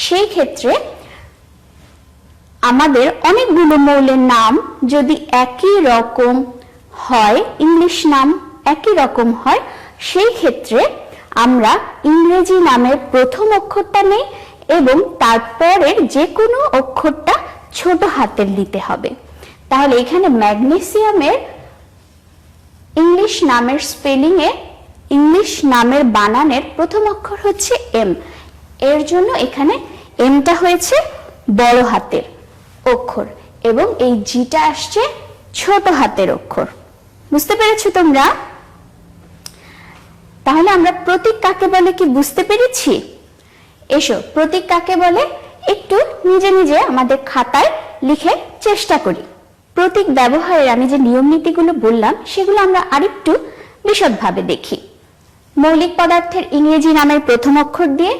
সেই ক্ষেত্রে আমাদের অনেকগুলো মৌলের নাম যদি একই রকম হয়, ইংলিশ নাম একই রকম হয়, সেই ক্ষেত্রে আমরা ইংরেজি নামের প্রথম অক্ষরটা নেই এবং তারপরের যে কোনো অক্ষরটা ছোট হাতের দিতে হবে। তাহলে এখানে ম্যাগনেসিয়ামের ইংলিশ নামের স্পেলিং এ ইংলিশ নামের বানানের প্রথম অক্ষর হচ্ছে এম, এর জন্য এখানে এমটা হয়েছে বড় হাতের অক্ষর এবং এই জিটা আসছে ছোট হাতের অক্ষর। বুঝতে পেরেছো তোমরা? তাহলে আমরা প্রতীক কাকে বলে কি বুঝতে পেরেছি? এসো প্রতীক কাকে বলে একটু নিজে নিজে আমাদের খাতায় লিখে চেষ্টা করি। প্রতীক ব্যবহারের আমি যে নিয়ম নীতিগুলো বললাম সেগুলো আমরা আরেকটু বিশদভাবে দেখি। মৌলিক পদার্থের ইংরেজি নামের প্রথম অক্ষর দিয়ে,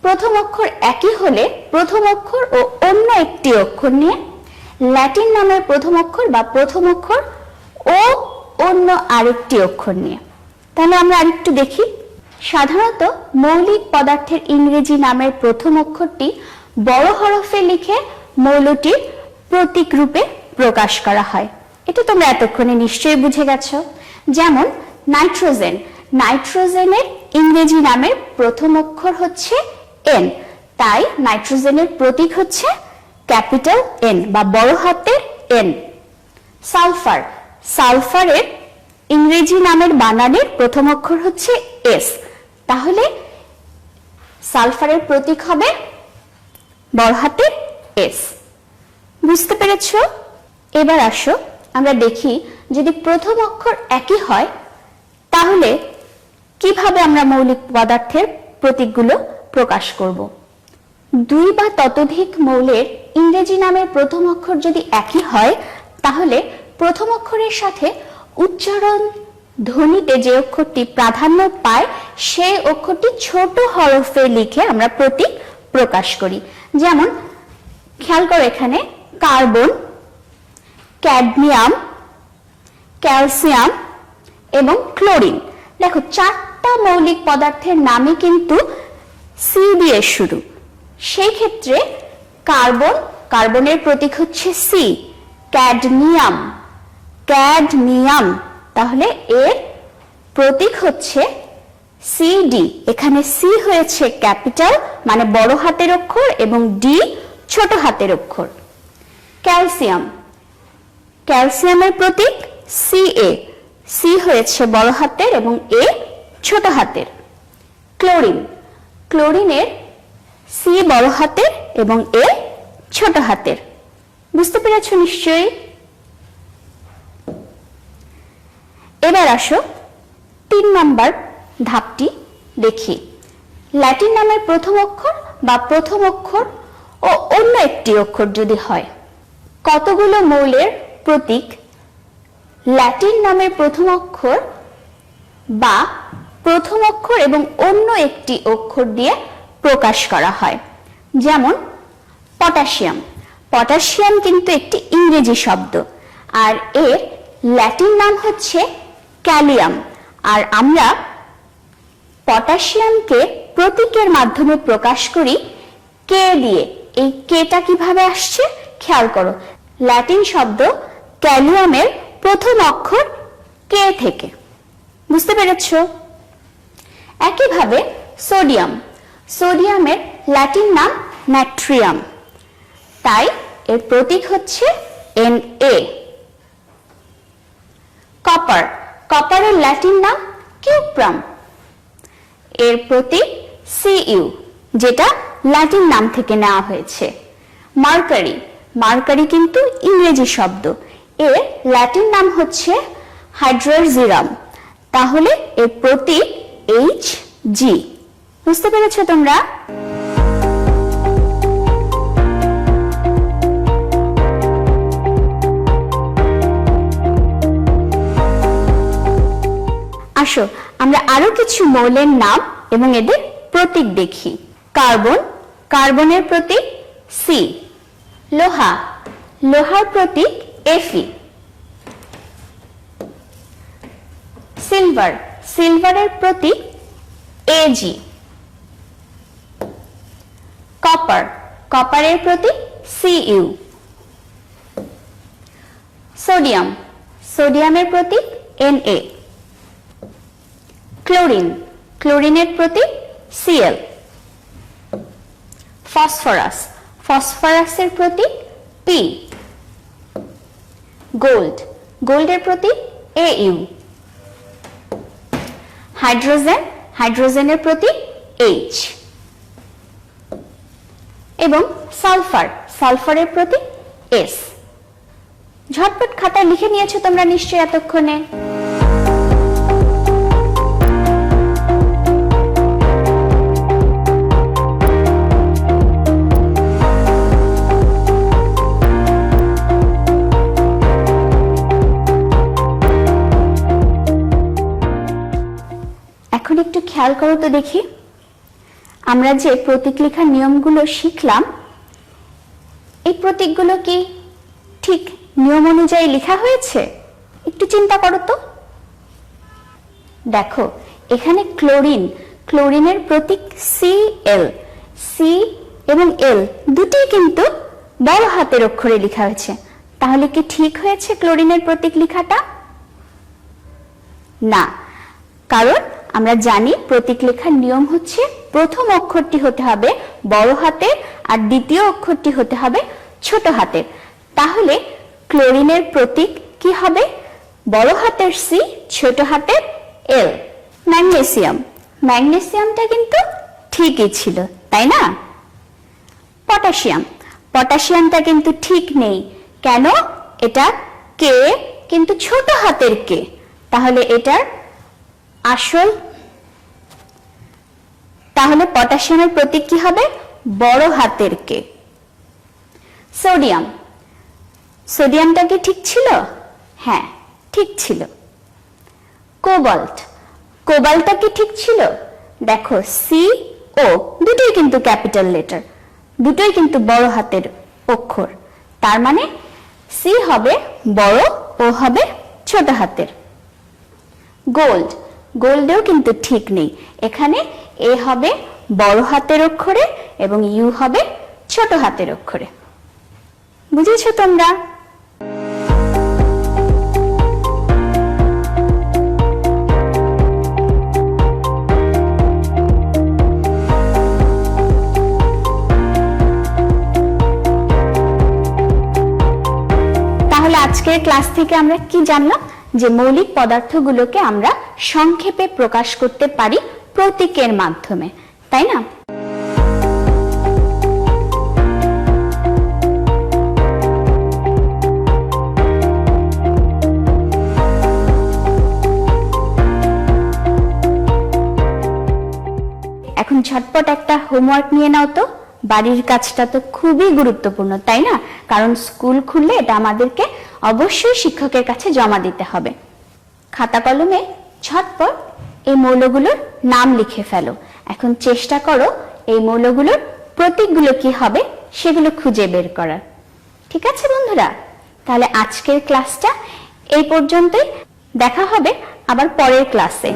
প্রথম অক্ষর একই হলে প্রথম অক্ষর ও অন্য একটি অক্ষর নিয়ে, ল্যাটিন নামের প্রথম অক্ষর বা প্রথম অক্ষর ও অন্য আরেকটি অক্ষর নিয়ে। তাহলে আমরা আরেকটু দেখি। সাধারণত মৌলিক পদার্থের ইংরেজি নামের প্রথম অক্ষরটি বড় হরফে লিখে মৌলটির প্রতীক রূপে প্রকাশ করা হয়। এটা তোমরা এতক্ষণে নিশ্চয়ই বুঝে গেছো। যেমন নাইট্রোজেন, নাইট্রোজেনের ইংরেজি নামের প্রথম অক্ষর হচ্ছে এন, তাই নাইট্রোজেনের প্রতীক হচ্ছে ক্যাপিটাল এন বা বড় হাতের এন। সালফার, সালফারের ইংরেজি নামের বানানের প্রথম অক্ষর হচ্ছে এস, তাহলে সালফারের প্রতীক হবে বড় হাতের এস। বুঝতে পেরেছো? এবার আসো আমরা দেখি যদি প্রথম অক্ষর একই হয় তাহলে কিভাবে আমরা মৌলিক পদার্থের প্রতীকগুলো প্রকাশ করব। দুই বা ততোধিক মৌলের ইংরেজি নামের প্রথম অক্ষর যদি একই হয় তাহলে প্রথম অক্ষরের সাথে উচ্চারণ ধ্বনিতে যে অক্ষরটি প্রাধান্য পায় সেই অক্ষরটি ছোট হরফে লিখে আমরা প্রতীক প্রকাশ করি। যেমন খেয়াল করো এখানে কার্বন, ক্যাডমিয়াম, ক্যালসিয়াম এবং ক্লোরিন। দেখো চারটা মৌলিক পদার্থের নামে কিন্তু সি দিয়ে শুরু। সেই ক্ষেত্রে কার্বন, কার্বনের প্রতীক হচ্ছে সি। ক্যাডমিয়াম, ক্যাডমিয়াম, তাহলে এর প্রতীক হচ্ছে সিডি। এখানে সি হয়েছে ক্যাপিটাল মানে বড় হাতের অক্ষর এবং ডি ছোট হাতের অক্ষর। ক্যালসিয়াম, ক্যালসিয়ামের প্রতীক সিএ, সি হয়েছে বড় হাতের এবং এ ছোট হাতের। ক্লোরিন, ক্লোরিনের সি বড় হাতের এবং এ ছোট হাতের। বুঝতে পেরেছো নিশ্চয়ই? এবার আসো 3 নাম্বার ধাপটি দেখি। ল্যাটিন নামের প্রথম অক্ষর বা প্রথম অক্ষর ও অন্য একটি অক্ষর যদি হয়, কতগুলো মৌলের প্রতীক ল্যাটিন নামের প্রথম অক্ষর বা প্রথম অক্ষর এবং অন্য একটি অক্ষর দিয়ে প্রকাশ করা হয়? যেমন পটাশিয়াম, পটাশিয়াম কিন্তু একটি ইংরেজি শব্দ আর এর ল্যাটিন নাম হচ্ছে ক্যালিয়াম, আর আমরা পটাশিয়ামকে প্রতীকের মাধ্যমে প্রকাশ করি কে দিয়ে। এই কেটা কিভাবে আসছে খেয়াল করো, ল্যাটিন শব্দ ক্যালিয়ামের প্রথম অক্ষর কে থেকে। বুঝতে পেরেছো? একইভাবে সোডিয়াম, সোডিয়ামের ল্যাটিন নাম নাট্রিয়াম, তাই এর প্রতীক হচ্ছে Na। কপার, কপারের ল্যাটিন নাম কিউপ্রাম, এর প্রতীক Cu, যেটা ল্যাটিন নাম থেকে নেওয়া হয়েছে। মার্কারি, মার্কারি কিন্তু ইংরেজি শব্দ, এর ল্যাটিন নাম হচ্ছে হাইড্রোজিরাম, তাহলে এর প্রতীক Hg। বুঝতে পেরেছো তোমরা? আসো আমরা আরো কিছু মৌলের নাম এবং এদের প্রতীক দেখি। কার্বন, কার্বনের প্রতীক সি। লোহা, লোহার প্রতীক Fe। সিলভার, সিলভারের প্রতীক Ag। কপার, কপার, কপারের প্রতীক Cu। সোডিয়াম, সোডিয়ামের প্রতীক Na। ক্লোরিন, ক্লোরিনের প্রতীক Cl। ফসফরাস, ফসফরাসের প্রতীক P। গোল্ড, গোল্ডের প্রতীক Au। হাইড্রোজেন, হাইড্রোজেনের প্রতীক H। এবং সালফার, সালফারের প্রতীক S। ঝটপট খাতায় লিখে নিয়েছো তোমরা নিশ্চয়ই এতক্ষণে। এখন একটু খেয়াল করো তো দেখি, আমরা যে প্রতীক লেখার নিয়মগুলো শিখলাম, এই প্রতীকগুলো কি ঠিক নিয়ম অনুযায়ী লেখা হয়েছে? একটু চিন্তা করো তো। দেখো এখানে ক্লোরিন, ক্লোরিনের প্রতীক Cl, C এবং L দুটোই কিন্তু বড় হাতের অক্ষরে লেখা হয়েছে। তাহলে কি ঠিক হয়েছে ক্লোরিনের প্রতীক লেখাটা? না, কারণ আমরা জানি প্রতীক লেখার নিয়ম হচ্ছে প্রথম অক্ষরটি হতে হবে বড় হাতের আর দ্বিতীয় অক্ষরটি হতে হবে ছোট হাতের। তাহলে ক্লোরিনের প্রতীক কি হবে? বড় হাতের C, ছোট হাতের L। ম্যাগনেসিয়াম, ম্যাগনেসিয়ামটা কিন্তু ঠিকই ছিল, তাই না? পটাশিয়াম, পটাশিয়ামটা কিন্তু ঠিক নেই। কেন? এটা K কিন্তু ছোট হাতের K, তাহলে এটার আসল, তাহলে পটাশিয়ামের প্রতীক কি হবে? বড় হাতের K। সোডিয়াম, সোডিয়ামটা কি ঠিক ছিল? হ্যাঁ, ঠিক ছিল। কোবাল্ট, কোবাল্টটা কি ঠিক ছিল? দেখো CO দুটোই কিন্তু ক্যাপিটাল লেটার, দুটোই কিন্তু বড় হাতের অক্ষর, তার মানে C হবে বড়, O হবে ছোট হাতের। গোল্ড, গোল্ডেও কিন্তু ঠিক নেই, এখানে A হবে বড় হাতের অক্ষরে এবং U হবে ছোট হাতের অক্ষরে। বুঝেছো তোমরা? তাহলে আজকের ক্লাস থেকে আমরা কি জানলাম? যে মৌলিক পদার্থগুলোকে আমরা সংক্ষেপে প্রকাশ করতে পারি প্রতীকের মাধ্যমে, তাই না? এখন ঝটপট একটা হোমওয়ার্ক নিয়ে নাও তো। বাড়ির কাজটা তো খুবই গুরুত্বপূর্ণ, তাই না? কারণ স্কুল খুললে এটা আমাদেরকে অবশ্যই শিক্ষকের কাছে জমা দিতে হবে। খাতা কলমে ঝটপট এই মৌলগুলোর নাম লিখে ফেলো। এখন চেষ্টা করো এই মৌলগুলোর প্রতীকগুলো কি হবে সেগুলো খুঁজে বের করার। ঠিক আছে বন্ধুরা? তাহলে আজকের ক্লাসটা এই পর্যন্তই। দেখা হবে আবার পরের ক্লাসে।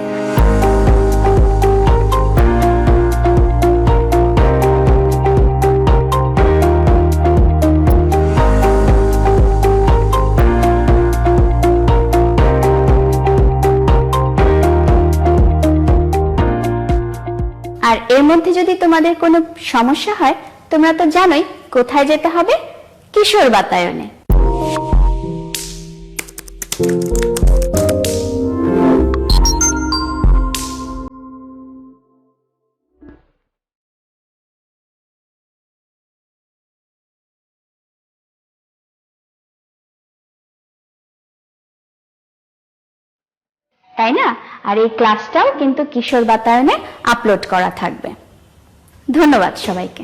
আর এর মধ্যে যদি তোমাদের কোনো সমস্যা হয়, তোমরা তো জানোই কোথায় যেতে হবে, কিশোর বাতায়নে। তাই না? আর এই ক্লাসটাও কিন্তু কিশোর বাতায়নে আপলোড করা থাকবে। ধন্যবাদ সবাইকে।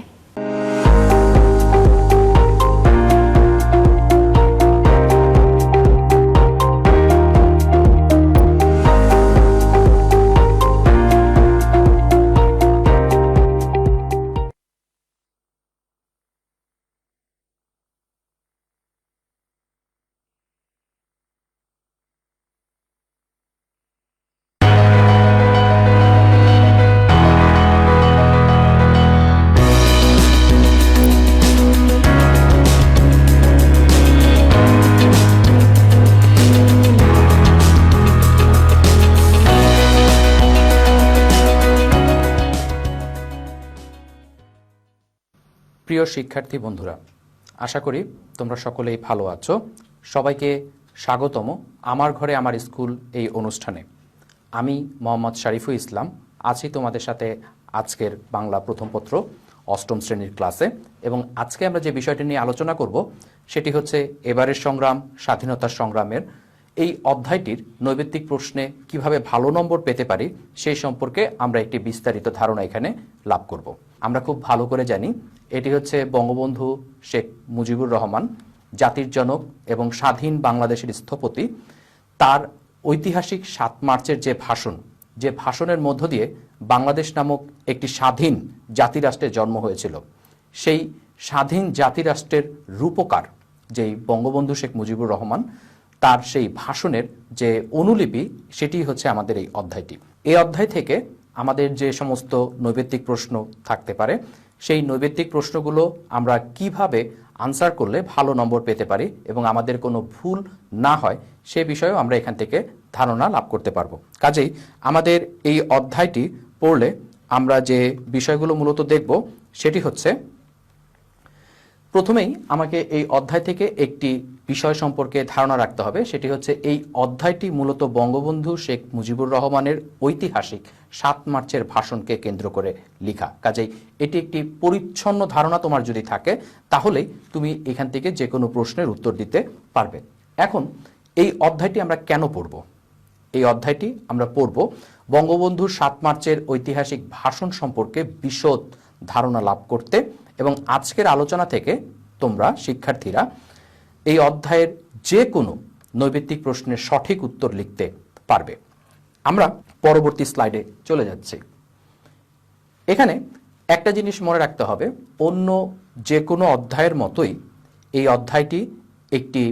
প্রিয় শিক্ষার্থী বন্ধুরা, আশা করি তোমরা সকলেই ভালো আছো। সবাইকে স্বাগতম আমার ঘরে আমার স্কুল এই অনুষ্ঠানে। আমি মোহাম্মদ শারিফুল ইসলাম আছি তোমাদের সাথে আজকের বাংলা প্রথম পত্র অষ্টম শ্রেণীর ক্লাসে। এবং আজকে আমরা যে বিষয়টি নিয়ে আলোচনা করব সেটি হচ্ছে এবারের সংগ্রাম, স্বাধীনতার সংগ্রামের এই অধ্যায়টির নৈবেত্তিক প্রশ্নে কিভাবে ভালো নম্বর পেতে পারি সেই সম্পর্কে আমরা একটি বিস্তারিত ধারণা এখানে লাভ করব। আমরা খুব ভালো করে জানি এটি হচ্ছে বঙ্গবন্ধু শেখ মুজিবুর রহমান, জাতির জনক এবং স্বাধীন বাংলাদেশের স্থপতি। তার ঐতিহাসিক ৭ মার্চের যে ভাষণের মধ্য দিয়ে বাংলাদেশ নামক একটি স্বাধীন জাতিরাষ্ট্রের জন্ম হয়েছিল, সেই স্বাধীন জাতিরাষ্ট্রের রূপকার যেই বঙ্গবন্ধু শেখ মুজিবুর রহমান, তার সেই ভাষণের যে অনুলিপি সেটি হচ্ছে আমাদের এই অধ্যায়টি। এই অধ্যায় থেকে আমাদের যে সমস্ত নৈবেত্তিক প্রশ্ন থাকতে পারে সেই নৈবেত্তিক প্রশ্নগুলো আমরা কিভাবে আনসার করলে ভালো নম্বর পেতে পারি এবং আমাদের কোনো ভুল না হয় সে বিষয়েও আমরা এখান থেকে ধারণা লাভ করতে পারবো। কাজেই আমাদের এই অধ্যায়টি পড়লে আমরা যে বিষয়গুলো মূলত দেখব সেটি হচ্ছে, প্রথমেই আমাকে এই অধ্যায় থেকে একটি বিষয় সম্পর্কে ধারণা রাখতে হবে। সেটি হচ্ছে এই অধ্যায়টি মূলত বঙ্গবন্ধু শেখ মুজিবুর রহমানের ঐতিহাসিক ৭ মার্চের ভাষণকে কেন্দ্র করে লেখা। কাজেই এটি একটি পরিচ্ছন্ন ধারণা তোমার যদি থাকে তাহলেই তুমি এখান থেকে যে কোনো প্রশ্নের উত্তর দিতে পারবে। এখন এই অধ্যায়টি আমরা কেন পড়ব? এই অধ্যায়টি আমরা পড়ব বঙ্গবন্ধুর ৭ মার্চের ঐতিহাসিক ভাষণ সম্পর্কে বিশদ ধারণা লাভ করতে, এবং আজকের আলোচনা থেকে তোমরা শিক্ষার্থীরা এই অধ্যায়ের যে কোনো নৈবেত্তিক প্রশ্নের সঠিক উত্তর লিখতে পারবে। আমরা পরবর্তী স্লাইডে চলে যাচ্ছি। এখানে একটা জিনিস মনে রাখতে হবে, অন্য যে কোনো অধ্যায়ের মতোই এই অধ্যায়টি একটি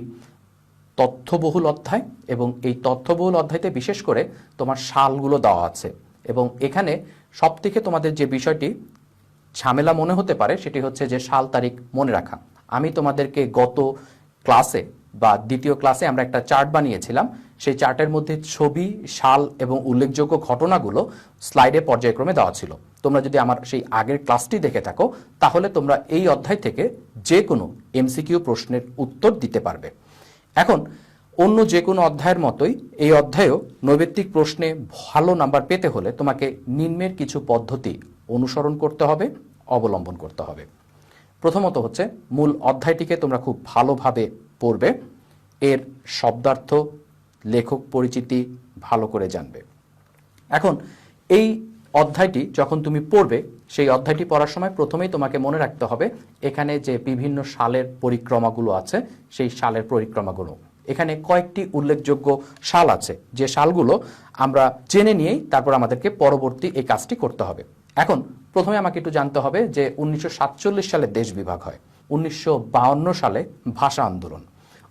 তথ্যবহুল অধ্যায়, এবং এই তথ্যবহুল অধ্যায়তে বিশেষ করে তোমার সালগুলো দেওয়া আছে। এবং এখানে সবথেকে তোমাদের যে বিষয়টি ঝামেলা মনে হতে পারে সেটি হচ্ছে যে সাল তারিখ মনে রাখা। আমি তোমাদেরকে গত ক্লাসে বা দ্বিতীয় ক্লাসে আমরা একটা চার্ট বানিয়েছিলাম। সেই চার্টের মধ্যে ছবি, সাল এবং উল্লেখযোগ্য ঘটনাগুলো স্লাইডে পর্যায়ক্রমে দেওয়া ছিল। তোমরা যদি আমার সেই আগের ক্লাসটি দেখে থাকো তাহলে তোমরা এই অধ্যায় থেকে যে কোনো এমসিকিউ প্রশ্নের উত্তর দিতে পারবে। এখন অন্য যে কোনো অধ্যায়ের মতোই এই অধ্যায়েও নৈবেত্তিক প্রশ্নে ভালো নাম্বার পেতে হলে তোমাকে নিম্নের কিছু পদ্ধতি অনুসরণ করতে হবে, অবলম্বন করতে হবে। প্রথমত হচ্ছে মূল অধ্যায়টিকে তোমরা খুব ভালোভাবে পড়বে, এর শব্দার্থ, লেখক পরিচিতি ভালো করে জানবে। এখন এই অধ্যায়টি যখন তুমি পড়বে, সেই অধ্যায়টি পড়ার সময় প্রথমেই তোমাকে মনে রাখতে হবে এখানে যে বিভিন্ন সালের পরিক্রমাগুলো আছে সেই সালের পরিক্রমাগুলো। এখানে কয়েকটি উল্লেখযোগ্য সাল আছে, যে সালগুলো আমরা জেনে নিয়েই তারপর আমাদেরকে পরবর্তী এই কাজটি করতে হবে। এখন প্রথমে আমাকে একটু জানতে হবে যে 1947 সালে দেশ বিভাগ হয়, 1952 সালে ভাষা আন্দোলন,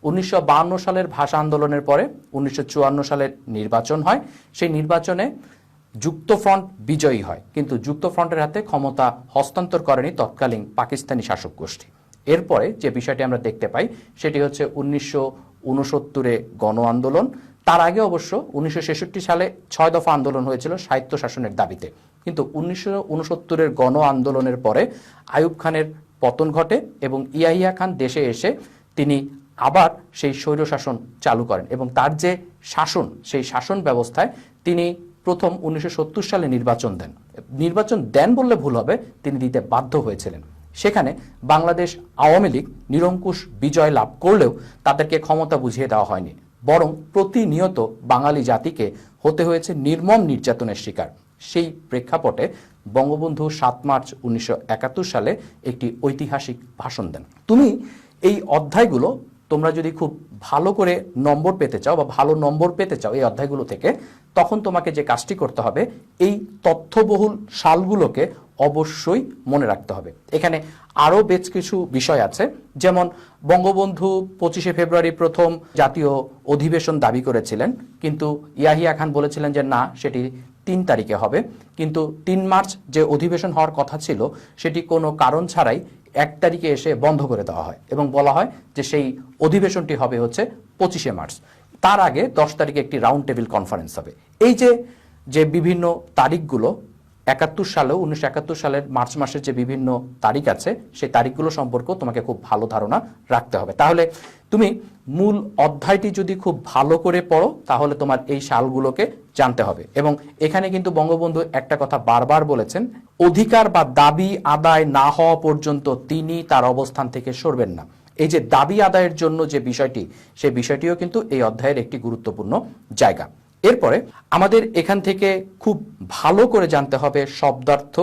1952 সালের ভাষা আন্দোলনের পরে 1954 সালের নির্বাচন হয়। সেই নির্বাচনে যুক্তফ্রন্ট বিজয়ী হয়, কিন্তু যুক্তফ্রন্টের হাতে ক্ষমতা হস্তান্তর করেনি তৎকালীন পাকিস্তানি শাসক গোষ্ঠী। এরপরে যে বিষয়টি আমরা দেখতে পাই সেটি হচ্ছে 1969 গণ আন্দোলন। তার আগে অবশ্য 1966 সালে 6 দফা আন্দোলন হয়েছিল সাহিত্য শাসনের দাবিতে, কিন্তু 1969 গণ আন্দোলনের পরে আইয়ুব খানের পতন ঘটে এবং ইয়াহিয়া খান দেশে এসে তিনি আবার সেই স্বৈরশাসন চালু করেন, এবং তার যে শাসন, সেই শাসন ব্যবস্থায় তিনি প্রথম 1970 সালে নির্বাচন দেন বললে ভুল হবে, তিনি দিতে বাধ্য হয়েছিলেন। সেখানে বাংলাদেশ আওয়ামী লীগ নিরঙ্কুশ বিজয় লাভ করলেও তাদেরকে ক্ষমতা বুঝিয়ে দেওয়া হয়নি, বরং প্রতিনিয়ত বাঙালি জাতিকে হতে হয়েছে নির্মম নির্যাতনের শিকার। সেই প্রেক্ষাপটে বঙ্গবন্ধু ৭ মার্চ 1971 সালে একটি ঐতিহাসিক ভাষণ দেন। তুমি এই অধ্যায়গুলো তোমরা যদি খুব ভালো করে নম্বর পেতে চাও বা ভালো নম্বর পেতে চাও এই অধ্যায়গুলো থেকে, তখন তোমাকে যে কাজটি করতে হবে এই তথ্যবহুল সালগুলোকে অবশ্যই মনে রাখতে হবে। এখানে আরও বেশ কিছু বিষয় আছে, যেমন বঙ্গবন্ধু 25শে ফেব্রুয়ারি প্রথম জাতীয় অধিবেশন দাবি করেছিলেন, কিন্তু ইয়াহিয়া খান বলেছিলেন যে না, সেটি 3 তারিখে হবে। কিন্তু 3 মার্চ যে অধিবেশন হওয়ার কথা ছিল সেটি কোনো কারণ ছাড়াই 1 তারিখে এসে বন্ধ করে দেওয়া হয় এবং বলা হয় যে সেই অধিবেশনটি হবে হচ্ছে 25শে মার্চ। তার আগে 10 তারিখে একটি রাউন্ড টেবিল কনফারেন্স হবে। এই যে বিভিন্ন তারিখগুলো সালেও 1971 সালের মার্চ মাসের যে বিভিন্ন তারিখ আছে সেই তারিখগুলো সম্পর্কেও তোমাকে খুব ভালো ধারণা রাখতে হবে। তাহলে তুমি মূল অধ্যায়টি যদি খুব ভালো করে পড়ো তাহলে তোমার এই সালগুলোকে জানতে হবে। এবং এখানে কিন্তু বঙ্গবন্ধু একটা কথা বারবার বলেছেন, অধিকার বা দাবি আদায় না হওয়া পর্যন্ত তিনি তার অবস্থান থেকে সরবেন না। এই যে দাবি আদায়ের জন্য যে বিষয়টি, সেই বিষয়টিও কিন্তু এই অধ্যায়ের একটি গুরুত্বপূর্ণ জায়গা। এরপরে আমাদের এখান থেকে খুব ভালো করে জানতে হবে শব্দার্থ,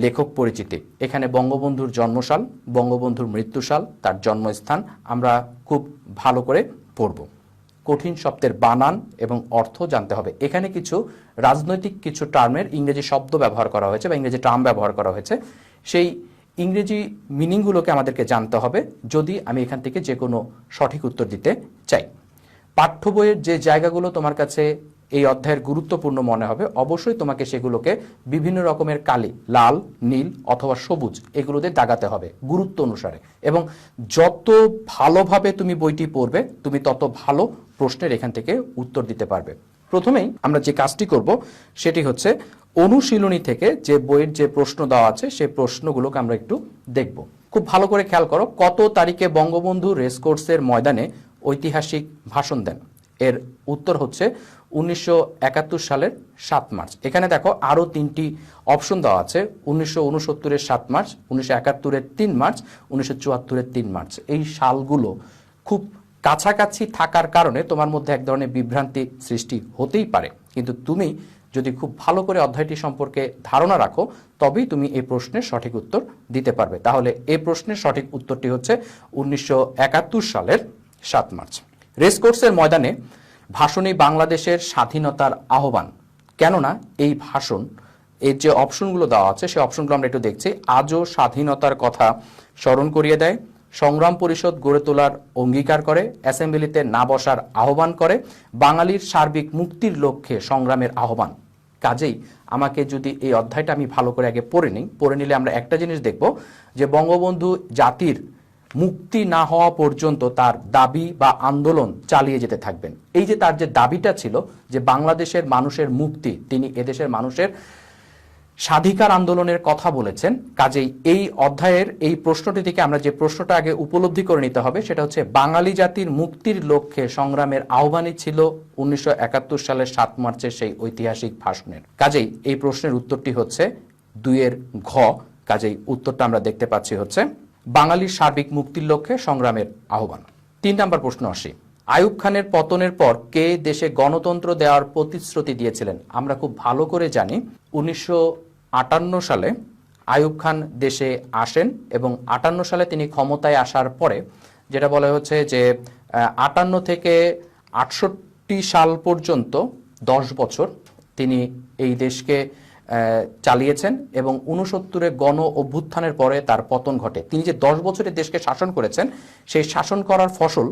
লেখক পরিচিতি। এখানে বঙ্গবন্ধুর জন্মসাল, বঙ্গবন্ধুর মৃত্যুসাল, তার জন্মস্থান আমরা খুব ভালো করে পড়ব। কঠিন শব্দের বানান এবং অর্থ জানতে হবে। এখানে কিছু রাজনৈতিক কিছু টার্মের ইংরেজি শব্দ ব্যবহার করা হয়েছে বা ইংরেজি টার্ম ব্যবহার করা হয়েছে, সেই ইংরেজি মিনিংগুলোকে আমাদেরকে জানতে হবে যদি আমি এখান থেকে যে কোনো সঠিক উত্তর দিতে চাই। পাঠ্য বইয়ের যে জায়গাগুলো তোমার কাছে এই অধ্যায়ের গুরুত্বপূর্ণ মনে হবে অবশ্যই তোমাকে সেগুলোকে বিভিন্ন রকমের কালি, লাল, নীল অথবা সবুজ, এগুলোতে দাগাতে হবে গুরুত্ব অনুসারে। এবং যত ভালোভাবে তুমি বইটি পড়বে তুমি তত ভালো প্রশ্নের এখান থেকে উত্তর দিতে পারবে। প্রথমেই আমরা যে কাজটি করব সেটি হচ্ছে অনুশীলনী থেকে যে বইয়ের যে প্রশ্ন দেওয়া আছে সেই প্রশ্নগুলোকে আমরা একটু দেখব। খুব ভালো করে খেয়াল করো, কত তারিখে বঙ্গবন্ধু রেসকোর্সের ময়দানে ঐতিহাসিক ভাষণ দেন? এর উত্তর হচ্ছে 1971 সালের 7 মার্চ। এখানে দেখো আরো 3টি অপশন দেওয়া আছে, 1969-এর 7 মার্চ, 1971-এর 3 মার্চ, 1974-এর 3 মার্চ। এই সালগুলো খুব কাছাকাছি থাকার কারণে তোমার মধ্যে এক ধরনের বিভ্রান্তি সৃষ্টি হতেই পারে, কিন্তু তুমি যদি খুব ভালো করে অধ্যায়টি সম্পর্কে ধারণা রাখো তবেই তুমি এই প্রশ্নের সঠিক উত্তর দিতে পারবে। তাহলে এই প্রশ্নের সঠিক উত্তরটি হচ্ছে 1971 সালের 7 মার্চ। রেসকোর্সের ময়দানে ভাষণেই বাংলাদেশের স্বাধীনতার আহ্বান। কেননা এই ভাষণ, এর যে অপশনগুলো দেওয়া আছে সেই অপশনগুলো আমরা একটু দেখছি। আজও স্বাধীনতার কথা স্মরণ করিয়ে দেয়, সংগ্রাম পরিষদ গড়ে তোলার অঙ্গীকার করে, অ্যাসেম্বলিতে না বসার আহ্বান করে, বাঙালির সার্বিক মুক্তির লক্ষ্যে সংগ্রামের আহ্বান। কাজেই আমাকে যদি এই অধ্যায়টা আমি ভালো করে আগে পড়ে নিলে আমরা একটা জিনিস দেখব যে বঙ্গবন্ধু জাতির মুক্তি না হওয়া পর্যন্ত তার দাবি বা আন্দোলন চালিয়ে যেতে থাকবেন। এই যে তার যে দাবিটা ছিল যে বাংলাদেশের মানুষের মুক্তি, তিনি এদেশের মানুষের স্বাধিকার আন্দোলনের কথা বলেছেন। কাজেই এই অধ্যায়ের এই প্রশ্নটি থেকে আমরা যে প্রশ্নটা আগে উপলব্ধি করে নিতে হবে সেটা হচ্ছে বাঙালি জাতির মুক্তির লক্ষ্যে সংগ্রামের আহ্বানই ছিল 1971 সালের 7 মার্চের সেই ঐতিহাসিক ভাষণের। কাজেই এই প্রশ্নের উত্তরটি হচ্ছে 2-এর ঘ। কাজেই উত্তরটা আমরা দেখতে পাচ্ছি হচ্ছে বাঙালির সার্বিক মুক্তির লক্ষ্যে সংগ্রামের আহ্বান। 3 নম্বর প্রশ্ন আসি, আইয়ুব খানের পতনের পর কে দেশে গণতন্ত্র দেওয়ার প্রতিশ্রুতি দিয়েছিলেন? আমরা খুব ভালো করে জানি 1958 সালে আইয়ুব খান দেশে আসেন এবং 58 সালে তিনি ক্ষমতায় আসার পরে যেটা বলা হচ্ছে যে 58 থেকে 68 সাল পর্যন্ত 10 বছর তিনি এই দেশকে চালিয়েছেন এবং 69-এ গণ অভ্যুত্থানের পরে তার পতন ঘটে। তিনি যে 10 বছরে দেশকে শাসন করেছেন সেই শাসন করার ফসল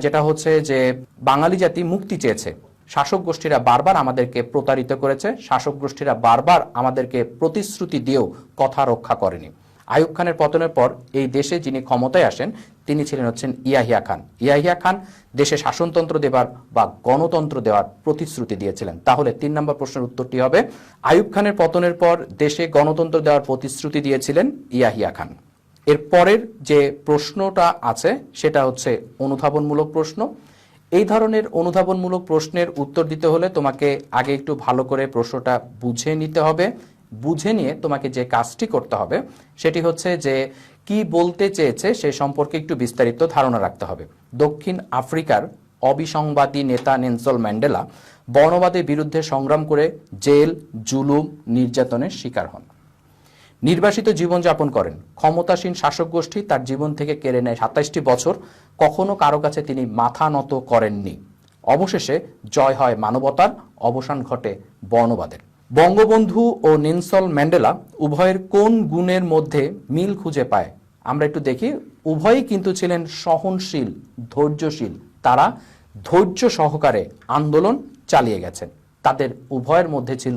যেটা হচ্ছে যে বাঙালি জাতি মুক্তি চেয়েছে। শাসক গোষ্ঠীরা বারবার আমাদেরকে প্রতারিত করেছে, শাসক গোষ্ঠীরা বারবার আমাদেরকে প্রতিশ্রুতি দিয়েও কথা রক্ষা করেনি। আইয়ুব খানের পতনের পর এই দেশে যিনি ক্ষমতায় আসেন তিনি ছিলেন হচ্ছেন ইয়াহিয়া খান। ইয়াহিয়া খান দেশে শাসনতন্ত্র দেবার বা গণতন্ত্র দেওয়ার প্রতিশ্রুতি দিয়েছিলেন। তাহলে 3 নম্বর প্রশ্নের উত্তরটি হবে আইয়ুব খানের পতনের পর দেশে গণতন্ত্র দেওয়ার প্রতিশ্রুতি দিয়েছিলেন ইয়াহিয়া খান। এর পরের যে প্রশ্নটা আছে সেটা হচ্ছে অনুধাবনমূলক প্রশ্ন। এই ধরনের অনুধাবনমূলক প্রশ্নের উত্তর দিতে হলে তোমাকে আগে একটু ভালো করে প্রশ্নটা বুঝে নিতে হবে। বুঝে নিয়ে তোমাকে যে কাজটি করতে হবে সেটি হচ্ছে যে কি বলতে চেয়েছে সে সম্পর্কে একটু বিস্তারিত ধারণা রাখতে হবে। দক্ষিণ আফ্রিকার অবিসংবাদী নেতা নেলসন ম্যান্ডেলা বর্ণবাদের বিরুদ্ধে সংগ্রাম করে জেল, জুলুম, নির্যাতনের শিকার হন, নির্বাসিত জীবনযাপন করেন। ক্ষমতাসীন শাসক গোষ্ঠী তার জীবন থেকে কেড়ে নেয় 27টি বছর, কখনো কারো কাছে তিনি মাথা নত করেননি। অবশেষে জয় হয় মানবতার, অবসান ঘটে বর্ণবাদের। বঙ্গবন্ধু ও নেলসন ম্যান্ডেলা উভয়ের কোন গুণের মধ্যে মিল খুঁজে পায়? আমরা একটু দেখি। উভয়ই কিন্তু ছিলেন সহনশীল, ধৈর্যশীল। তারা ধৈর্য সহকারে আন্দোলন চালিয়ে গেছেন। তাদের উভয়ের মধ্যে ছিল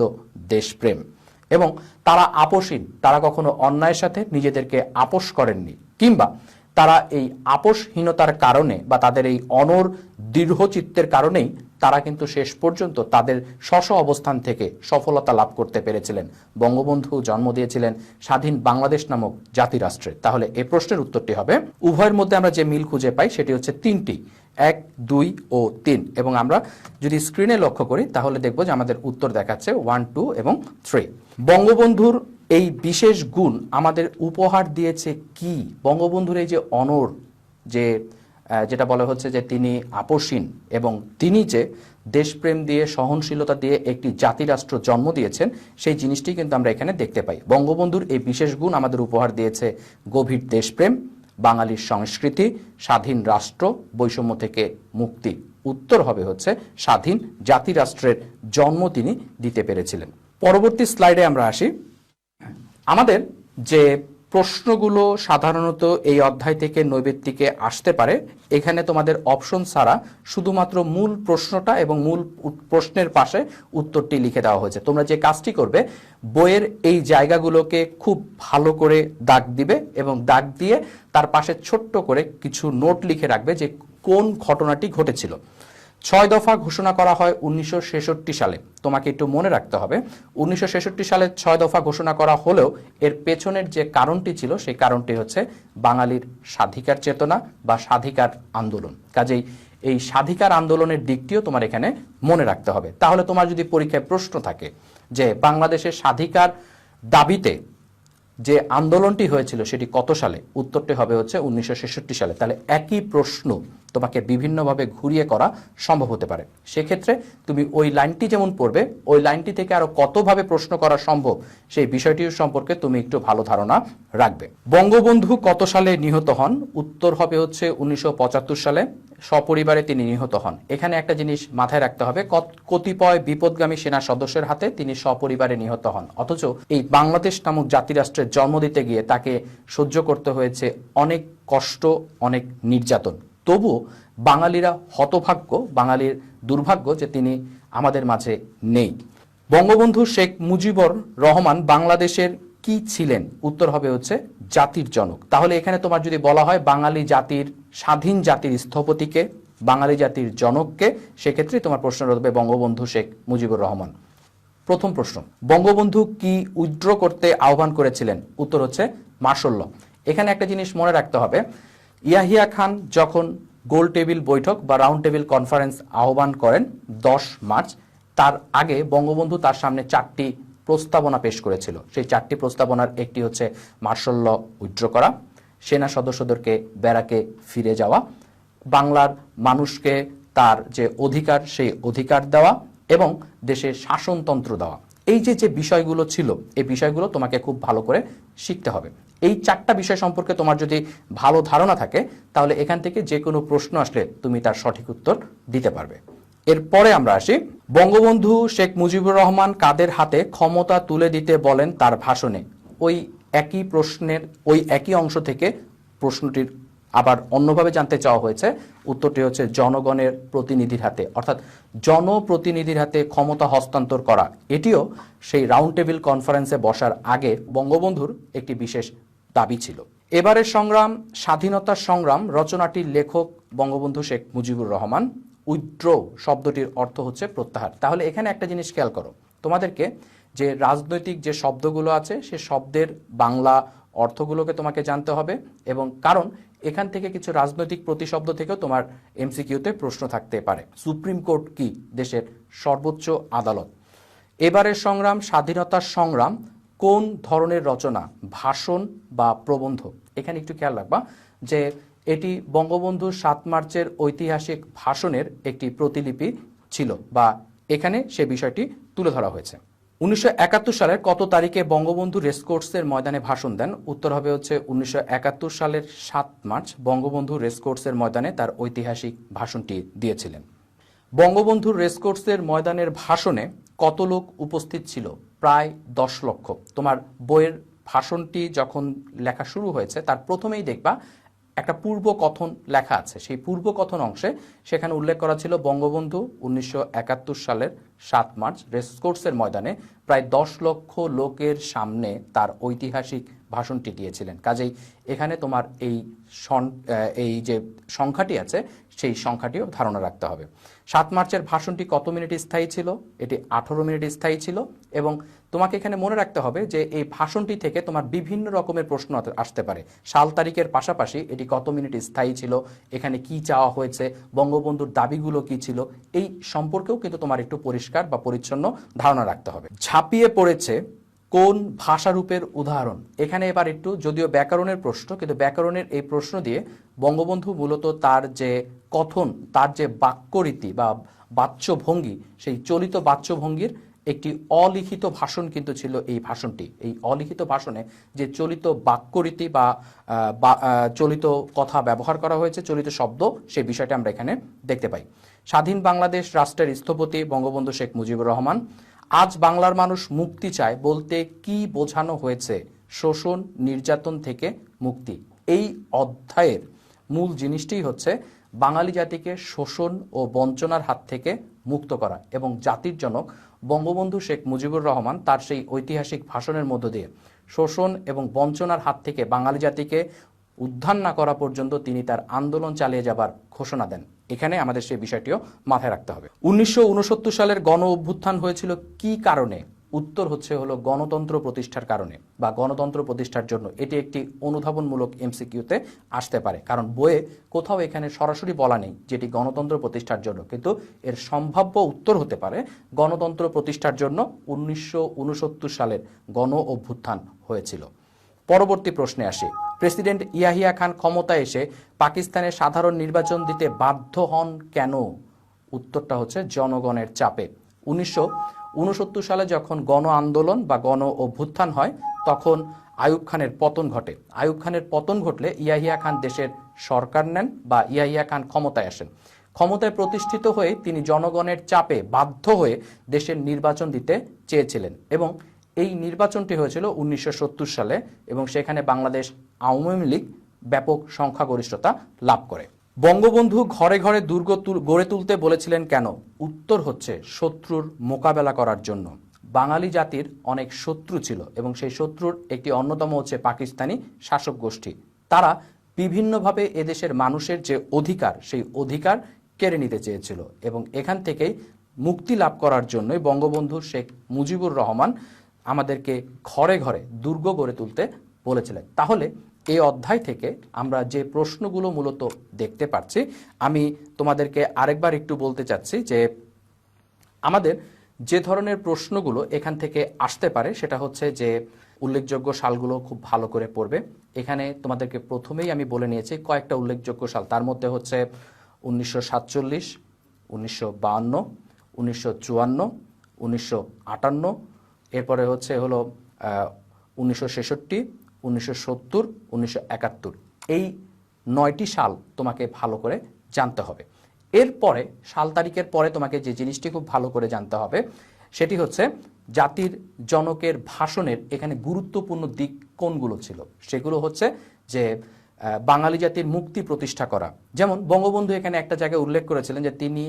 দেশপ্রেম এবং তারা আপোষহীন। তারা কখনো অন্যায়ের সাথে নিজেদেরকে আপোষ করেননি, কিংবা তারা এই আপোষহীনতার কারণে বা তাদের এই অনড় দৃঢ়চিত্তের কারণেই তারা কিন্তু শেষ পর্যন্ত তাদের স্ব অবস্থান থেকে সফলতা লাভ করতে পেরেছিলেন। বঙ্গবন্ধু জন্ম দিয়েছিলেন স্বাধীন বাংলাদেশ নামক জাতিরাষ্ট্রে। তাহলে এই প্রশ্নের উত্তরটি হবে, উভয়ের মধ্যে আমরা যে মিল খুঁজে পাই সেটি হচ্ছে তিনটি, 1, 2 ও 3। এবং আমরা যদি স্ক্রিনে লক্ষ্য করি তাহলে দেখব যে আমাদের উত্তর দেখাচ্ছে 1, 2 এবং 3। বঙ্গবন্ধুর এই বিশেষ গুণ আমাদের উপহার দিয়েছে কি? বঙ্গবন্ধুর এই যে অনড়, যেটা বলা হচ্ছে যে তিনি আপোষহীন এবং তিনি যে দেশপ্রেম দিয়ে সহনশীলতা দিয়ে একটি জাতিরাষ্ট্র জন্ম দিয়েছেন, সেই জিনিসটি কিন্তু আমরা এখানে দেখতে পাই। বঙ্গবন্ধুর এই বিশেষ গুণ আমাদের উপহার দিয়েছে গভীর দেশপ্রেম, বাঙালির সংস্কৃতি, স্বাধীন রাষ্ট্র, বৈষম্য থেকে মুক্তি। উত্তর হবে হচ্ছে স্বাধীন জাতিরাষ্ট্রের জন্ম তিনি দিতে পেরেছিলেন। পরবর্তী স্লাইডে আমরা আসি। আমাদের যে প্রশ্নগুলো সাধারণত এই অধ্যায় থেকে নৈবেত্তিকে আসতে পারে, এখানে তোমাদের অপশন ছাড়া শুধুমাত্র মূল প্রশ্নটা এবং মূল প্রশ্নের পাশে উত্তরটি লিখে দেওয়া হয়েছে। তোমরা যে কাজটি করবে, বইয়ের এই জায়গাগুলোকে খুব ভালো করে দাগ দিবে এবং দাগ দিয়ে তার পাশে ছোট্ট করে কিছু নোট লিখে রাখবে যে কোন ঘটনাটি ঘটেছিল। 6 দফা ঘোষণা করা হয় 1966 সালে। তোমাকে একটু মনে রাখতে হবে, 1966 সালে 6 দফা ঘোষণা করা হলেও এর পেছনের যে কারণটি ছিল সেই কারণটি হচ্ছে বাঙালির স্বাধিকার চেতনা বা স্বাধিকার আন্দোলন। কাজেই এই স্বাধিকার আন্দোলনের দিকটিও তোমার এখানে মনে রাখতে হবে। তাহলে তোমার যদি পরীক্ষায় প্রশ্ন থাকে যে বাংলাদেশের স্বাধিকার দাবিতে যে আন্দোলনটি হয়েছিল সেটি কত সালে, উত্তরটি হবে হচ্ছে 1966 সালে। তাহলে একই প্রশ্ন তোমাকে বিভিন্নভাবে ঘুরিয়ে করা সম্ভব হতে পারে। সেক্ষেত্রে তুমি ওই লাইনটি যেমন পড়বে, ওই লাইনটি থেকে আরো কতভাবে প্রশ্ন করা সম্ভব সেই বিষয়টি সম্পর্কে তুমি একটু ভালো ধারণা রাখবে। বঙ্গবন্ধু কত সালে নিহত হন? উত্তর হবে হচ্ছে 1975 সালে। সপরিবারে তিনি নিহত হন। এখানে একটা জিনিস মাথায় রাখতে হবে, কতিপয় বিপদগামী সেনা সদস্যের হাতে তিনি সপরিবারে নিহত হন। অথচ এই বাংলাদেশ নামক জাতিরাষ্ট্রের জন্ম দিতে গিয়ে তাকে সহ্য করতে হয়েছে অনেক কষ্ট, অনেক নির্যাতন। তবুও বাঙালিরা হতভাগ্য, বাঙালির দুর্ভাগ্য যে তিনি আমাদের মাঝে নেই। বঙ্গবন্ধু শেখ মুজিবুর রহমান বাংলাদেশের কি ছিলেন? উত্তর হবে হচ্ছে জাতির জনক। তাহলে এখানে তোমার যদি বলা হয় বাঙালি জাতির, স্বাধীন জাতির স্থপতিকে, বাঙালি জাতির জনককে, সেক্ষেত্রে তোমার প্রশ্ন হবে বঙ্গবন্ধু শেখ মুজিবুর রহমান। প্রথম প্রশ্ন, বঙ্গবন্ধু কি উইথড্র করতে আহ্বান করেছিলেন? উত্তর হচ্ছে মার্শাল ল। এখানে একটা জিনিস মনে রাখতে হবে, ইয়াহিয়া খান যখন গোল টেবিল বৈঠক বা রাউন্ড টেবিল কনফারেন্স আহ্বান করেন 10 মার্চ, তার আগে বঙ্গবন্ধু তার সামনে 4টি প্রস্তাবনা পেশ করেছিল। সেই 4টি প্রস্তাবনার একটি হচ্ছে মার্শাল ল উইথড্র করা, সেনা সদস্যদেরকে ব্যারাকে ফিরে যাওয়া, বাংলার মানুষকে তার যে অধিকার সেই অধিকার দেওয়া এবং দেশের শাসনতন্ত্র দেওয়া। এই যে বিষয়গুলো ছিল, এই বিষয়গুলো তোমাকে খুব ভালো করে শিখতে হবে। এই 4টা বিষয় সম্পর্কে তোমার যদি ভালো ধারণা থাকে তাহলে এখান থেকে যে কোনো প্রশ্ন আসলে তুমি তার সঠিক উত্তর দিতে পারবে। এরপরে আমরা আসি, বঙ্গবন্ধু শেখ মুজিবুর রহমান কাদের হাতে ক্ষমতা তুলে দিতে বলেন তার ভাষণে? ওই একই প্রশ্নের ওই একই অংশ থেকে প্রশ্নটির আবার অন্যভাবে জানতে চাওয়া হয়েছে। উত্তরটি হচ্ছে জনগণের প্রতিনিধির হাতে, অর্থাৎ জনপ্রতিনিধির হাতে ক্ষমতা হস্তান্তর করা। এটিও সেই রাউন্ড টেবিল কনফারেন্সে বসার আগে বঙ্গবন্ধুর একটি বিশেষ দাবি ছিল। এবারের সংগ্রাম, স্বাধীনতার সংগ্রাম রচনাটির লেখক বঙ্গবন্ধু শেখ মুজিবুর রহমান। উইথড্র শব্দটির অর্থ হচ্ছে প্রত্যাহার। তাহলে এখানে একটা জিনিস খেয়াল করো, তোমাদেরকে যে রাজনৈতিক যে শব্দগুলো আছে সে শব্দের বাংলা অর্থগুলোকে তোমাকে জানতে হবে, এবং কারণ এখান থেকে কিছু রাজনৈতিক প্রতিশব্দ থেকেও তোমার এমসিকিউতে প্রশ্ন থাকতে পারে। সুপ্রিম কোর্ট কি? দেশের সর্বোচ্চ আদালত। এবারের সংগ্রাম, স্বাধীনতার সংগ্রাম কোন ধরনের রচনা? ভাষণ বা প্রবন্ধ? এখানে একটু খেয়াল রাখবা যে এটি বঙ্গবন্ধু 7 মার্চের ঐতিহাসিক ভাষণের একটি প্রতিলিপি ছিল, বা এখানে সে বিষয়টি তুলে ধরা হয়েছে। 1971 সালের কত তারিখে বঙ্গবন্ধু রেসকোর্সের ময়দানে ভাষণ দেন? উত্তর হবে হচ্ছে 1971 সালের 7 মার্চ বঙ্গবন্ধু রেসকোর্সের ময়দানে তার ঐতিহাসিক ভাষণটি দিয়েছিলেন। বঙ্গবন্ধু রেসকোর্সের ময়দানের ভাষণে কত লোক উপস্থিত ছিল? প্রায় 10 লক্ষ। তোমার বইয়ের ভাষণটি যখন লেখা শুরু হয়েছে তার প্রথমেই দেখবা একটা পূর্বকথন লেখা আছে। সেই পূর্বকথন অংশে সেখানে উল্লেখ করা ছিল বঙ্গবন্ধু 1971 সালের 7 মার্চ রেসকোর্সের ময়দানে প্রায় 10 লক্ষ লোকের সামনে তার ঐতিহাসিক ভাষণটি দিয়েছিলেন। কাজেই এখানে তোমার এই যে সংখ্যাটি আছে সেই সংখ্যাটিও ধারণা রাখতে হবে। 7 মার্চের ভাষণটি কত মিনিট স্থায়ী ছিল? এটি 18 মিনিট স্থায়ী ছিল। এবং তোমাকে এখানে মনে রাখতে হবে যে এই ভাষণটি থেকে তোমার বিভিন্ন রকমের প্রশ্ন আসতে পারে। সাল তারিখের পাশাপাশি এটি কত মিনিট স্থায়ী ছিল, এখানে কি চাওয়া হয়েছে, বঙ্গবন্ধুর দাবিগুলো কি ছিল, এই সম্পর্কেও কিন্তু তোমার একটু পরিষ্কার বা পরিচ্ছন্ন ধারণা রাখতে হবে। ঝাঁপিয়ে পড়েছে কোন ভাষারূপের উদাহরণ? এখানে এবার একটু, যদিও ব্যাকরণের প্রশ্ন, কিন্তু ব্যাকরণের এই প্রশ্ন দিয়ে বঙ্গবন্ধু মূলত তার যে কথন, তার যে বাক্যরীতি বা বাচ্যভঙ্গি, সেই চলিত বাচ্যভঙ্গির একটি অলিখিত ভাষণ কিন্তু ছিল এই ভাষণটি। এই অলিখিত ভাষণে যে চলিত বাক্যরীতি বা চলিত কথা ব্যবহার করা হয়েছে, চলিত শব্দ, সেই বিষয়টা আমরা এখানে দেখতে পাই। স্বাধীন বাংলাদেশ রাষ্ট্রের স্থপতি বঙ্গবন্ধু শেখ মুজিবুর রহমান। আজ বাংলার মানুষ মুক্তি চায় বলতে কি বোঝানো হয়েছে? শোষণ নির্যাতন থেকে মুক্তি। এই অধ্যায়ের মূল জিনিসটি হচ্ছে বাঙালি জাতিকে শোষণ ও বঞ্চনার হাত থেকে মুক্ত করা। এবং জাতির জনক বঙ্গবন্ধু শেখ মুজিবুর রহমান তার সেই ঐতিহাসিক ভাষণের মধ্য দিয়ে শোষণ এবং বঞ্চনার হাত থেকে বাঙালি জাতিকে উদ্ধার না করা পর্যন্ত তিনি তার আন্দোলন চালিয়ে যাবার ঘোষণা দেন। এখানে আমাদের সেই বিষয়টিও মাথায় রাখতে হবে। 1969 সালের গণ অভ্যুত্থান হয়েছিল কি কারণে? উত্তর হলো গণতন্ত্র প্রতিষ্ঠার কারণে বা গণতন্ত্র প্রতিষ্ঠার জন্য। এটি একটি অনুধাবনমূলক এমসিকিউতে আসতে পারে, কারণ বইয়ে কোথাও এখানে সরাসরি বলা নেই যেটি গণতন্ত্র প্রতিষ্ঠার জন্য, কিন্তু এর সম্ভাব্য উত্তর হতে পারে গণতন্ত্র প্রতিষ্ঠার জন্য 1969 সালের গণ অভ্যুত্থান হয়েছিল। পরবর্তী প্রশ্নে আসি। প্রেসিডেন্ট ইয়াহিয়া খান ক্ষমতায় এসে পাকিস্তানে সাধারণ নির্বাচন দিতে বাধ্য হন কেন? উত্তরটা হচ্ছে জনগণের চাপে। 1969 সালে যখন গণ আন্দোলন বা গণ অভ্যুত্থান হয় তখন আইয়ুব খানের পতন ঘটে। আইয়ুব খানের পতন ঘটলে ইয়াহিয়া খান দেশের সরকার নেন বা ইয়াহিয়া খান ক্ষমতায় আসেন। ক্ষমতায় প্রতিষ্ঠিত হয়ে তিনি জনগণের চাপে বাধ্য হয়ে দেশের নির্বাচন দিতে চেয়েছিলেন এবং এই নির্বাচনটি হয়েছিল 1970 সালে এবং সেখানে বাংলাদেশ আওয়ামী লীগ ব্যাপক সংখ্যাগরিষ্ঠতা লাভ করে। বঙ্গবন্ধু ঘরে ঘরে দুর্গ গড়ে তুলতে বলেছিলেন কেন? উত্তর হচ্ছে শত্রুর মোকাবেলা করার জন্য। বাঙালি জাতির অনেক শত্রু ছিল এবং সেই শত্রুর একটি অন্যতম হচ্ছে পাকিস্তানি শাসক গোষ্ঠী। তারা বিভিন্নভাবে এদেশের মানুষের যে অধিকার, সেই অধিকার কেড়ে নিতে চেয়েছিল এবং এখান থেকেই মুক্তি লাভ করার জন্যই বঙ্গবন্ধু শেখ মুজিবুর রহমান আমাদেরকে ঘরে ঘরে দুর্গ গড়ে তুলতে বলেছিলেন। তাহলে এই অধ্যায় থেকে আমরা যে প্রশ্নগুলো মূলত দেখতে পাচ্ছি, আমি তোমাদেরকে আরেকবার একটু বলতে চাচ্ছি যে আমাদের যে ধরনের প্রশ্নগুলো এখান থেকে আসতে পারে সেটা হচ্ছে যে উল্লেখযোগ্য সালগুলো খুব ভালো করে পড়বে। এখানে তোমাদেরকে প্রথমেই আমি বলে নিয়েছি কয়েকটা উল্লেখযোগ্য সাল, তার মধ্যে হচ্ছে 1947, 1952, 1954, 1958, এরপরে হলো 1966, 1970, 1971। এই 9টি সাল তোমাকে ভালো করে জানতে হবে। এরপরে সাল তারিখের পরে তোমাকে যে জিনিসটি খুব ভালো করে জানতে হবে সেটি হচ্ছে জাতির জনকের ভাষণের এখানে গুরুত্বপূর্ণ দিক কোনগুলো ছিল। সেগুলো হচ্ছে যে বাঙালি জাতির মুক্তি প্রতিষ্ঠা করা। যেমন বঙ্গবন্ধু এখানে একটা জায়গায় উল্লেখ করেছিলেন যে তিনি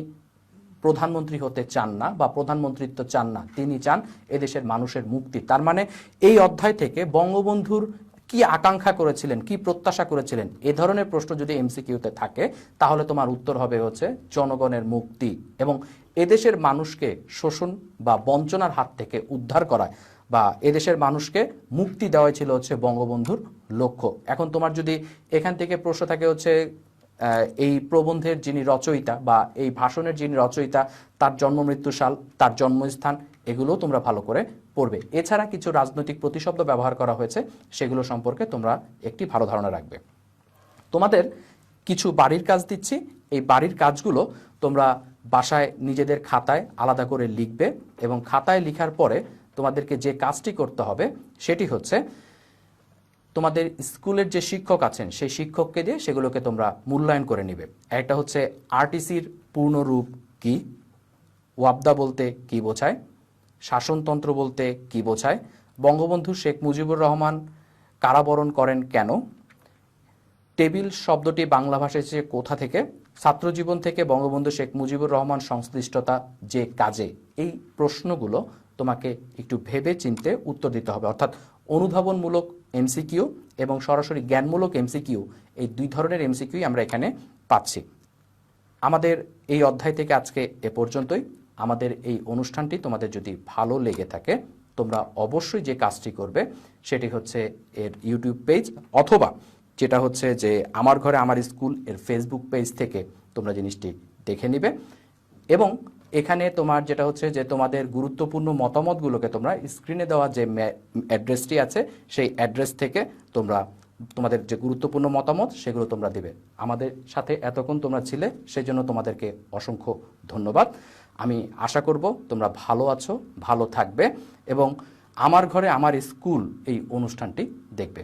প্রধানমন্ত্রী হতে চান না বা প্রধানমন্ত্রিত্ব চান না, তিনি চান এদেশের মানুষের মুক্তি। তার মানে এই অধ্যায় থেকে বঙ্গবন্ধুর কি আকাঙ্ক্ষা করেছিলেন, কি প্রত্যাশা করেছিলেন, এ ধরনের প্রশ্ন যদি এমসিকিউতে থাকে তাহলে তোমার উত্তর হবে হচ্ছে জনগণের মুক্তি এবং এদেশের মানুষকে শোষণ বা বঞ্চনার হাত থেকে উদ্ধার করা বা এদেশের মানুষকে মুক্তি দেওয়াই ছিল হচ্ছে বঙ্গবন্ধুর লক্ষ্য। এখন তোমার যদি এখান থেকে প্রশ্ন থাকে হচ্ছে এই প্রবন্ধের যিনি রচয়িতা বা এই ভাষণের যিনি রচয়িতা, তার জন্ম মৃত্যু সাল, তার জন্মস্থান, এগুলোও তোমরা ভালো করে পড়বে। এছাড়া কিছু রাজনৈতিক প্রতিশব্দ ব্যবহার করা হয়েছে, সেগুলো সম্পর্কে তোমরা একটি ভালো ধারণা রাখবে। তোমাদের কিছু বাড়ির কাজ দিচ্ছি, এই বাড়ির কাজগুলো তোমরা বাসায় নিজেদের খাতায় আলাদা করে লিখবে এবং খাতায় লেখার পরে তোমাদেরকে যে কাজটি করতে হবে সেটি হচ্ছে তোমাদের স্কুলের যে শিক্ষক আছেন সেই শিক্ষককে দিয়ে সেগুলোকে তোমরা মূল্যায়ন করে নিবে। একটা হচ্ছে আরটিসির পূর্ণরূপ কি, ওয়াপদা বলতে কি বোঝায়, শাসনতন্ত্র বলতে কি বোঝায়, বঙ্গবন্ধু শেখ মুজিবুর রহমান কারাবরণ করেন কেন, টেবিল শব্দটি বাংলা ভাষায় এসেছে কোথা থেকে, ছাত্রজীবন থেকে বঙ্গবন্ধু শেখ মুজিবুর রহমান সংশ্লিষ্টতা যে কাজে। এই প্রশ্নগুলো তোমাকে একটু ভেবে চিনতে উত্তর দিতে হবে, অর্থাৎ অনুধাবনমূলক এমসিকিউ এবং সরাসরি জ্ঞানমূলক এমসিকিউ, এই 2 ধরনের এমসিকিউই আমরা এখানে পাচ্ছি। আমাদের এই অধ্যায় থেকে আজকে এ পর্যন্তই। আমাদের এই অনুষ্ঠানটি তোমাদের যদি ভালো লেগে থাকে তোমরা অবশ্যই যে কাজটি করবে সেটি হচ্ছে এর ইউটিউব পেজ অথবা যেটা হচ্ছে যে আমার ঘরে আমার স্কুল এর ফেসবুক পেজ থেকে তোমরা জিনিসটি দেখে নিবে এবং এখানে তোমার যেটা হচ্ছে যে তোমাদের গুরুত্বপূর্ণ মতামতগুলোকে তোমরা স্ক্রিনে দেওয়া যে অ্যাড্রেসটি আছে সেই অ্যাড্রেস থেকে তোমরা তোমাদের যে গুরুত্বপূর্ণ মতামত সেগুলো তোমরা দিবে। আমাদের সাথে এতক্ষণ তোমরা ছিলে সেই জন্য তোমাদেরকে অসংখ্য ধন্যবাদ। আমি আশা করব তোমরা ভালো আছো, ভালো থাকবে এবং আমার ঘরে আমার স্কুল এই অনুষ্ঠানটি দেখবে।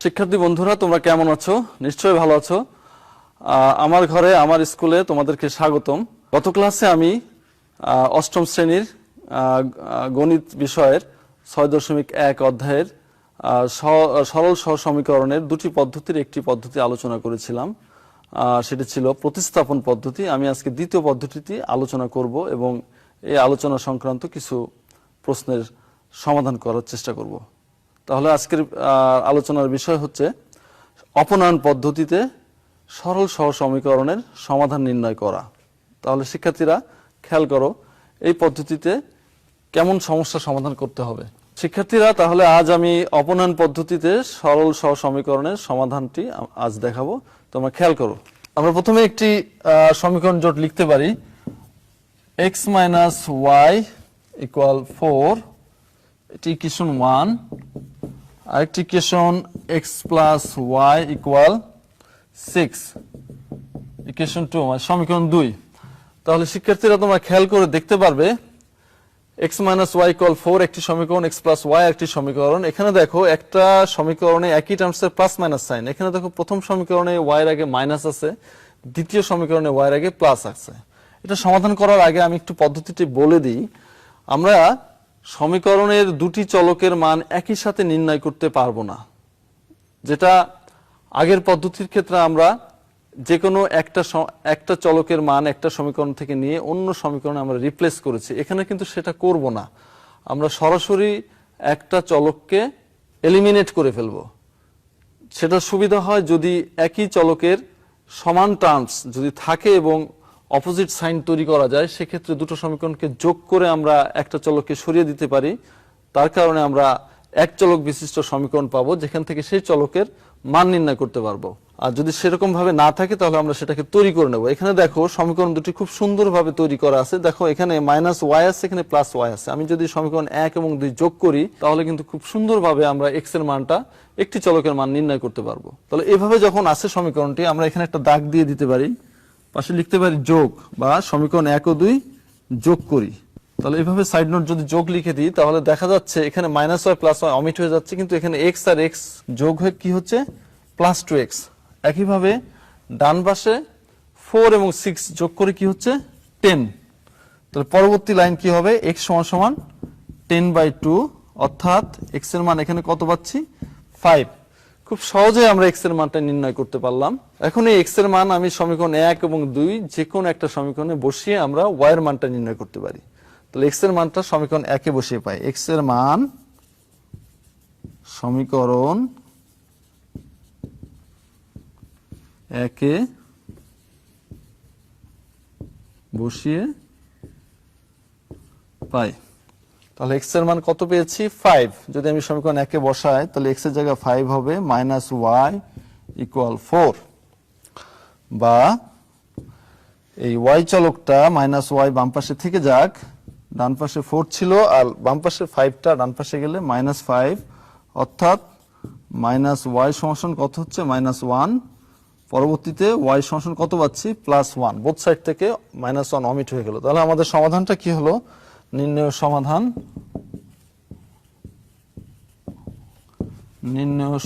শিক্ষার্থী বন্ধুরা, তোমরা কেমন আছো? নিশ্চয়ই ভালো আছো। আমার ঘরে আমার স্কুলে তোমাদেরকে স্বাগতম। গত ক্লাসে আমি অষ্টম শ্রেণীর গণিত বিষয়ের 6.1 অধ্যায়ের সরল সহসমীকরণের 2টি পদ্ধতির একটি পদ্ধতি আলোচনা করেছিলাম। সেটি ছিল প্রতিস্থাপন পদ্ধতি। আমি আজকে দ্বিতীয় পদ্ধতিটি আলোচনা করব এবং এই আলোচনা সংক্রান্ত কিছু প্রশ্নের সমাধান করার চেষ্টা করব। তাহলে আজকের আলোচনার বিষয় হচ্ছে অপনয়ন পদ্ধতিতে সরল সহসমীকরণের সমাধান নির্ণয় করা। তাহলে শিক্ষার্থীরা খেয়াল করো, এই পদ্ধতিতে কেমন সমস্যা সমাধান করতে হবে। শিক্ষার্থীরা, তাহলে আজ আমি অপনয়ন পদ্ধতিতে সরল সহসমীকরণের সমাধানটি আজ দেখাবো। তোমরা খেয়াল করো, আমরা প্রথমে একটি সমীকরণ জোট লিখতে পারি। x মাইনাস ওয়াই ইকুয়াল 4, এটি ইকুয়েশন 1। আরেকটি equation x plus y equal 6, equation 2, মানে সমীকরণ 2। তাহলে শিক্ষার্থীরা তোমরা খেয়াল করে দেখতে পারবে x মাইনাস ওয়াই ইকুয়াল 4 একটি সমীকরণ, x প্লাস ওয়াই একটি সমীকরণ। এখানে দেখো একটা সমীকরণে একই টার্মসের প্লাস মাইনাস সাইন। এখানে দেখো প্রথম সমীকরণে y এর আগে মাইনাস আছে, দ্বিতীয় সমীকরণে y এর আগে প্লাস আছে। এটা সমাধান করার আগে আমি একটু পদ্ধতিটি বলে দিই। আমরা সমীকরণের 2টি চলকের মান একই সাথে নির্ণয় করতে পারবো না। যেটা আগের পদ্ধতির ক্ষেত্রে আমরা যে কোনো একটা চলকের মান একটা সমীকরণ থেকে নিয়ে অন্য সমীকরণে আমরা রিপ্লেস করেছি। এখানে কিন্তু সেটা করব না। আমরা সরাসরি একটা চলককে এলিমিনেট করে ফেলবো। সেটা সুবিধা হয় যদি একই চলকের সমান টার্মস যদি থাকে এবং অপোজিট সাইন তৈরি করা যায়, সেক্ষেত্রে দুটো সমীকরণকে যোগ করে আমরা একটা চলককে সরিয়ে দিতে পারি। তার কারণে আমরা এক চলক বিশিষ্ট সমীকরণ পাবো, যেখান থেকে সেই চলকের মান নির্ণয় করতে পারবো। আর যদি সেরকম ভাবে না থাকে তাহলে আমরা সেটাকে তৈরি করে নেব। এখানে দেখো সমীকরণ দুটি খুব সুন্দরভাবে তৈরি করা আছে। দেখো এখানে মাইনাস ওয়াই আছে, এখানে প্লাস ওয়াই আছে। আমি যদি সমীকরণ 1 এবং 2 যোগ করি তাহলে কিন্তু খুব সুন্দরভাবে আমরা x এর মানটা একটি চলকের মান নির্ণয় করতে পারবো। তাহলে এভাবে যখন আছে সমীকরণটি, আমরা এখানে একটা দাগ দিয়ে দিতে পারি, পাশে লিখতে পারি যোগ, বা সমীকরণ 1 ও 2 যোগ করি। তাহলে এইভাবে সাইড নোট যদি যোগ লিখে দিই তাহলে দেখা যাচ্ছে এখানে -y + y অমিট হয়ে যাচ্ছে, কিন্তু এখানে x আর x যোগ হয়ে কি হচ্ছে +2x। একইভাবে ডান পাশে 4 এবং 6 যোগ করে কি হচ্ছে 10। তাহলে পরবর্তী লাইন কি হবে, x = 10/2, অর্থাৎ x এর মান এখানে কত পাচ্ছি 5। খুব সহজে আমরা x এর মানটা নির্ণয় করতে পারলাম। এখন এই x এর মান আমি সমীকরণ 1 এবং 2 যে কোনো একটা সমীকরণে বসিয়ে আমরা y এর মানটা নির্ণয় করতে পারি। তাহলে x এর মানটা সমীকরণ 1 এ বসিয়ে পাই। x এর মান সমীকরণ 1 এ বসিয়ে পাই। তাহলে x এর মান কত পেয়েছি 5। যদি আমি সমীকরণ 1 এ বসাই তাহলে x এর জায়গায় 5 হবে -y = 4, বা এই y চলকটা -y বাম পাশে থেকে যাক, ডান পাশে 4 ছিল আর বাম পাশে 5টা ডান পাশে গেলে -5, অর্থাৎ -y সমান কত হচ্ছে -1। পরবর্তীতে y সমান কত পাচ্ছি +1, বোথ সাইড থেকে -1 অমিট হয়ে গেল। তাহলে আমাদের সমাধানটা কি হলো, নির্ণয়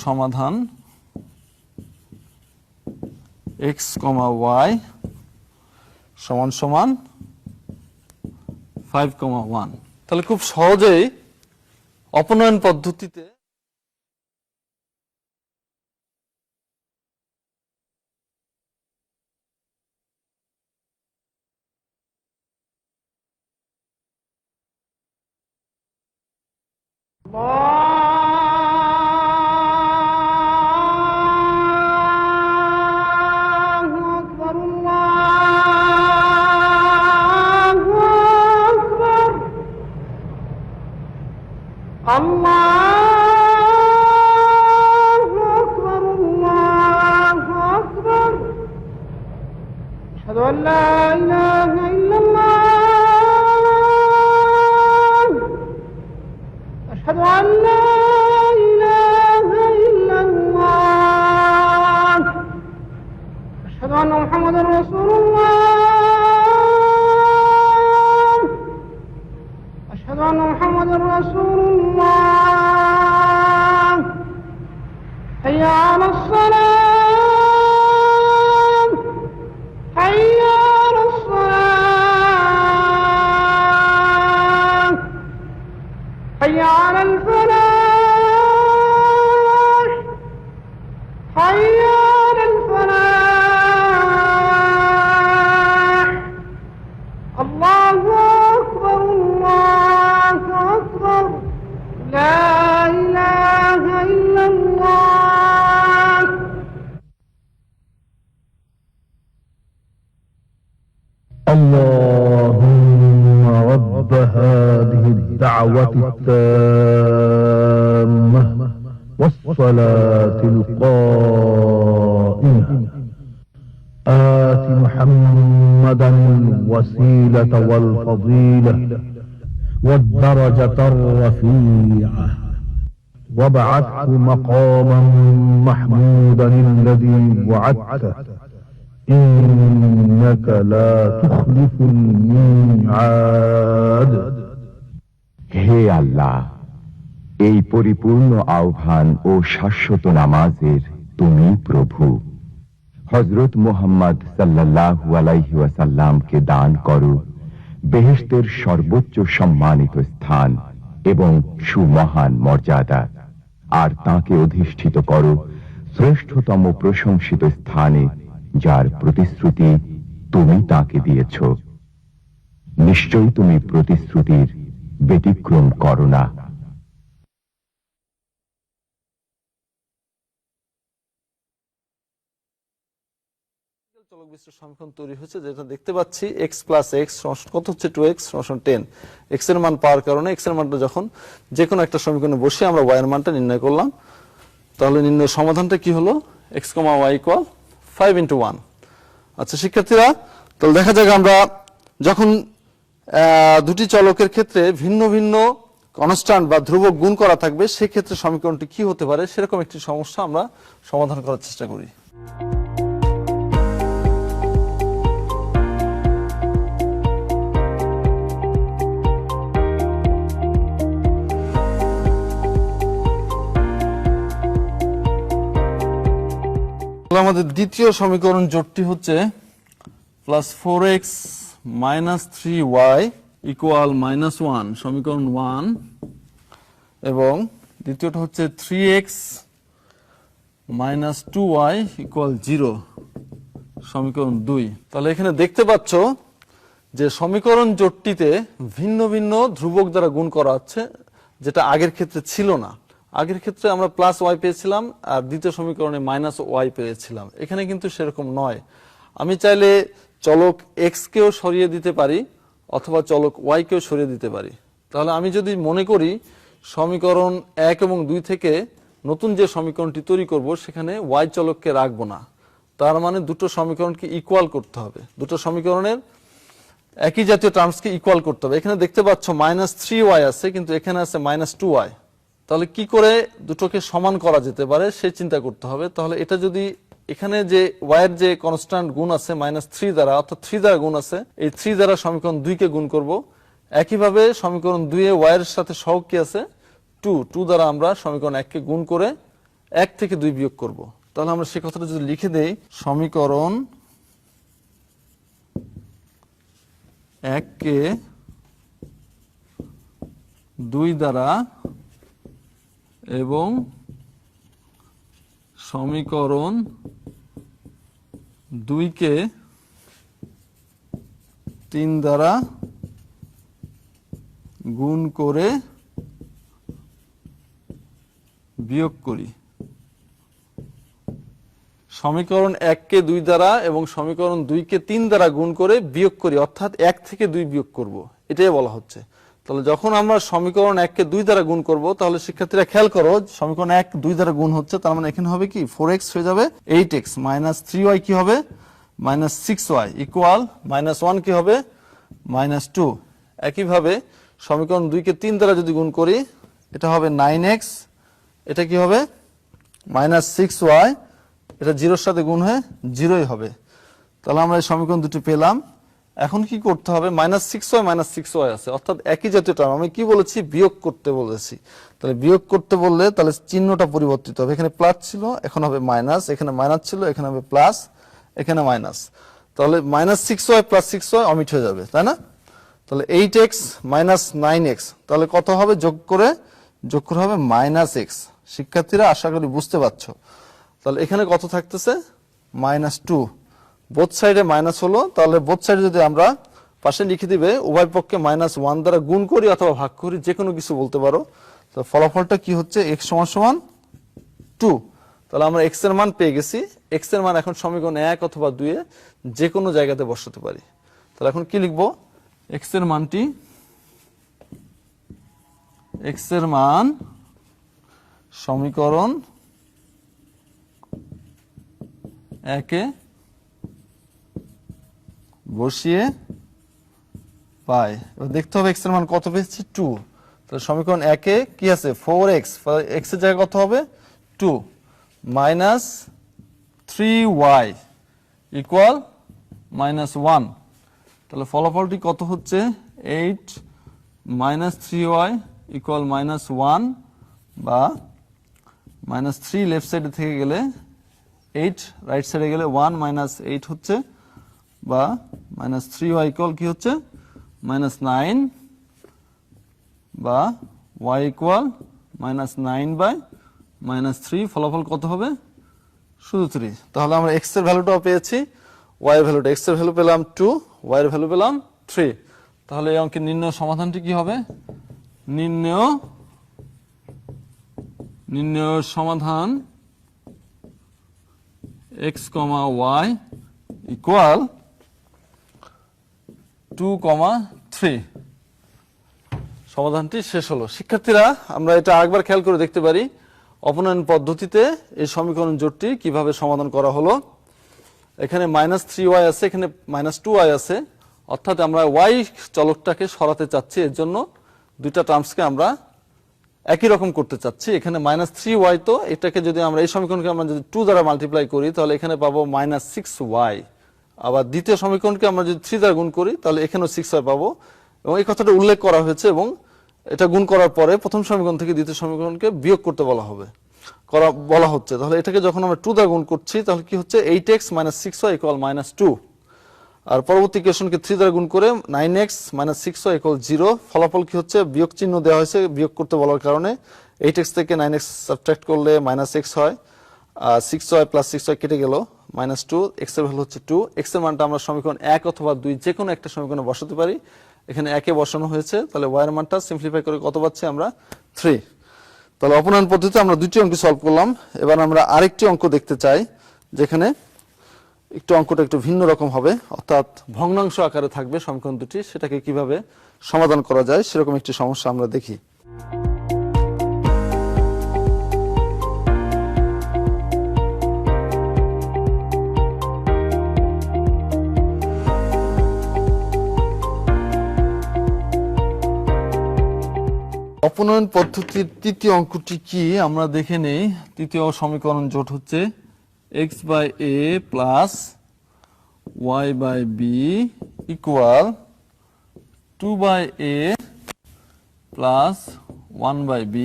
সমাধান x, y = 5,1। তাহলে খুব সহজেই অপনয়ন পদ্ধতিতে اللهم رب هذه الدعوة التامة والصلاة القائمة آت محمدا الوسيلة والفضيلة والدرجة الرفيعة وابعثه مقاما محمودا الذي وعدته إنك لا تخلف الميعاد। হে আল্লাহ, এই পরিপূর্ণ আহ্বান ও শাশ্বত নামাজের তুমি প্রভু। হযরত মুহাম্মদ সাল্লাল্লাহু আলাইহি ওয়াসাল্লামকে দান করো বেহেশতের সর্বোচ্চ সম্মানিত স্থান এবং সুমহান মর্যাদা, আর তাকে অধিষ্ঠিত করো শ্রেষ্ঠতম প্রশংসিত স্থানে, যার প্রতিশ্রুতি তুমি তাকে দিয়েছ। নিশ্চয়ই তুমি প্রতিশ্রুতির ব্যতিক্রম করো না। চলক বিশিষ্ট সমীকরণ তৈরি হয়েছে, যেটা দেখতে পাচ্ছি x + x কত হচ্ছে 2x = 10। x এর মান পাওয়ার কারণে x এর মানটা যখন যে কোনো একটা সমীকরণে বসে আমরা y এর মানটা নির্ণয় করলাম, তাহলে নির্ণয় সমাধানটা কি হলো, x, y = 5 × 1। আচ্ছা শিক্ষার্থীরা, তাহলে দেখা যাক আমরা যখন দুটি চলকের ক্ষেত্রে ভিন্ন ভিন্ন কনস্ট্যান্ট বা ধ্রুবক গুণ করা থাকবে সেই ক্ষেত্রে সমীকরণটি কি হতে পারে, সেরকম একটি সমস্যা আমরা সমাধান করার চেষ্টা করি। তাহলে আমাদের দ্বিতীয় সমীকরণ জোটটি হচ্ছে +4x - 3y = -1, সমীকরণ 1, এবং দ্বিতীয়টা হচ্ছে 3x - 2y = 0, সমীকরণ 2। তাহলে এখানে দেখতে পাচ্ছ যে সমীকরণ জোটটিতে ভিন্ন ভিন্ন ধ্রুবক দ্বারা গুণ করা হচ্ছে, যেটা আগের ক্ষেত্রে ছিল না। আগের ক্ষেত্রে আমরা +y পেয়েছিলাম আর দ্বিতীয় সমীকরণে -y পেয়েছিলাম। এখানে কিন্তু সেরকম নয়। আমি চাইলে চলক x কেও সরিয়ে দিতে পারি অথবা চলক y কেও সরিয়ে দিতে পারি। তাহলে আমি যদি মনে করি সমীকরণ 1 এবং 2 থেকে নতুন যে সমীকরণটি তৈরি করব সেখানে y চলককে রাখবো না, তার মানে দুটো সমীকরণকে ইকুয়াল করতে হবে, দুটো সমীকরণের একই জাতীয় টার্মসকে ইকুয়াল করতে হবে। এখানে দেখতে পাচ্ছ -3y আছে, কিন্তু এখানে আছে -2y। তাহলে কি করে দুটোকে সমান করা যেতে পারে সে চিন্তা করতে হবে। তাহলে এটা যদি এখানে যে y এর যে কনস্ট্যান্ট গুণ আছে -3 দ্বারা, অর্থাৎ 3 দ্বারা গুণ আছে, এই 3 দ্বারা সমীকরণ 2 কে গুণ করব। একইভাবে সমীকরণ 2 এ y এর সাথে সহগ কি আছে 2 দ্বারা আমরা সমীকরণ 1 কে গুণ করে 1 থেকে 2 বিয়োগ করব। তাহলে আমরা সেই কথাটা যদি লিখে দেই, সমীকরণ 1 কে 2 দ্বারা এবং সমীকরণ 2 কে 3 দ্বারা গুণ করে বিয়োগ করি। সমীকরণ 1 কে 2 দ্বারা এবং সমীকরণ 2 কে 3 দ্বারা গুণ করে বিয়োগ করি, অর্থাৎ 1 থেকে 2 বিয়োগ করব, এটাই বলা হচ্ছে। তাহলে যখন আমরা সমীকরণ 1 কে 2 দ্বারা গুণ করব, তাহলে শিক্ষার্থীরা খেয়াল করো, সমীকরণ 1 2 দ্বারা গুণ হচ্ছে, তার মানে এখানে হবে কি 4x হয়ে যাবে 8x, -3y কি হবে -6y ইকুয়াল -1 কি হবে -2। একইভাবে সমীকরণ 2 কে 3 দ্বারা যদি গুণ করি, এটা হবে 9x, এটা কি হবে -6y, এটা 0 এর সাথে গুণ হয়ে 0ই হবে। তাহলে আমরা এই সমীকরণ দুটি পেলাম। এখন কি করতে হবে, -6y আছে, অর্থাৎ একই জাতীয় টার্ম। আমি কি বলেছি, বিয়োগ করতে বলেছি। তাহলে বিয়োগ করতে বললে তাহলে চিহ্নটা পরিবর্তিত হবে, এখানে প্লাস ছিল এখন হবে মাইনাস, এখানে মাইনাস ছিল এখানে হবে প্লাস, এখানে মাইনাস। তাহলে -6y + 6y অমিট হয়ে যাবে, তাই না? তাহলে 8x - 9x, তাহলে কত হবে, যোগ করে হবে -x। শিক্ষার্থীরা আশা করি বুঝতে পারছো। তাহলে এখানে কত থাকতেছে -2, বোথ সাইডে মাইনাস হলো। তাহলে বোথ সাইডে যদি আমরা পাশে লিখে দিবে, উভয় পক্ষে -1 দ্বারা গুণ করি অথবা ভাগ করি, যে কোনো কিছু বলতে পারো। তো ফলাফলটা কি হচ্ছে, x = 2। তাহলে আমরা x এর মান পেয়ে গেছি। x এর মান এখন সমীকরণ 1 অথবা 2 এ যে কোনো জায়গাতে বসাতে পারি। তাহলে এখন কি লিখবো, x এর মানটি, x এর মান সমীকরণ 1 এ বসিয়ে পাই। এবার দেখতে হবে x এর মান কত পেয়েছি, 2। তাহলে সমীকরণ 1 এ কি আছে 4x, x এর জায়গায় কত হবে 2, -3y ইকুয়াল -1। তাহলে ফলাফলটি কত হচ্ছে 8 -3y ইকুয়াল -1, বা -3 লেফট সাইডে থেকে গেলে 8 রাইট সাইডে গেলে 1 - 8 হচ্ছে, বা -3y ইকুয়াল কি হচ্ছে -9, বা y ইকুয়াল -9/-3। ফলাফল কত হবে, শুধু 3। তাহলে আমরা x এর ভ্যালুটাও পেয়েছি, y এর ভ্যালুটা, x এর ভ্যালু পেলাম 2, y এর ভ্যালু পেলাম 3। তাহলে এই অঙ্কের নির্ণয় সমাধানটি কি হবে, নির্ণয় সমাধান x, y ইকুয়াল 2, 3। সমাধানটি শেষ হলো। শিক্ষার্থীরা আমরা এটা আরেকবার খেয়াল করে দেখতে পারি, অপনয়ন পদ্ধতিতে এই সমীকরণ জোটটি কিভাবে সমাধান করা হলো। এখানে -3y আছে, এখানে -2y আছে, অর্থাৎ আমরা y চলকটাকে সরাতে চাচ্ছি, এর জন্য দুইটা টার্মসকে আমরা একই রকম করতে চাচ্ছি। এখানে -3y, তো এটাকে যদি আমরা এই সমীকরণকে আমরা যদি 2 দ্বারা মাল্টিপ্লাই করি, তাহলে এখানে পাবো -6y। আবার দ্বিতীয় সমীকরণকে আমরা যদি 3 দ্বারা গুণ করি, তাহলে এখানেও 6y পাবো। এবং এই কথাটা উল্লেখ করা হয়েছে, এবং এটা গুণ করার পরে প্রথম সমীকরণ থেকে দ্বিতীয় সমীকরণকে বিয়োগ করতে বলা হবে। করা বলা হচ্ছে, তাহলে এটাকে যখন আমরা 2 দ্বারা গুণ করছি তাহলে কি হচ্ছে 8x - 6y = -2, আর পরবর্তী ইকুয়েশনকে 3 দ্বারা গুণ করে 9x - 6y = 0। ফলাফল কি হচ্ছে, বিয়োগ চিহ্ন দেওয়া হয়েছে বিয়োগ করতে বলার কারণে 8x থেকে 9x সাবট্রাক্ট করলে -x হয়, 6y + 6y কেটে গেল -2, x এর ভ্যালু হচ্ছে 2। x এর মানটা আমরা সমীকরণ 1 অথবা 2 যে কোনো একটা সমীকরণে বসাতে পারি, এখানে 1 এ বসানো হয়েছে, তাহলে y এর মানটা সিম্পলিফাই করে কত পাচ্ছি আমরা 3। তাহলে অপনয়ন পদ্ধতিতে আমরা দুটি অঙ্ক সলভ করলাম। এবার আমরা আরেকটি অঙ্ক দেখতে চাই যেখানে একটু অঙ্কটা একটু ভিন্ন রকম হবে, অর্থাৎ ভগ্নাংশ আকারে থাকবে সমীকরণ দুটি, সেটাকে কিভাবে সমাধান করা যায় সেরকম একটি সমস্যা আমরা দেখি। অপনয়ন পদ্ধতির তৃতীয় অঙ্কটি কি আমরা দেখে নেই। তৃতীয় সমীকরণ জোট হচ্ছে x/a + y/b = 2/a + 1/b,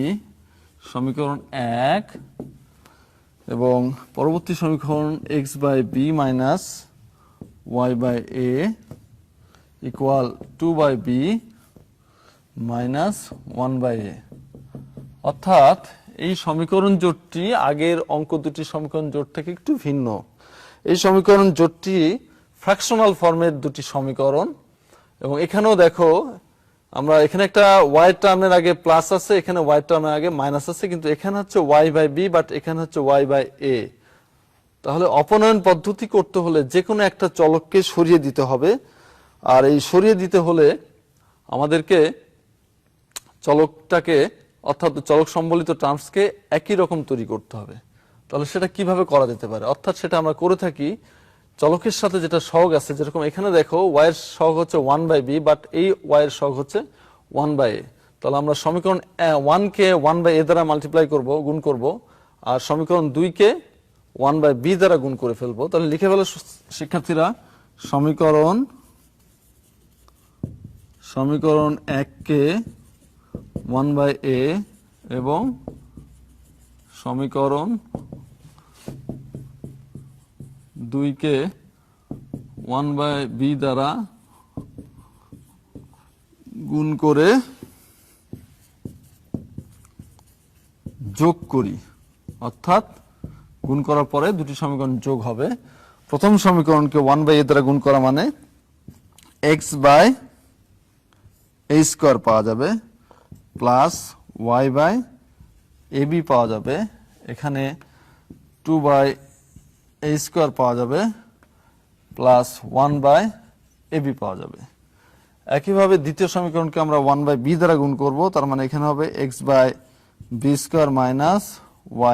সমীকরণ 1। এবং পরবর্তী সমীকরণ x/b - y/a = 2/b - 1/a। অর্থাৎ এই সমীকরণ জোটটি আগের অঙ্ক দুটি সমীকরণ জোট থেকে একটু ভিন্ন। এই সমীকরণ জোটটি ফ্র্যাকশনাল ফর্মের দুটি সমীকরণ, এবং এখানেও দেখো আমরা এখানে একটা y টার্মের আগে প্লাস আছে, এখানে y টার্মের আগে মাইনাস আছে, কিন্তু এখানে হচ্ছে y/b বাট এখানে হচ্ছে y/a। তাহলে অপনয়ন পদ্ধতি করতে হলে যে কোনো একটা চলককে সরিয়ে দিতে হবে, আর এই সরিয়ে দিতে হলে আমাদেরকে চলকটাকে অর্থাৎ চলক সম্বলিত টার্মসকে একই রকম তৈরি করতে হবে। তাহলে সেটা কিভাবে করা যেতে পারে, অর্থাৎ সেটা আমরা করে থাকি চলকের সাথে যেটা সহগ আছে, যেরকম এখানে দেখো y এর সহগ হচ্ছে 1/b বাট এই y এর সহগ হচ্ছে 1/a। তাহলে আমরা সমীকরণ 1 কে 1/a দ্বারা মাল্টিপ্লাই করব, গুণ করব, আর সমীকরণ 2 কে 1/b দ্বারা গুণ করে ফেলবো। তাহলে লিখে ফেলো শিক্ষার্থীরা, সমীকরণ 1 কে 1/a এবং সমীকরণ 2 কে 1/b দ্বারা গুণ করে যোগ করি, অর্থাৎ গুণ করার পরে দুটি সমীকরণ যোগ হবে। প্রথম সমীকরণকে 1/a দ্বারা গুণ করা মানে x/a² পাওয়া যাবে প্লাস y/ab পাওয়া যাবে, এখানে 2/a² পাওয়া যাবে প্লাস 1/ab পাওয়া যাবে। একইভাবে দ্বিতীয় সমীকরণকে আমরা 1/b দ্বারা গুণ করব, তার মানে এখানে হবে x/b² minus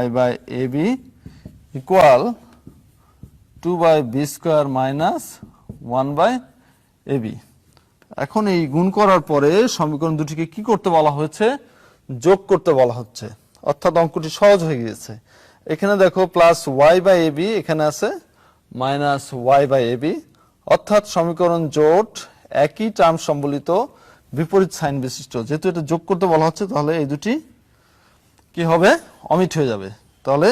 y/ab equal 2/b² minus 1/ab। এখন এই গুণ করার পরে সমীকরণ দুটিকে কি করতে বলা হয়েছে, যোগ করতে বলা হচ্ছে, অর্থাৎ অঙ্কটি সহজ হয়ে গিয়েছে। এখানে দেখো প্লাস y/ab, এখানে আছে মাইনাস y/ab, অর্থাৎ সমীকরণ জোট একই টার্ম সম্বলিত বিপরীত সাইন বিশিষ্ট। যেহেতু এটা যোগ করতে বলা হচ্ছে তাহলে এই দুটি কি হবে, অমিট হয়ে যাবে। তাহলে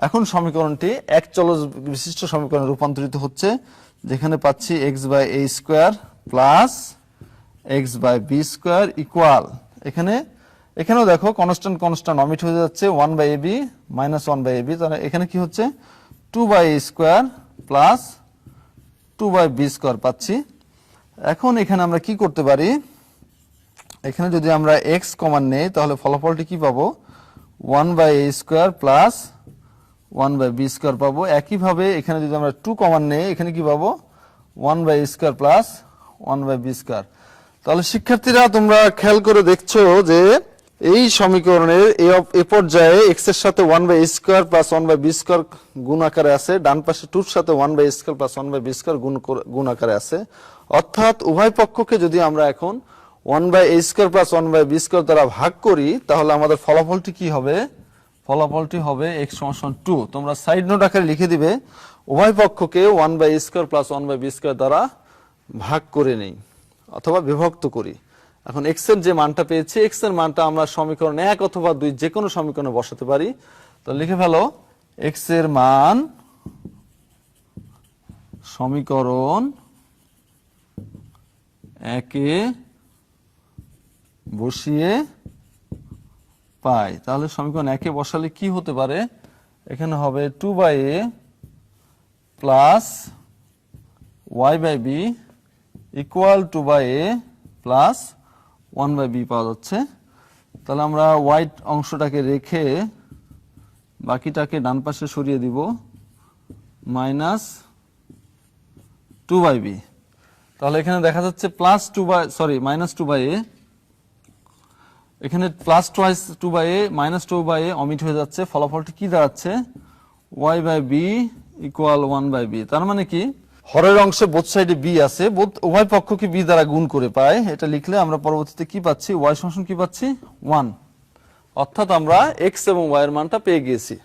এখন সমীকরণটি এক চলক বিশিষ্ট সমীকরণে রূপান্তরিত হচ্ছে, যেখানে পাচ্ছি x/a² প্লাস x/b² ইকুয়াল, এখানেও দেখো কনস্ট্যান্ট অমিট হয়ে যাচ্ছে, 1/ab মাইনাস 1/ab, তাহলে এখানে কি হচ্ছে 2/a² প্লাস 2/b² পাচ্ছি। এখন এখানে আমরা কি করতে পারি, এখানে যদি আমরা x কমন নেই তাহলে ফলাফলটি কি পাবো, 1/a² প্লাস 1/b² পাবো। একইভাবে এখানে যদি আমরা 2 কমন নেই, এখানে কি পাবো 1/a² প্লাস 1/b²। তাহলে শিক্ষার্থীরা তোমরা খেয়াল করে দেখছো যে এই সমীকরণের এ পর্যায়ে x এর সাথে 1/a² প্লাস 1/b² গুণ আকারে আছে, ডান পাশে 2 এর সাথে 1/a² প্লাস 1/b² গুণ আকারে আছে। অর্থাৎ উভয় পক্ষকে যদি আমরা এখন 1/a² প্লাস 1/b² দ্বারা ভাগ করি তাহলে আমাদের ফলাফলটি কি হবে, ফলাফলটি হবে x = 2। তোমরা সাইড নোট আকারে লিখে দিবে, উভয় পক্ষকে 1/a² প্লাস 1/b² দ্বারা ভাগ করে নেই অথবা বিভক্ত করি। এখন x এর যে মানটা পেয়েছি, x এর মানটা আমরা সমীকরণ 1 অথবা 2 যে কোনো সমীকরণে বসাতে পারি। তো লিখে ফেলো x এর মান সমীকরণ একে বসিয়ে পাই। তাহলে সমীকরণ একে বসালে কি হতে পারে? এখানে হবে 2/a plus y/b equal 2/a plus 1/b পাওয়া যাচ্ছে। তাহলে আমরা y অংশটাকে রেখে বাকিটাকে ডান পাশে সরিয়ে দিব, মাইনাস 2/b। তাহলে এখানে দেখা যাচ্ছে মাইনাস 2/a, এখানে plus 2/a minus 2/a omit হয়ে যাচ্ছে। ফলাফলটি কি দাঁড়াচ্ছে? y/b equal 1/b। তার মানে কি হরের অংশে বোথ সাইডে b আছে, উভয় পক্ষকে b দ্বারা গুণ করে পাই। এটা লিখলে আমরা পরবর্তীতে কি পাচ্ছি? y সমান কি পাচ্ছি? 1। অর্থাৎ আমরা x এবং y এর মানটা পেয়ে গিয়েছি।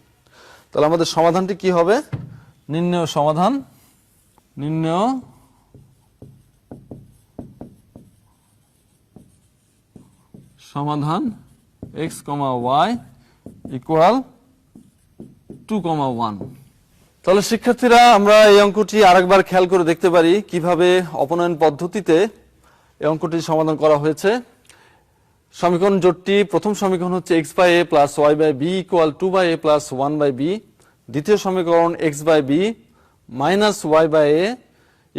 তাহলে আমাদের সমাধানটি কি হবে? নির্ণেয় সমাধান, নির্ণেয় সমাধান x, y ইকুয়াল 2,1। তাহলে শিক্ষার্থীরা আমরা এই অঙ্কটি আরেকবার খেয়াল করে দেখতে পারি কিভাবে অপনয়ন পদ্ধতিতে এই অঙ্কটি সমাধান করা হয়েছে। সমীকরণ জোটটি, প্রথম সমীকরণ হচ্ছে x/a plus y/b equal 2/a plus 1/b। দ্বিতীয় সমীকরণ x/b minus y/a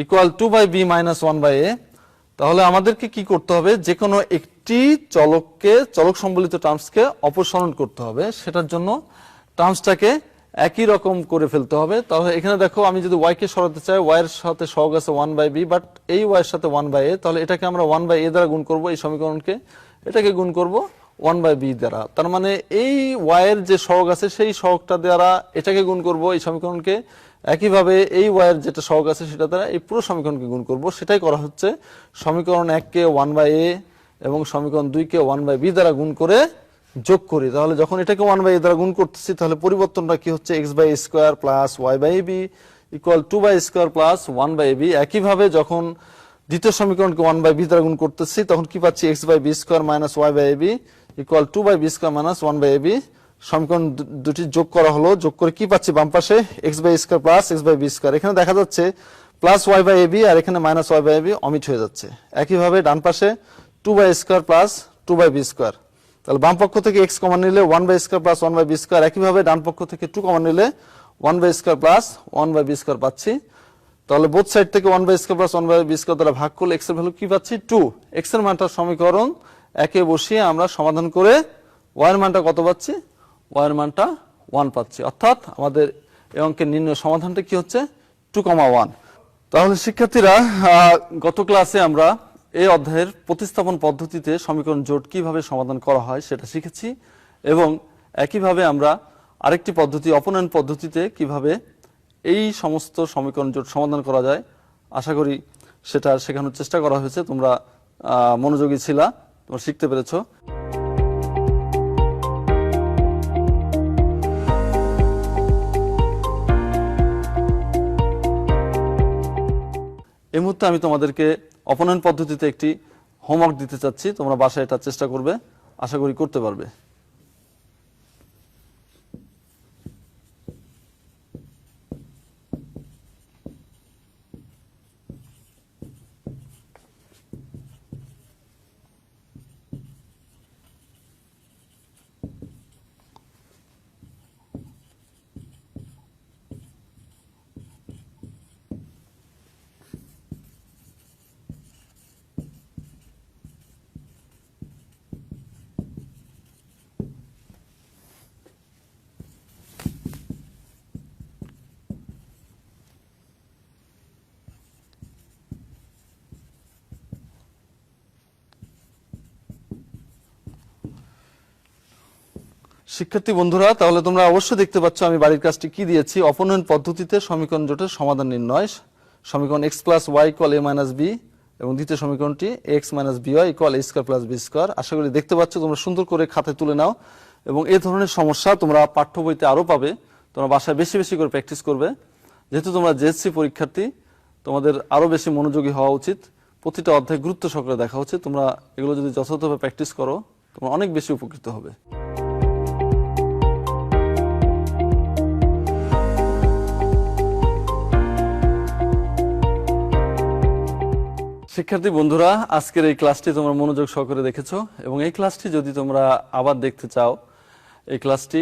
equal 2/b minus 1/a। তাহলে আমাদেরকে কি করতে হবে? যে কোনো একটি চলক সম্বলিত টার্মসকে অপসারণ করতে হবে। সেটার জন্য টার্মসটাকে একই রকম করে ফেলতে হবে। তাহলে এখানে দেখো, আমি যদি y কে সরাতে চাই, y এর সাথে সহগ আছে 1/b, বাট এই y এর সাথে 1/a, তাহলে এটাকে আমরা 1/a দ্বারা গুণ করব, এই সমীকরণকে এটাকে গুণ করব 1/b দ্বারা। তার মানে এই y এর যে সহগ আছে সেই সহগটা দ্বারা এটাকে গুণ করব এই সমীকরণকে, একইভাবে এই y এর যেটা সহগ আছে সেটা দ্বারা এই পুরো সমীকরণকে গুণ করব। সেটাই করা হচ্ছে। সমীকরণ 1 কে 1/a এবং সমীকরণ 2 কে 1/b দ্বারা গুণ করে যোগ করি। তাহলে যখন এটাকে 1/a দ্বারা গুণ করতেছি, তাহলে পরিবর্তনটা কি হচ্ছে? x/a² plus y/b equal 2/a² plus 1/b। একইভাবে যখন দ্বিতীয় সমীকরণকে 1/b দ্বারা গুণ করতেছি, তখন কি পাচ্ছি? x/b² minus y/b equal 2/b² minus 1/b। সমীকরণ দুটি যোগ করা হলো, যোগ করে কি পাচ্ছি? বাম পাশে x/a² প্লাস x/b²। এখানে দেখা যাচ্ছে প্লাস y/ab আর এখানে মাইনাস y/ab অমিট হয়ে যাচ্ছে। একইভাবে ডান পাশে 2/a² প্লাস 2/b²। তাহলে বাম পক্ষ থেকে x কমন নিলে 1/a² প্লাস 1/b²। একইভাবে ডান পক্ষ থেকে 2 কমন নিলে 1/a² প্লাস 1/b² পাচ্ছি। তাহলে বোথ সাইড থেকে 1/a² প্লাস 1/b² দ্বারা ভাগ করলে x এর ভ্যালু কি পাচ্ছি? 2। x এর মানটা সমীকরণ একে বসিয়ে আমরা সমাধান করে y এর মানটা কত পাচ্ছি? y এর মানটা 1 পাচ্ছি। অর্থাৎ আমাদের এই অঙ্কের নির্ণয় সমাধানটা কি হচ্ছে? 2,1। তাহলে শিক্ষার্থীরা, গত ক্লাসে আমরা এই অধ্যায়ের প্রতিস্থাপন পদ্ধতিতে সমীকরণ জোট কিভাবে সমাধান করা হয় সেটা শিখেছি, এবং একইভাবে আমরা আরেকটি পদ্ধতি, অপনয়ন পদ্ধতিতে কিভাবে এই সমস্ত সমীকরণ জোট সমাধান করা যায় আশা করি সেটা শেখানোর চেষ্টা করা হয়েছে। তোমরা মনোযোগী ছিলা, তোমরা শিখতে পেরেছো। এই মুহূর্তে আমি তোমাদেরকে অপনয়ন পদ্ধতিতে একটি হোমওয়ার্ক দিতে চাচ্ছি। তোমরা বাসায় এটা চেষ্টা করবে, আশা করি করতে পারবে। শিক্ষার্থী বন্ধুরা, তাহলে তোমরা অবশ্যই দেখতে পাচ্ছ আমি বাড়ির কাজটি কি দিয়েছি। অপনয়ন পদ্ধতিতে সমীকরণ জোটের সমাধান নির্ণয়। সমীকরণ x plus y equal a minus b এবং দ্বিতীয় সমীকরণটি x minus by equal a square plus b square. আশা করি দেখতে পাচ্ছ, তোমরা সুন্দর করে খাতায় তুলে নাও, এবং এই ধরনের সমস্যা তোমরা পাঠ্য বইতে আরো পাবে। তোমরা বাসায় বেশি বেশি করে প্র্যাকটিস করবে। যেহেতু তোমরা জেএসসি পরীক্ষার্থী, তোমাদের আরো বেশি মনোযোগী হওয়া উচিত, প্রতিটা অধ্যায় গুরুত্ব সহকারে দেখা উচিত। তোমরা এগুলো যদি যথাযথভাবে প্র্যাকটিস করো, তোমরা অনেক বেশি উপকৃত হবে। শিক্ষার্থী বন্ধুরা, আজকের এই ক্লাসটি তোমরা মনোযোগ সহকারে দেখেছো এবং এই ক্লাসটি যদি তোমরা আবার দেখতে চাও, এই ক্লাসটি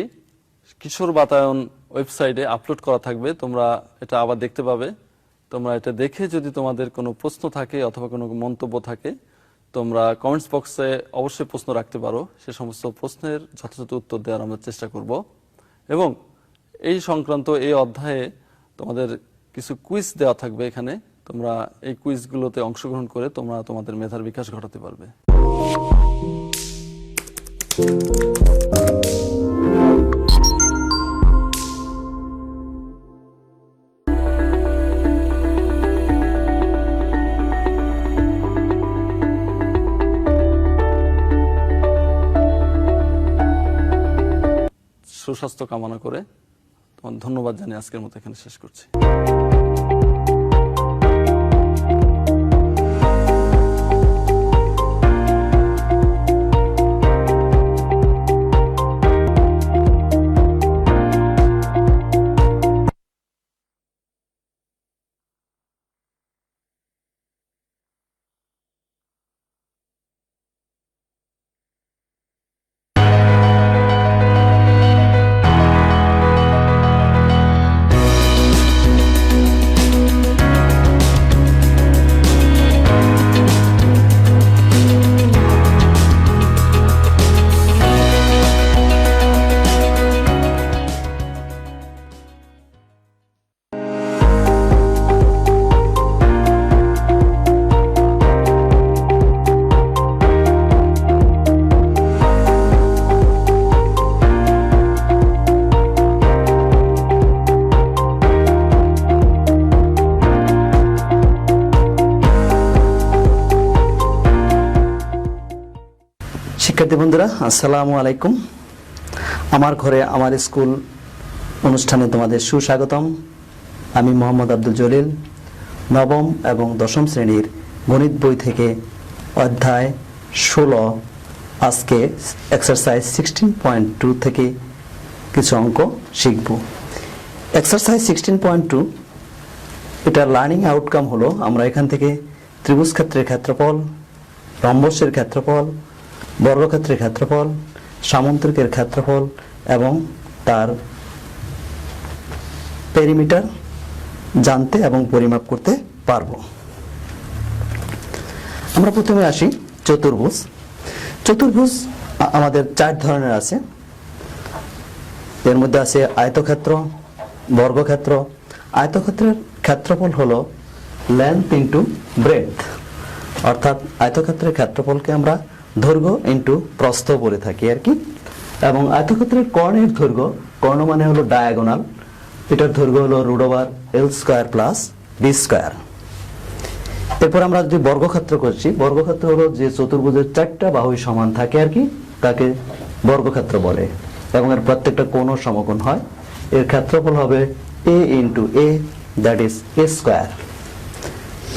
কিশোর বাতায়ন ওয়েবসাইটে আপলোড করা থাকবে, তোমরা এটা আবার দেখতে পাবে। তোমরা এটা দেখে যদি তোমাদের কোনো প্রশ্ন থাকে অথবা কোনো মন্তব্য থাকে, তোমরা কমেন্টস বক্সে অবশ্যই প্রশ্ন রাখতে পারো। সে সমস্ত প্রশ্নের যথাযথ উত্তর দেওয়ার আমরা চেষ্টা করব এবং এই সংক্রান্ত এই অধ্যায়ে তোমাদের কিছু কুইজ দেওয়া থাকবে এখানে। তোমরা এই কুইজগুলোতে অংশগ্রহণ করে তোমরা তোমাদের মেধার বিকাশ ঘটাতে পারবে। সুস্বাস্থ্য কামনা করে তোমার ধন্যবাদ জানিয়ে আজকের মতো এখানে শেষ করছি। শিক্ষার্থী বন্ধুরা, আসসালামু আলাইকুম। আমার ঘরে আমার স্কুল অনুষ্ঠানে তোমাদের সুস্বাগতম। আমি মোহাম্মদ আব্দুল জলিল, নবম এবং দশম শ্রেণীর গণিত বই থেকে অধ্যায় 16 আজকে এক্সারসাইজ 16.2 থেকে কিছু অঙ্ক শিখব। এক্সারসাইজ 16.2 এটা লার্নিং আউটকাম হলো আমরা এখান থেকে ত্রিভুজ ক্ষেত্রের ক্ষেত্রফল, রম্বসের ক্ষেত্রফল, বর্গক্ষেত্রের ক্ষেত্রফল, সামন্তরিকের ক্ষেত্রফল এবং তার পেরিমিটার জানতে এবং পরিমাপ করতে পারবো। আমরা প্রথমে আসি চতুর্ভুজ। চতুর্ভুজ আমাদের 4 ধরনের আছে। এর মধ্যে আছে আয়তক্ষেত্র, বর্গক্ষেত্র। আয়তক্ষেত্রের ক্ষেত্রফল হলো লেন্থ ইন্টু ব্রেডথ, অর্থাৎ আয়তক্ষেত্রের ক্ষেত্রফলকে আমরা দৈর্ঘ্য ইন্টু প্রস্থ বলে থাকি আর কি। এবং আয়তক্ষেত্রের কর্ণের দৈর্ঘ্য, কর্ণ মানে হলো ডায়াগোনাল, এটার দৈর্ঘ্য হলো √L² প্লাস B²। এরপর আমরা যে বর্গক্ষেত্র করছি, বর্গক্ষেত্র হলো যে চতুর্ভুজের 4টা বাহুই সমান থাকে আর কি, তাকে বর্গক্ষেত্র বলে এবং এর প্রত্যেকটা কোণও সমকোণ হয়। এর ক্ষেত্রফল হবে A into A, that is A²।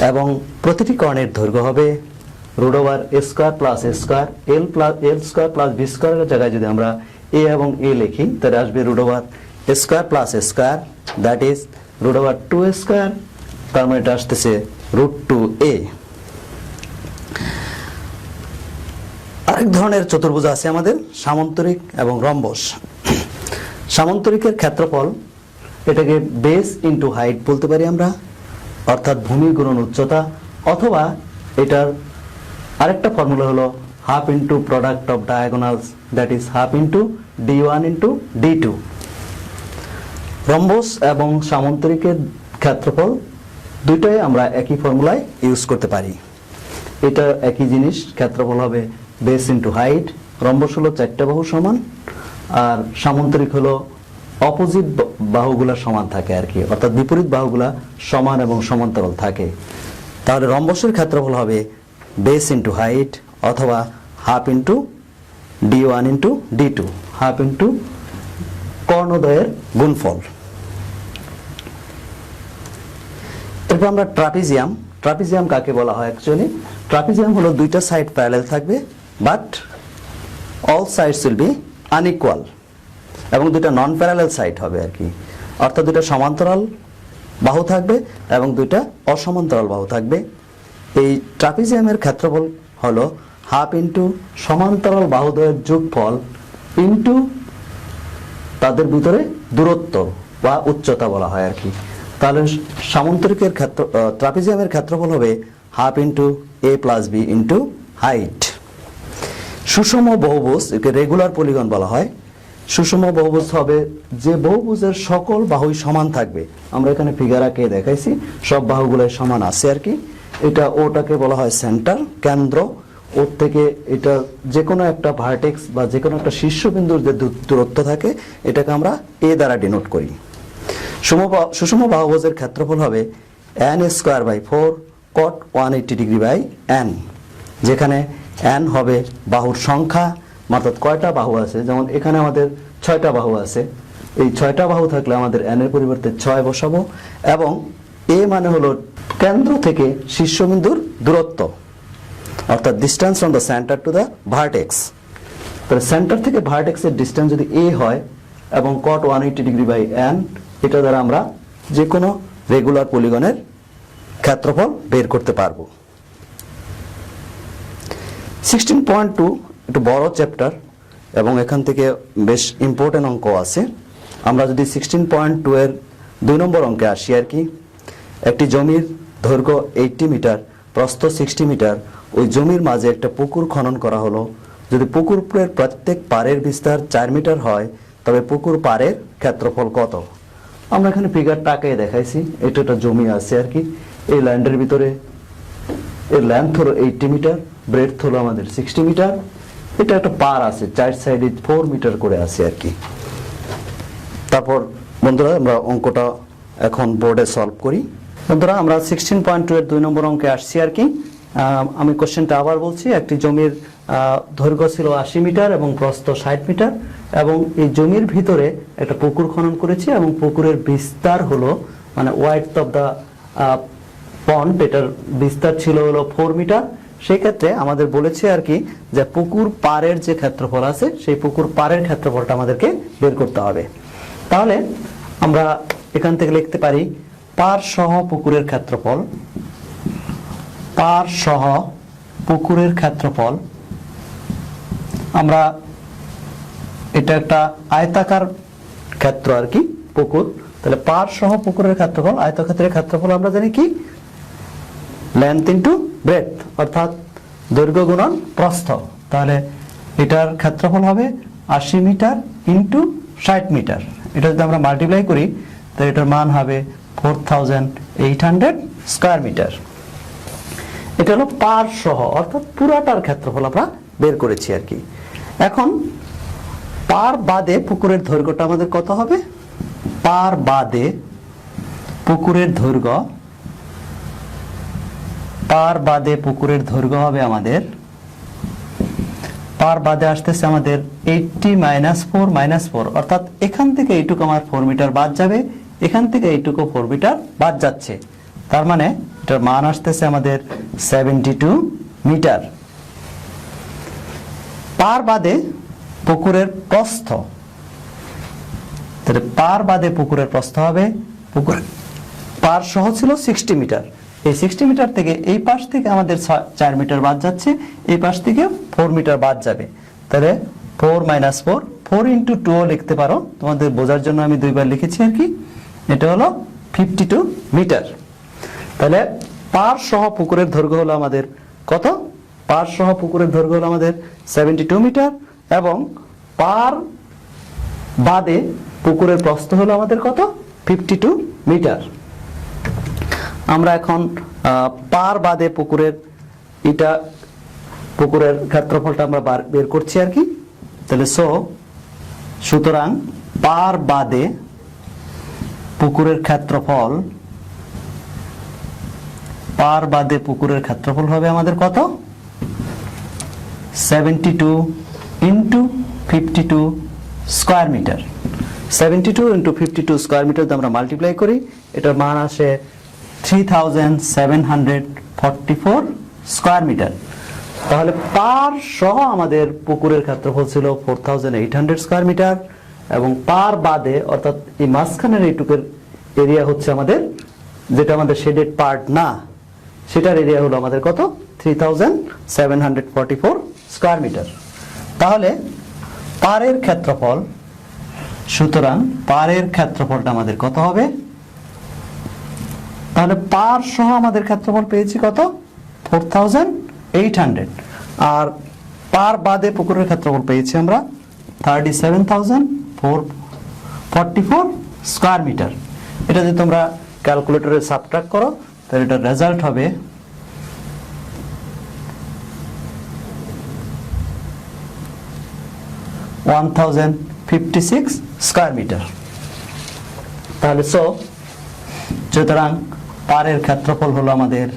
এবং প্রতিটি কর্ণের দৈর্ঘ্য হবে √A² plus A²। L² plus B² এর জায়গায় যদি আমরা A এবং A লিখি তাহলে আসবে √A² plus A², that is √2A²। তার মানে এটা আসতেছে √2A। আরেক ধরনের চতুর্ভুজ আছে আমাদের সামন্তরিক এবং রম্বস। সামন্তরিকের ক্ষেত্রফল, এটাকে বেস ইন্টু হাইট বলতে পারি আমরা, অর্থাৎ ভূমি গুণন উচ্চতা, অথবা এটার আরেকটা ফর্মুলা হলো half into product of diagonals, that is half into D1 into D2। Rhombus এবং সামন্তরিকের ক্ষেত্রফল দুইটাই আমরা একই ফর্মুলায় ইউজ করতে পারি। এটা একই জিনিস, ক্ষেত্রফল হবে বেস ইন্টু হাইট। রম্বস হলো 4টা বাহু সমান, আর সামন্তরিক হলো অপোজিট বাহুগুলা সমান থাকে আর কি, অর্থাৎ বিপরীত বাহুগুলা সমান এবং সমান্তরাল থাকে। তাহলে রম্বসের ক্ষেত্রফল হবে বেস ইন্টু হাইট অথবা half into D1 into D2, half into কর্ণদ্বয়ের গুণফল। এরপর আমরা ট্রাপিজিয়াম। ট্রাপিজিয়াম কাকে বলা হয় অ্যাকচুয়ালি? ট্রাপিজিয়াম হলো দুইটা সাইড প্যারালাল থাকবে, but all sides will be unequal, এবং দুইটা নন প্যারালাল সাইড হবে আর কি, অর্থাৎ দুইটা সমান্তরাল বাহু থাকবে এবং দুইটা অসমান্তরাল বাহু থাকবে। এই ট্রাপিজিয়ামের ক্ষেত্রফল হলো হাফ ইন্টু সমান্তরাল বাহুদ্বয়ের যোগফল ইন্টু তাদের ভিতরে দূরত্ব বা উচ্চতা বলা হয় আর কি। তাহলে সামান্তরিকের ট্রাপিজিয়ামের ক্ষেত্রফল হবে হাফ ইন্টু এ প্লাস বি ইন্টু হাইট। সুষম বহুভুজ, একে রেগুলার পলিগন বলা হয়। সুষম বহুভুজ হবে যে বহুভুজের সকল বাহুই সমান থাকবে। আমরা এখানে ফিগার আঁকে দেখাইছি, সব বাহুগুলো সমান আছে আর কি। এটা ওটাকে বলা হয় সেন্টার, কেন্দ্র। ওর থেকে এটা যে কোনো একটা ভার্টেক্স বা যে কোনো একটা শীর্ষবিন্দুর যে দূরত্ব থাকে এটাকে আমরা এ দ্বারা ডিনোট করি। সুষম বাহুভুজের ক্ষেত্রফল হবে n²/4 cot 180 degree by n, যেখানে n হবে বাহুর সংখ্যা, অর্থাৎ কয়টা বাহু আছে। যেমন এখানে আমাদের 6টা বাহু আছে, এই 6টা বাহু থাকলে আমাদের n এর পরিবর্তে 6 বসাবো। এবং এ মানে হলো কেন্দ্র থেকে শীর্ষবিন্দুর দূরত্ব, অর্থাৎ distance from the centre to the vertex. তাহলে সেন্টার থেকে ভার্টেক্সের ডিস্টেন্স যদি a হয় এবং cot 180 ডিগ্রি বাই n, এটা দ্বারা আমরা যে কোনো রেগুলার পলিগনের ক্ষেত্রফল বের করতে পারবো। 16.2 একটু বড় চ্যাপ্টার এবং এখান থেকে বেশ ইম্পর্টেন্ট অঙ্ক আছে। আমরা যদি 16.2 এর 2 নম্বর অঙ্কে আসি আর কি। একটি জমির দৈর্ঘ্য 80 মিটার, প্রস্থ 60 মিটার। ওই জমির মাঝে একটা পুকুর খনন করা হলো। যদি পুকুরের প্রত্যেক পাড়ের বিস্তার 4 মিটার হয় তবে পুকুর পাড়ের ক্ষেত্রফল কত? আমরা এখানে ফিগারটাকে দেখাইছি, এটা একটা জমি আছে আর কি। এই ল্যান্ডের ভিতরে এর লেন্থ হলো 80 মিটার, ব্রেডথ হলো আমাদের 60 মিটার। এটা একটা পার আছে, 4 সাইডে 4 মিটার করে আছে আর কি। তারপর বন্ধুরা আমরা অঙ্কটা এখন বোর্ডে সলভ করি। বন্ধুরা আমরা 16.2 এর 2 নম্বর অঙ্কে আসছি আর কি। আমি কোশ্চেনটা আবার বলছি। একটি জমির দৈর্ঘ্য ছিল 80 মিটার এবং প্রস্থ 60 মিটার, এবং এই জমির ভিতরে একটা পুকুর খনন করেছি এবং পুকুরের বিস্তার হলো মানে ওয়াইডথ অফ দা পন্ড, এটার বিস্তার ছিল হলো 4 মিটার। সেই ক্ষেত্রে আমাদের বলেছে আর কি যে পুকুর পাড়ের যে ক্ষেত্রফল আছে সেই পুকুর পাড়ের ক্ষেত্রফলটা আমাদেরকে বের করতে হবে। তাহলে আমরা এখান থেকে লিখতে পারি পাড় সহ পুকুরের ক্ষেত্রফল, পাড় সহ পুকুরের ক্ষেত্রফল। আমরা এটা একটা আয়তাকার ক্ষেত্র আর কি পুকুর, তাহলে পাড় সহ পুকুরের ক্ষেত্রফল, আয়তক্ষেত্রের ক্ষেত্রফল আমরা জানি কি লেন্থ ইন্টু ব্রেডথ, অর্থাৎ দৈর্ঘ্য গুণন প্রস্থ। তাহলে এটার ক্ষেত্রফল হবে 80 মিটার ইন্টু 60 মিটার। এটা যদি আমরা মাল্টিপ্লাই করি তাহলে এটার মান হবে 4800 স্কয়ার মিটার। এটা হলো পাড় সহ, অর্থাৎ পুরাটার ক্ষেত্রফল আমরা বের করেছি আর কি। এখন পাড় বাদে পুকুরের দৈর্ঘ্যটা আমাদের কত হবে? পাড় বাদে পুকুরের দৈর্ঘ্য, পাড় বাদে পুকুরের দৈর্ঘ্য হবে আমাদের, পাড় বাদে আসতেছে আমাদের 80 - 4 অর্থাৎ এখান থেকে এইটুকু আমার 4 মিটার বাদ যাবে, এখান থেকে এইটুকু 4 মিটার বাদ যাচ্ছে। তার মানে এটার মান আসতেছে আমাদের 72 মিটার। পাড় বাদে পুকুরের প্রস্থ, তাহলে পাড় বাদে পুকুরের প্রস্থ হবে, পুকুরের পাড় সহ ছিল 60 মিটার। এই 60 মিটার থেকে এই পাশ থেকে আমাদের 4 মিটার বাদ যাচ্ছে, এই পাশ থেকে 4 মিটার বাদ যাবে। তাহলে 4 - 4, 4 × 2 লিখতে পারো, তোমাদের বোঝার জন্য আমি দুইবার লিখেছি আর কি। এটা হলো 52 মিটার। তাহলে পাড় সহ পুকুরের দৈর্ঘ্য হলো আমাদের কত? পাড় সহ পুকুরের দৈর্ঘ্য হলো আমাদের 72 মিটার, এবং পাড় বাদে পুকুরের প্রস্থ হলো আমাদের কত? 52 মিটার। আমরা এখন পাড় বাদে পুকুরের পুকুরের ক্ষেত্রফলটা আমরা বের করছি আর কি। তাহলে সুতরাং পাড় বাদে পুকুরের ক্ষেত্রফল, পাড় বাদে পুকুরের ক্ষেত্রফল হবে আমাদের কত? 72 × 52 স্কয়ার মিটার। 72 × 52 স্কয়ার মিটার আমরা মাল্টিপ্লাই করি, এটার মান আসে 3744 স্কয়ার মিটার। তাহলে পাড় সহ আমাদের পুকুরের ক্ষেত্রফল ছিল 4800 স্কয়ার মিটার, এবং পাড় বাদে অর্থাৎ এই মাঝখানের এইটুকুর এরিয়া হচ্ছে আমাদের, যেটা আমাদের শেডেড পার্ট না, সেটার এরিয়া হলো আমাদের কত 3744 স্কয়ার মিটার। তাহলে পাড়ের ক্ষেত্রফল, সুতরাং পাড়ের ক্ষেত্রফলটা আমাদের কত হবে? তাহলে পাড় সহ আমাদের ক্ষেত্রফল পেয়েছি কত 4800, আর পাড় বাদে পুকুরের ক্ষেত্রফল পেয়েছি আমরা 37,444 স্কয়ার মিটার। এটা যদি তোমরা ক্যালকুলেটরে সাবট্রাক্ট করো তাহলে এটার রেজাল্ট হবে 1056 স্কয়ার মিটার। তাহলে সুতরাং পাড়ের ক্ষেত্রফল হলো আমাদের,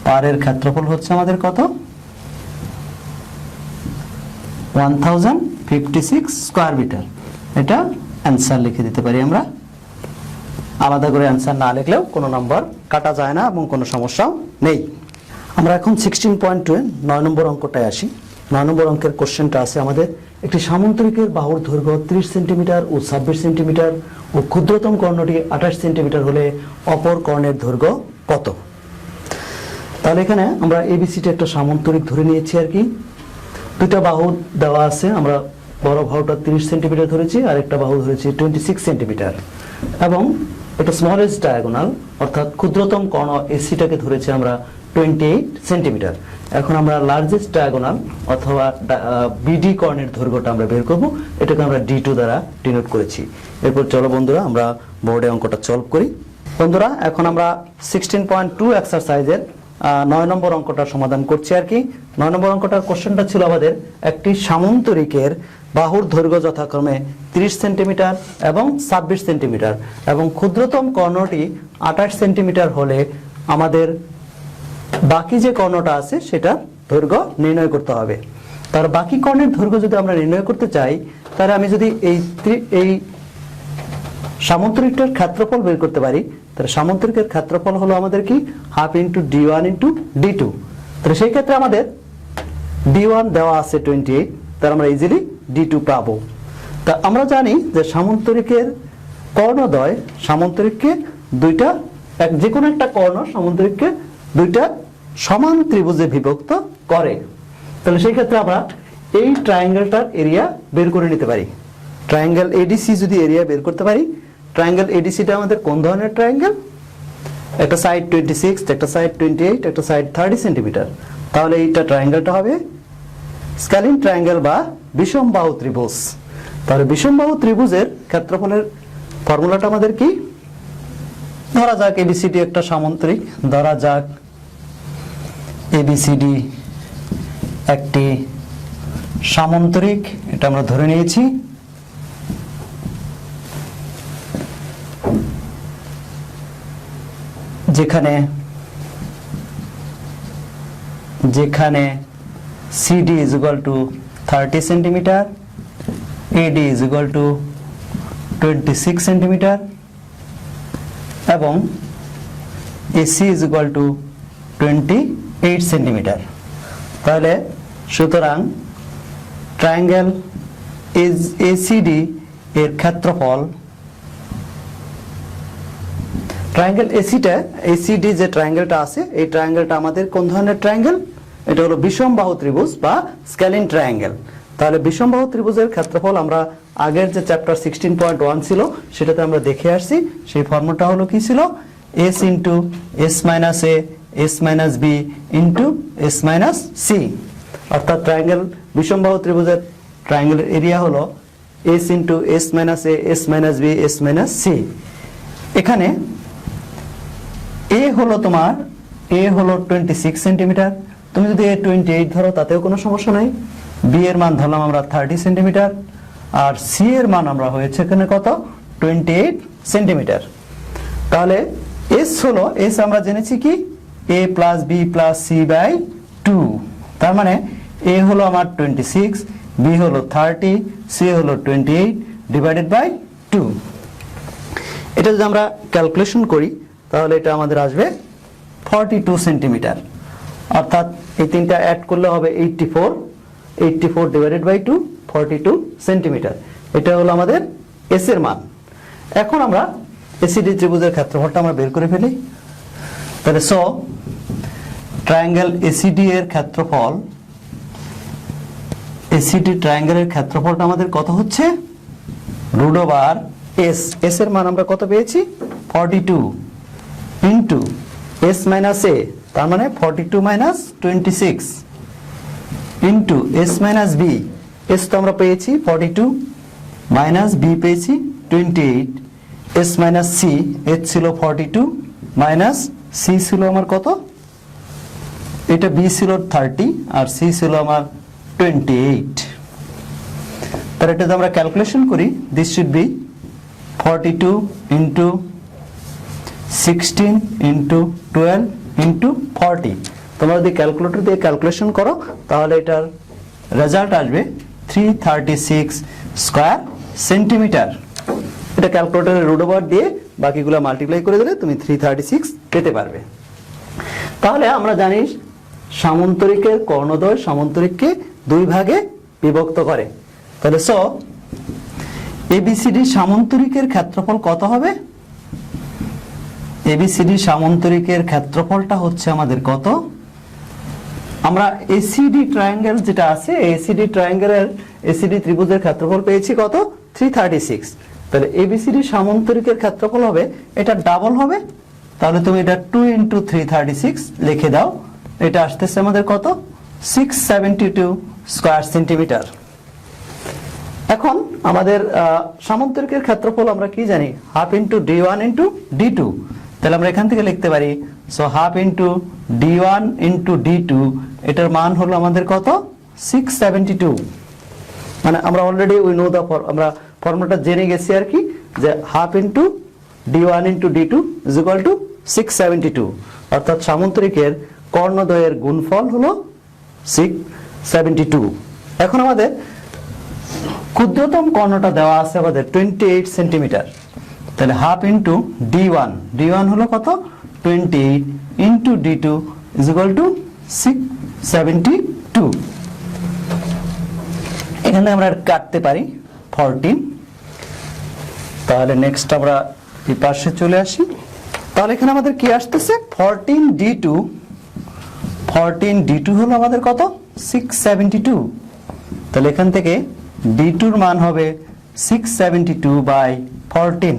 পাড়ের ক্ষেত্রফল হচ্ছে আমাদের কত 1056 স্কয়ার মিটার। এটা অ্যান্সার লিখে দিতে পারি আমরা, আলাদা করে অ্যান্সার না লিখলেও কোনো নাম্বার কাটা যায় না এবং কোনো সমস্যাও নেই। আমরা এখন 16.2 9 নম্বর অঙ্কটায় আসি। 9 নম্বর অঙ্কের কোশ্চেনটা আছে আমাদের, একটি সামন্তরিকের বাহুর দৈর্ঘ্য 30 সেন্টিমিটার ও 26 সেন্টিমিটার ও ক্ষুদ্রতম কর্ণটি 28 সেন্টিমিটার হলে অপর কর্ণের দৈর্ঘ্য কত? তাহলে এখানে আমরা এবিসিটি একটা সামন্তরিক ধরে নিয়েছি আর কি। দুটা বাহু দেওয়া আছে, আমরা বড় বাহুটা 30 সেন্টিমিটার ধরেছি আর একটা বাহু ধরেছি 26 সেন্টিমিটার, এবং এটা স্মলেস্ট ডায়াগোনাল অর্থাৎ ক্ষুদ্রতম কর্ণ এসিটাকে ধরেছি আমরা 28 সেন্টিমিটার। এখন আমরা লার্জেস্ট ডায়াগোনাল অথবা বিডি কর্ণের দৈর্ঘ্যটা আমরা বের করব, এটাকে আমরা D2 দ্বারা ডিনোট করেছি। এরপর চলো বন্ধুরা আমরা বোর্ডে অঙ্কটা সলভ করি। বন্ধুরা এখন আমরা 16.2 এক্সারসাইজের 9 নম্বর অঙ্কটার সমাধান করছি আর কি। 9 নম্বর অঙ্কটার কোশ্চেনটা ছিল আমাদের, একটি সামন্তরিকের বাহুর দৈর্ঘ্য যথাক্রমে 30 সেন্টিমিটার এবং 26 সেন্টিমিটার এবং ক্ষুদ্রতম কর্ণটি 28 সেন্টিমিটার হলে আমাদের বাকি যে কর্ণটা আছে সেটা দৈর্ঘ্য নির্ণয় করতে হবে। তার বাকি কর্ণের দৈর্ঘ্য যদি আমরা নির্ণয় করতে চাই, তাহলে আমি যদি এই সামন্তরিকটার ক্ষেত্রফল বের করতে পারি, তাহলে সামন্তরিকের ক্ষেত্রফল হলো আমাদের কি half into D1 into D2। তাহলে সেই ক্ষেত্রে আমাদের D1 দেওয়া আছে 28, তাহলে আমরা ইজিলি D2 পাবো। তা আমরা জানি যে সামন্তরিকের কর্ণদ্বয় সামন্তরিককে দুইটা, যে কোনো একটা কর্ণ সামন্তরিককে দুইটা সমান ত্রিভুজে বিভক্ত করে। তাহলে সেই ক্ষেত্রে আমরা এই ট্রায়াঙ্গেলটার এরিয়া বের করে নিতে পারি। ট্রায়াঙ্গেল এডিসি যদি এরিয়া বের করতে পারি, ট্রায়াঙ্গেল এডিসিটা আমাদের কোন ধরনের ট্রায়াঙ্গেল? একটা সাইড 26, একটা সাইড 28, একটা সাইড 30 সেন্টিমিটার। তাহলে এইটা ট্রায়াঙ্গেলটা হবে স্ক্যালিন ট্রায়াঙ্গেল বা বিষমবাহু ত্রিভুজ। তাহলে বিষমবাহু ত্রিভুজের ক্ষেত্রফলের ফর্মুলাটা আমাদের কি? ধরা যাক এবিসিডি একটা সামন্তরিক, ধরা যাক এবিসিডি একটি সামন্তরিক, এটা আমরা ধরে নিয়েছি। যেখানে CD is equal to 30 centimetre, AD is equal to 26 centimetre এবং AC is equal to 28 centimetre. তাহলে সুতরাং ট্রায়াঙ্গেল ACD এর ক্ষেত্রফল, ট্রায়াঙ্গেল ACD যে ট্রায়াঙ্গেলটা আছে এই ট্রায়াঙ্গেলটা আমাদের কোন ধরনের ট্রায়াঙ্গেল? এটা হলো বিষমবাহু ত্রিভুজ বা স্ক্যালিন ট্রায়াঙ্গেল। তাহলে বিষমবাহু ত্রিভুজের ক্ষেত্রফল আমরা আগের যে চ্যাপ্টার 16.1 ছিল সেটাতে আমরা দেখে আসছি। সেই ফর্মুলাটা হলো কি ছিল? S into S minus A S minus B into S minus C। অর্থাৎ ট্রায়াঙ্গেল বিষমবাহু ত্রিভুজের ট্রায়াঙ্গেলের এরিয়া হলো S into S minus A S minus B S minus C। এখানে A হলো 26 সেন্টিমিটার, তুমি যদি A 28 ধরো তাতেও কোনো সমস্যা নাই। B এর মান ধরলাম আমরা 30 সেন্টিমিটার, আর C এর মান আমরা হয়েছে এখানে কত 28 সেন্টিমিটার। তাহলে S আমরা জেনেছি কি A plus B plus C by 2। তার মানে A হলো আমার 26, B হলো 30, C হলো 28 ডিভাইডেড বাই 2। এটা যদি আমরা ক্যালকুলেশন করি তাহলে এটা আমাদের আসবে 42 সেন্টিমিটার। অর্থাৎ এই তিনটা অ্যাড করলে হবে 84 ডিভাইডেড বাই 2 42 সেন্টিমিটার। এটা হলো আমাদের এস এর মান। এখন আমরা এসিডি ত্রিভুজের ক্ষেত্রফলটা আমরা বের করে ফেলি। তাহলে সো ট্রায়াঙ্গেল এসিডি এর ক্ষেত্রফল, এসিডি ট্রায়াঙ্গেলের ক্ষেত্রফলটা আমাদের কত হচ্ছে, রুট ওভার এস, এস এর মান আমরা কত পেয়েছি 42 ইন্টু এস মাইনাস এ, তার মানে 42 minus 26 into S minus B, S তো আমরা পেয়েছি 42 মাইনাস বি পেয়েছি 28, এস মাইনাস সি, এস ছিল 42 মাইনাস সি ছিল আমার কত, এটা বি ছিল 30 আর সি ছিল আমার 28। তাহলে এটা যদি আমরা ক্যালকুলেশন করি, this should be 42 into 16 into 12 into 40। তোমরা যদি ক্যালকুলেটর দিয়ে ক্যালকুলেশন করো তাহলে এটার রেজাল্ট আসবে 336 স্কয়ার সেন্টিমিটার। এটা ক্যালকুলেটরের রুট ওভার দিয়ে বাকিগুলো মাল্টিপ্লাই করে দিলে তুমি 336 পেতে পারবে। তাহলে আমরা জানি সামান্তরিকের কর্ণদ্বয় সামান্তরিককে দুই ভাগে বিভক্ত করে। তাহলে সো এবিসিডি সামান্তরিকের ক্ষেত্রফল কত হবে, এবিসিডি সামান্তরিকের ক্ষেত্রফলটা হচ্ছে আমাদের কত, আমরা এসিডি ট্রায়াঙ্গেল যেটা আছে এসিডি ট্রায়াঙ্গেলের এসিডি ত্রিভুজের ক্ষেত্রফল পেয়েছি কত 336। তাহলে এবিসিডি সামান্তরিকের ক্ষেত্রফল হবে এটা ডাবল হবে, তাহলে তুমি এটা 2 ইন্টু 336 লিখে দাও, এটা আসতেছে আমাদের কত 672 স্কয়ার সেন্টিমিটার। এখন আমাদের সামান্তরিকের ক্ষেত্রফল আমরা কি জানি, half into d1 into d2, তাহলে আমরা এখান থেকে লিখতে পারি so half into d1 into d2, এটার মান হলো আমাদের কত 672, মানে আমরা অলরেডি উই নো দা আমরা ফর্মুলাটা জেনে গেছি আর কি, যে half into d1 into d2 is equal to 672, অর্থাৎ সামান্তরিকের কর্ণদ্বয়ের গুণফল হলো 672। এখন আমাদের ক্ষুদ্রতম কর্ণটা দেওয়া আছে আমাদের 28 সেন্টিমিটার, তাহলে হাফ ইন্টু d1, d1 হলো কত 28 into d2 is equal to 672। এখানে আমরা কাটতে পারি 14, তাহলে নেক্সট আমরা এই পাশে চলে আসি। তাহলে এখানে আমাদের কি আসতেছে 14d2 হলো আমাদের কত 672, তাহলে এখান থেকে d2 এর মান হবে 672 বাই 14।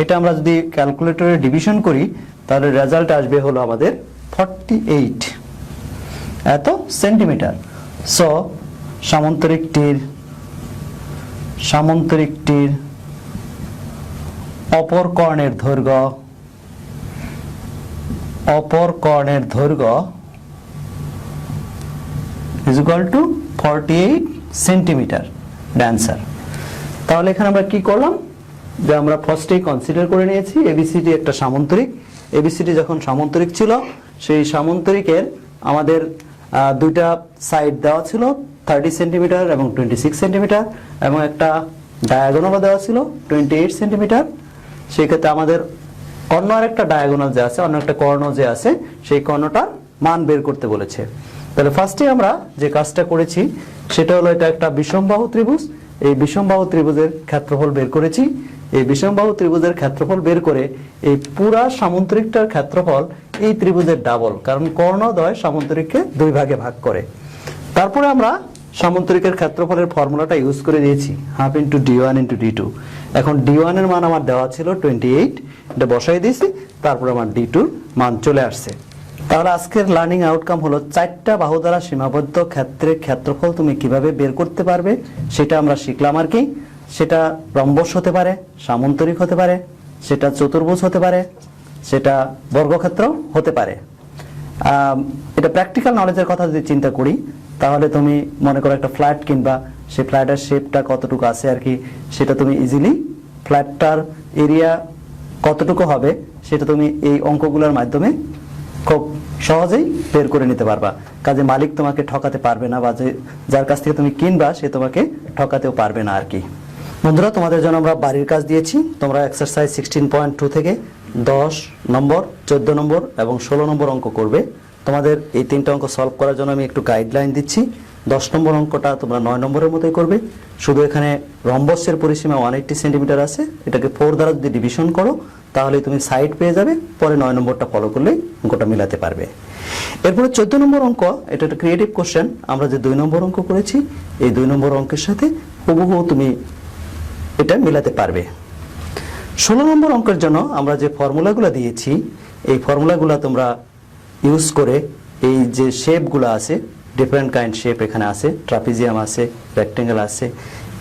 এটা আমরা যদি ক্যালকুলেটরে ডিভিশন করি তাহলে রেজাল্ট আসবে হলো আমাদের 48 এত সেন্টিমিটার। সো সামান্তরিকটির অপর কর্ণের দৈর্ঘ্য is equal to 48 centimetre answer. তাহলে এখানে আমরা কি করলাম, যে আমরা ফার্স্টেই কনসিডার করে নিয়েছি এবিসিডি একটা সামান্তরিক। এবিসিডি যখন সামান্তরিক ছিল সেই সামান্তরিকের আমাদের দুইটা সাইড দেওয়া ছিল 30 সেন্টিমিটার এবং 26 সেন্টিমিটার, এবং একটা ডায়াগোনাল দেওয়া ছিল 28 সেন্টিমিটার। সেই ক্ষেত্রে আমাদের অন্য আরেকটা ডায়াগোনাল যে আছে, অন্য একটা কর্ণ যে আছে, সেই কর্ণটার মান বের করতে বলেছে। তাহলে ফার্স্টে আমরা যে কাজটা করেছি সেটা হলো এটা একটা বিষমবাহু ত্রিভুজ, এই বিষমবাহু ত্রিভুজের ক্ষেত্রফল বের করেছি। এই বিষমবাহু ত্রিভুজের ক্ষেত্রফল বের করে এই পুরা সামান্তরিকটার ক্ষেত্রফল এই ত্রিভুজের ডাবল, কারণ কর্ণদ্বয় সামান্তরিককে দুই ভাগে ভাগ করে। তারপরে আমরা সামান্তরিকের ক্ষেত্রফলের ফর্মুলাটা ইউজ করে দিয়েছি half into d1 into d2। এখন d1 এর মান আমার দেওয়া ছিল 28, এটা বসাই দিয়েছি, তারপরে আমার d2 মান চলে আসছে। তাহলে আজকের লার্নিং আউটকাম হলো 4টা বাহু দ্বারা সীমাবদ্ধ ক্ষেত্রের ক্ষেত্রফল তুমি কিভাবে বের করতে পারবে সেটা আমরা শিখলাম আর কি। সেটা রম্বস হতে পারে, সামান্তরিক হতে পারে, সেটা চতুর্ভুজ হতে পারে, সেটা বর্গক্ষেত্র হতে পারে। এটা প্র্যাকটিক্যাল নলেজের কথা যদি চিন্তা করি তাহলে তুমি মনে করো একটা ফ্ল্যাট কিনবা, সেই ফ্ল্যাটের শেপটা কতটুকু আছে আর কি, সেটা তুমি ইজিলি ফ্ল্যাটটার এরিয়া কতটুকু হবে সেটা তুমি এই অঙ্কগুলোর মাধ্যমে খুব সহজেই বের করে নিতে পারবা। কাজে মালিক তোমাকে ঠকাতে পারবে না, বা যার কাছ থেকে তুমি কিনবা সে তোমাকে ঠকাতেও পারবে না আর কি। বন্ধুরা, তোমাদের জন্য আমরা বাড়ির কাজ দিয়েছি, তোমরা এক্সারসাইজ 16.2 থেকে 10 নম্বর, 14 নম্বর এবং 16 নম্বর অঙ্ক করবে। তোমাদের এই 3টা অঙ্ক সলভ করার জন্য আমি একটু গাইডলাইন দিচ্ছি। 10 নম্বর অঙ্কটা তোমরা 9 নম্বরের মতোই করবে, শুধু এখানে রম্বসের পরিসীমা 180 সেন্টিমিটার আছে, এটাকে 4 দ্বারা যদি ডিভিশন করো তাহলে তুমি সাইড পেয়ে যাবে, পরে 9 নম্বরটা ফলো করলেই অঙ্কটা মিলাতে পারবে। এরপরে 14 নম্বর অঙ্ক, এটা একটা ক্রিয়েটিভ কোশ্চেন। আমরা যে 2 নম্বর অঙ্ক করেছি এই 2 নম্বর অঙ্কের সাথে হুবহু তুমি এটা মিলাতে পারবে। 16 নম্বর অঙ্কের জন্য আমরা যে ফর্মুলাগুলো দিয়েছি এই ফর্মুলাগুলো তোমরা ইউজ করে এই যে শেপগুলো আছে, ডিফারেন্ট কাইন্ড শেপ এখানে আছে, ট্রাপিজিয়াম আছে, রেক্টেঙ্গেল আছে,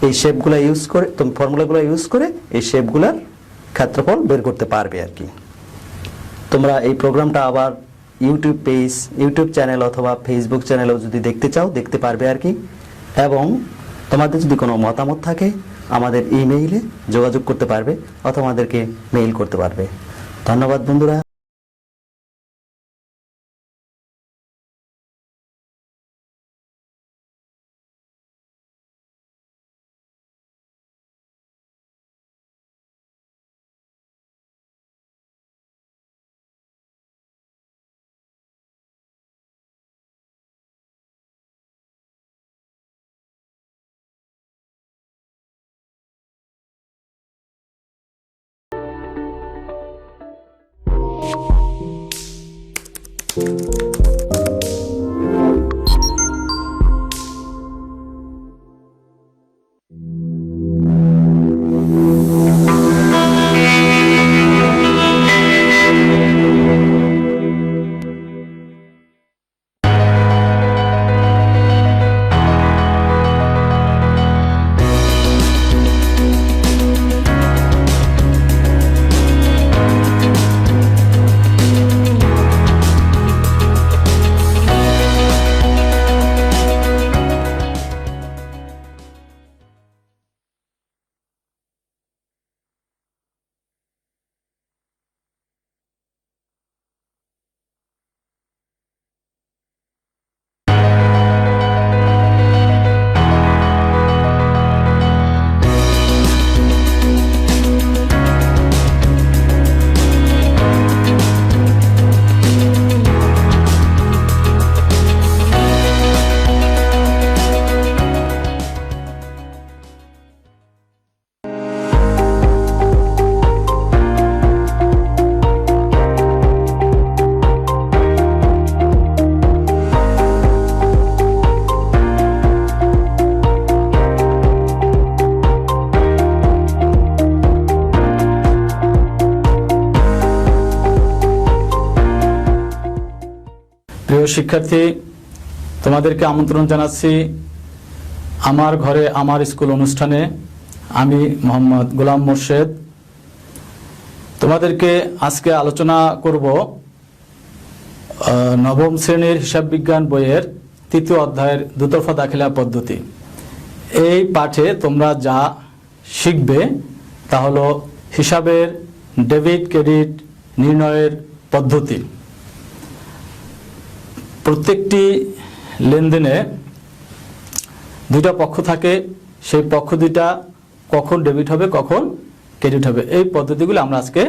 এই শেপগুলো ইউজ করে তুমি ফর্মুলাগুলো ইউজ করে এই শেপগুলোর ক্ষেত্রফল বের করতে পারবে আর কি। তোমরা এই প্রোগ্রামটা আবার ইউটিউব চ্যানেল অথবা ফেসবুক চ্যানেলেও যদি দেখতে চাও দেখতে পারবে আর কি। এবং তোমাদের যদি কোনো মতামত থাকে আমাদের ইমেইলে যোগাযোগ করতে পারবে অথবা আমাদেরকে মেইল করতে পারবে। ধন্যবাদ বন্ধুরা। প্রিয় শিক্ষার্থী, তোমাদেরকে আমন্ত্রণ জানাচ্ছি আমার ঘরে আমার স্কুল অনুষ্ঠানে। আমি মোহাম্মদ গোলাম মোর্শেদ। তোমাদেরকে আজকে আলোচনা করব নবম শ্রেণীর হিসাব বিজ্ঞান বইয়ের 3য় অধ্যায়ের দুতরফা দাখিলা পদ্ধতি। এই পাঠে তোমরা যা শিখবে তা হলো হিসাবের ডেবিট ক্রেডিট নির্ণয়ের পদ্ধতি। প্রত্যেকটি লেনদেনে দুইটা পক্ষ থাকে, সেই পক্ষ দুইটা কখন ডেবিট হবে কখন ক্রেডিট হবে এই পদ্ধতিগুলো আমরা আজকে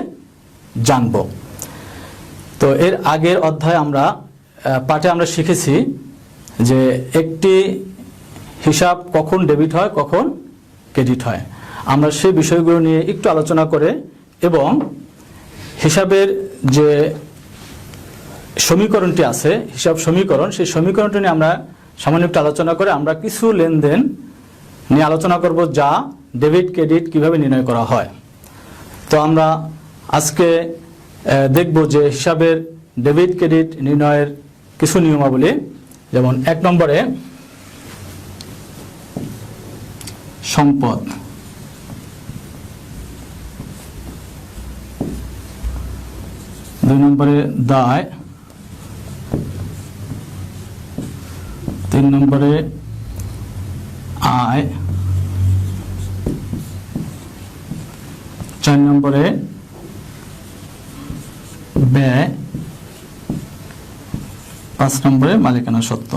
জানব। তো এর আগের অধ্যায়ে পাঠে আমরা শিখেছি যে একটি হিসাব কখন ডেবিট হয় কখন ক্রেডিট হয়। আমরা সেই বিষয়গুলো নিয়ে একটু আলোচনা করে এবং হিসাবের যে সমীকরণটি আছে হিসাব সমীকরণ, সেই সমীকরণটি নিয়ে আমরা সামান্য একটু আলোচনা করে আমরা কিছু লেনদেন নিয়ে আলোচনা করব যা ডেবিট ক্রেডিট কিভাবে নির্ণয় করা হয়। তো আমরা আজকে দেখব যে হিসাবের ডেবিট ক্রেডিট নির্ণয়ের কিছু নিয়মাবলী। যেমন 1 নম্বরে সম্পদ, 2 নম্বরে দায়, 3 নম্বরে আয়, 4 নম্বরে ব্যয়, 5 নম্বরে মালিকানা সত্ত্ব।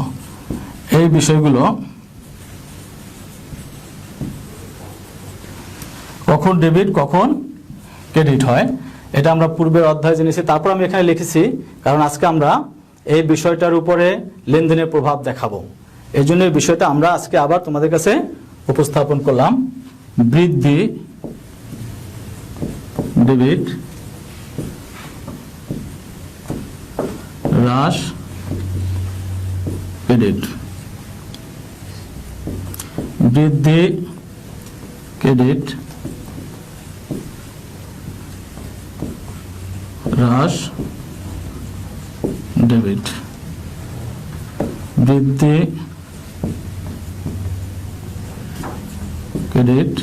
এই বিষয়গুলো কখন ডেবিট কখন ক্রেডিট হয় এটা আমরা পূর্বের অধ্যায়ে জেনেছি। তারপর আমি এখানে লিখেছি কারণ আজকে আমরা এই বিষয়টার উপরে লেনদেনের প্রভাব দেখাবো। এই জন্য এই বিষয়টা আমরা আজকে আবার তোমাদের কাছে উপস্থাপন করলাম বৃদ্ধি ডেবিট, হ্রাস ক্রেডিট, বৃদ্ধি ক্রেডিট, হ্রাস ডেবিট, বৃদ্ধি ক্রেডিট,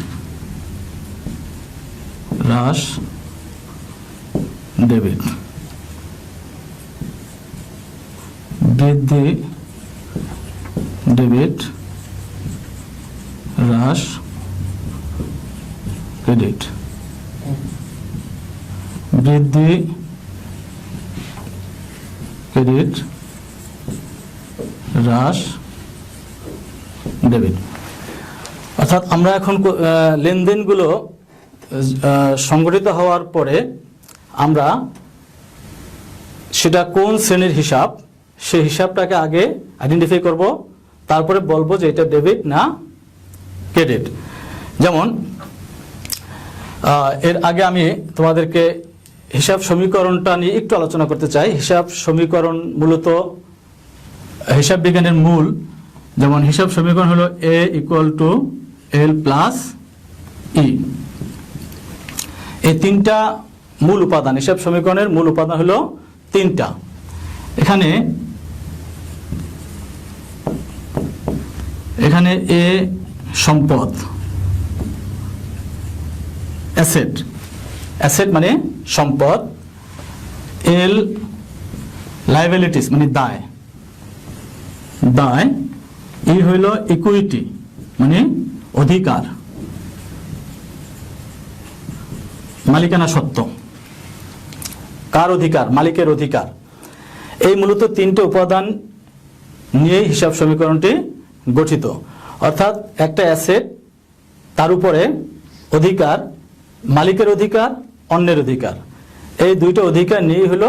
হ্রাস ডেবিট, বৃদ্ধি ডেবিট, হ্রাস ক্রেডিট, বৃদ্ধি ক্রেডিট, হ্রাস ডেবিট। অর্থাৎ আমরা এখন লেনদেনগুলো সংগঠিত হওয়ার পরে আমরা সেটা কোন শ্রেণীর হিসাব, সেই হিসাবটাকে আগে আইডেন্টিফাই করব, তারপরে বলবো যে এটা ডেবিট না ক্রেডিট। যেমন এর আগে আমি তোমাদেরকে হিসাব সমীকরণটা নিয়ে একটু আলোচনা করতে চাই। হিসাব সমীকরণ মূলত হিসাব বিজ্ঞানের মূল। যেমন হিসাব সমীকরণ হলো a = l + e। এই তিনটা মূল উপাদান, হিসাব সমীকরণের মূল উপাদান হলো তিনটা। এখানে এ সম্পদ, অ্যাসেট মানে সম্পদ, এল লায়াবিলিটিস মানে দায়, ই হইল ইকুইটি মানে অধিকার, মালিকানা সত্ত্ব। কার অধিকার? মালিকের অধিকার। এই মূলত তিনটে উপাদান নিয়ে হিসাব সমীকরণটি গঠিত। অর্থাৎ একটা অ্যাসেট, তার উপরে অধিকার, মালিকের অধিকার, অন্যের অধিকার, এই দুইটা অধিকার নিয়েই হলো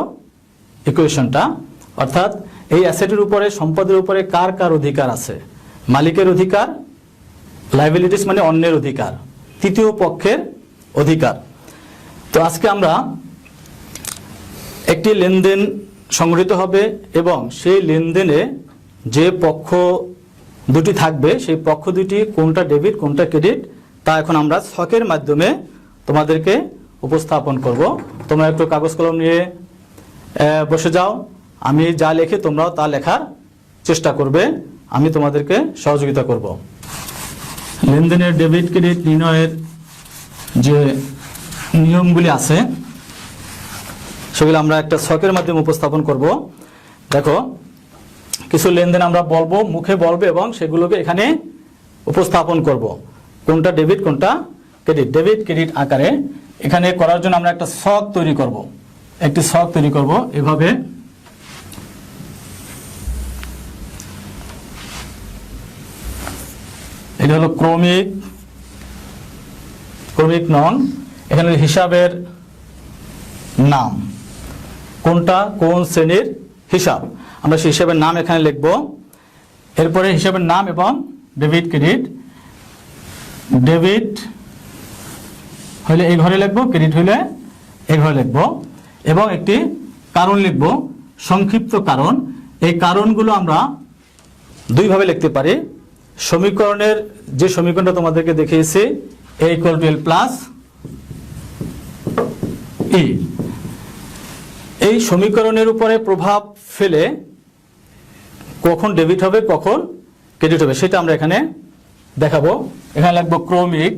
ইকুয়েশনটা। অর্থাৎ এই অ্যাসেটের উপরে, সম্পদের উপরে কার কার অধিকার আছে? মালিকের অধিকার, লায়াবিলিটিস মানে অন্যের অধিকার, তৃতীয় পক্ষের অধিকার। তো আজকে আমরা একটি লেনদেন সংগঠিত হবে এবং সেই লেনদেনে যে পক্ষ দুটি থাকবে, সেই পক্ষ দুটি কোনটা ডেবিট কোনটা ক্রেডিট, তা এখন আমরা ছকের মাধ্যমে তোমাদেরকে উপস্থাপন করব। তোমরা একটু কাগজ কলম নিয়ে বসে যাও, আমি যা লেখি তোমরাও তা লেখার চেষ্টা করবে, আমি তোমাদেরকে সহযোগিতা করব। লেনদেনের ডেবিট ক্রেডিট নির্ণয়ের যে নিয়মগুলি আছে সেগুলো আমরা একটা ছকের মাধ্যমে উপস্থাপন করব। দেখো, কিছু লেনদেন আমরা বলবো, মুখে বলবো এবং সেগুলোকে এখানে উপস্থাপন করব, কোনটা ডেবিট কোনটা ক্রেডিট, ডেবিট ক্রেডিট আকারে। এখানে করার জন্য আমরা একটা ছক তৈরি করব, একটি ছক তৈরি করব এভাবে। এটা হলো ক্রমিক নং। এখানে হিসাবের নাম, কোনটা কোন শ্রেণীর হিসাব, আমরা সেই হিসাবের নাম এখানে লিখব। এরপরে হিসাবের নাম এবং ডেবিট ক্রেডিট, ডেবিট হলে এই ঘরে লিখব, ক্রেডিট হলে এই ঘরে লিখব এবং একটি কারণ লিখব, সংক্ষিপ্ত কারণ। এই কারণগুলো আমরা দুইভাবে লিখতে পারি। সমীকরণের যে সমীকরণটা তোমাদেরকে দেখিয়েছি, a = l + e, এই সমীকরণের উপরে প্রভাব ফেলে কখন ডেবিট হবে কখন ক্রেডিট হবে সেটা আমরা এখানে দেখাবো। এখানে লিখব ক্রমিক,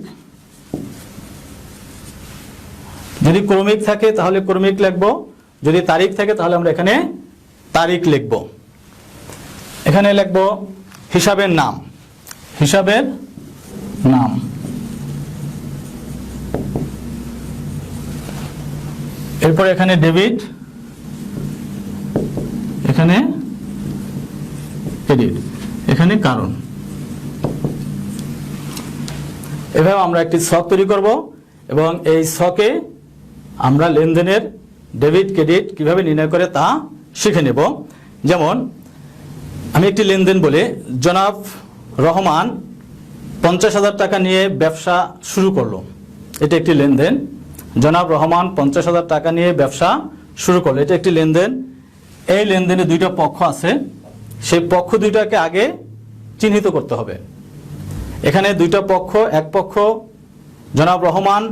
যদি ক্রমিক থাকে তাহলে ক্রমিক লিখব, যদি তারিখ থাকে তাহলে আমরা এখানে তারিখ লিখব। এখানে লিখব হিসাবের নাম, হিসাবের নাম, এরপর এখানে ডেবিট, এখানে ক্রেডিট, এখানে কারণ। এভাবে আমরা একটি ছক তৈরি করব এবং এই ছকে আমরা লেনদেনের ডেবিট ক্রেডিট কিভাবে নির্ণয় করে তা শিখে নেব। যেমন আমি একটি লেনদেন বলে, জনাব রহমান 50,000 টাকা নিয়ে ব্যবসা শুরু করলো, এটা একটি লেনদেন। জনাব রহমান 50,000 টাকা নিয়ে ব্যবসা শুরু করলো, এটা একটি লেনদেন। এই লেনদেনে দুইটা পক্ষ আছে, সেই পক্ষ দুইটাকে আগে চিহ্নিত করতে হবে। এখানে দুইটা পক্ষ, এক পক্ষ জনাব রহমান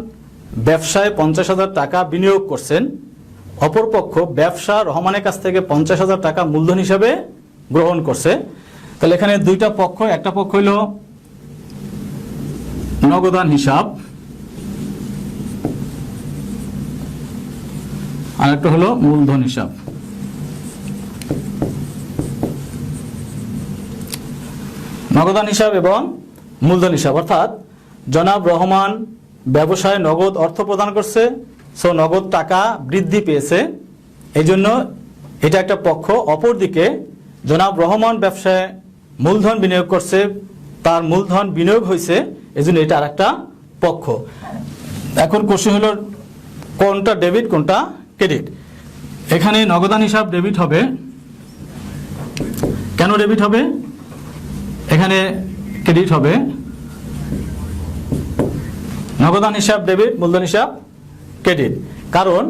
ব্যবসায় 50,000 টাকা বিনিয়োগ করছেন, অপর পক্ষ ব্যবসা রহমানের কাছ থেকে 50,000 টাকা মূলধন হিসাবে গ্রহণ করছে। তাহলে এখানে দুইটা পক্ষ, একটা পক্ষ হইল নগদান হিসাব আর একটা হলো মূলধন হিসাব। নগদান হিসাব এবং মূলধন হিসাব, অর্থাৎ জনাব রহমান ব্যবসায় নগদ অর্থ প্রদান করছে, সো নগদ টাকা বৃদ্ধি পেয়েছে, এই জন্য এটা একটা পক্ষ। অপরদিকে জনাব রহমান ব্যবসায় মূলধন বিনিয়োগ করছে, তার মূলধন বিনিয়োগ হয়েছে, এই জন্য এটা আর একটা পক্ষ। এখন কোশ্চেন হলো কোনটা ডেবিট কোনটা ক্রেডিট। এখানে নগদান হিসাব ডেবিট হবে, কেন ডেবিট হবে? এখানে ক্রেডিট হবে। নগদান হিসাব ডেবিট, মূলধন হিসাব ক্রেডিট, কারণ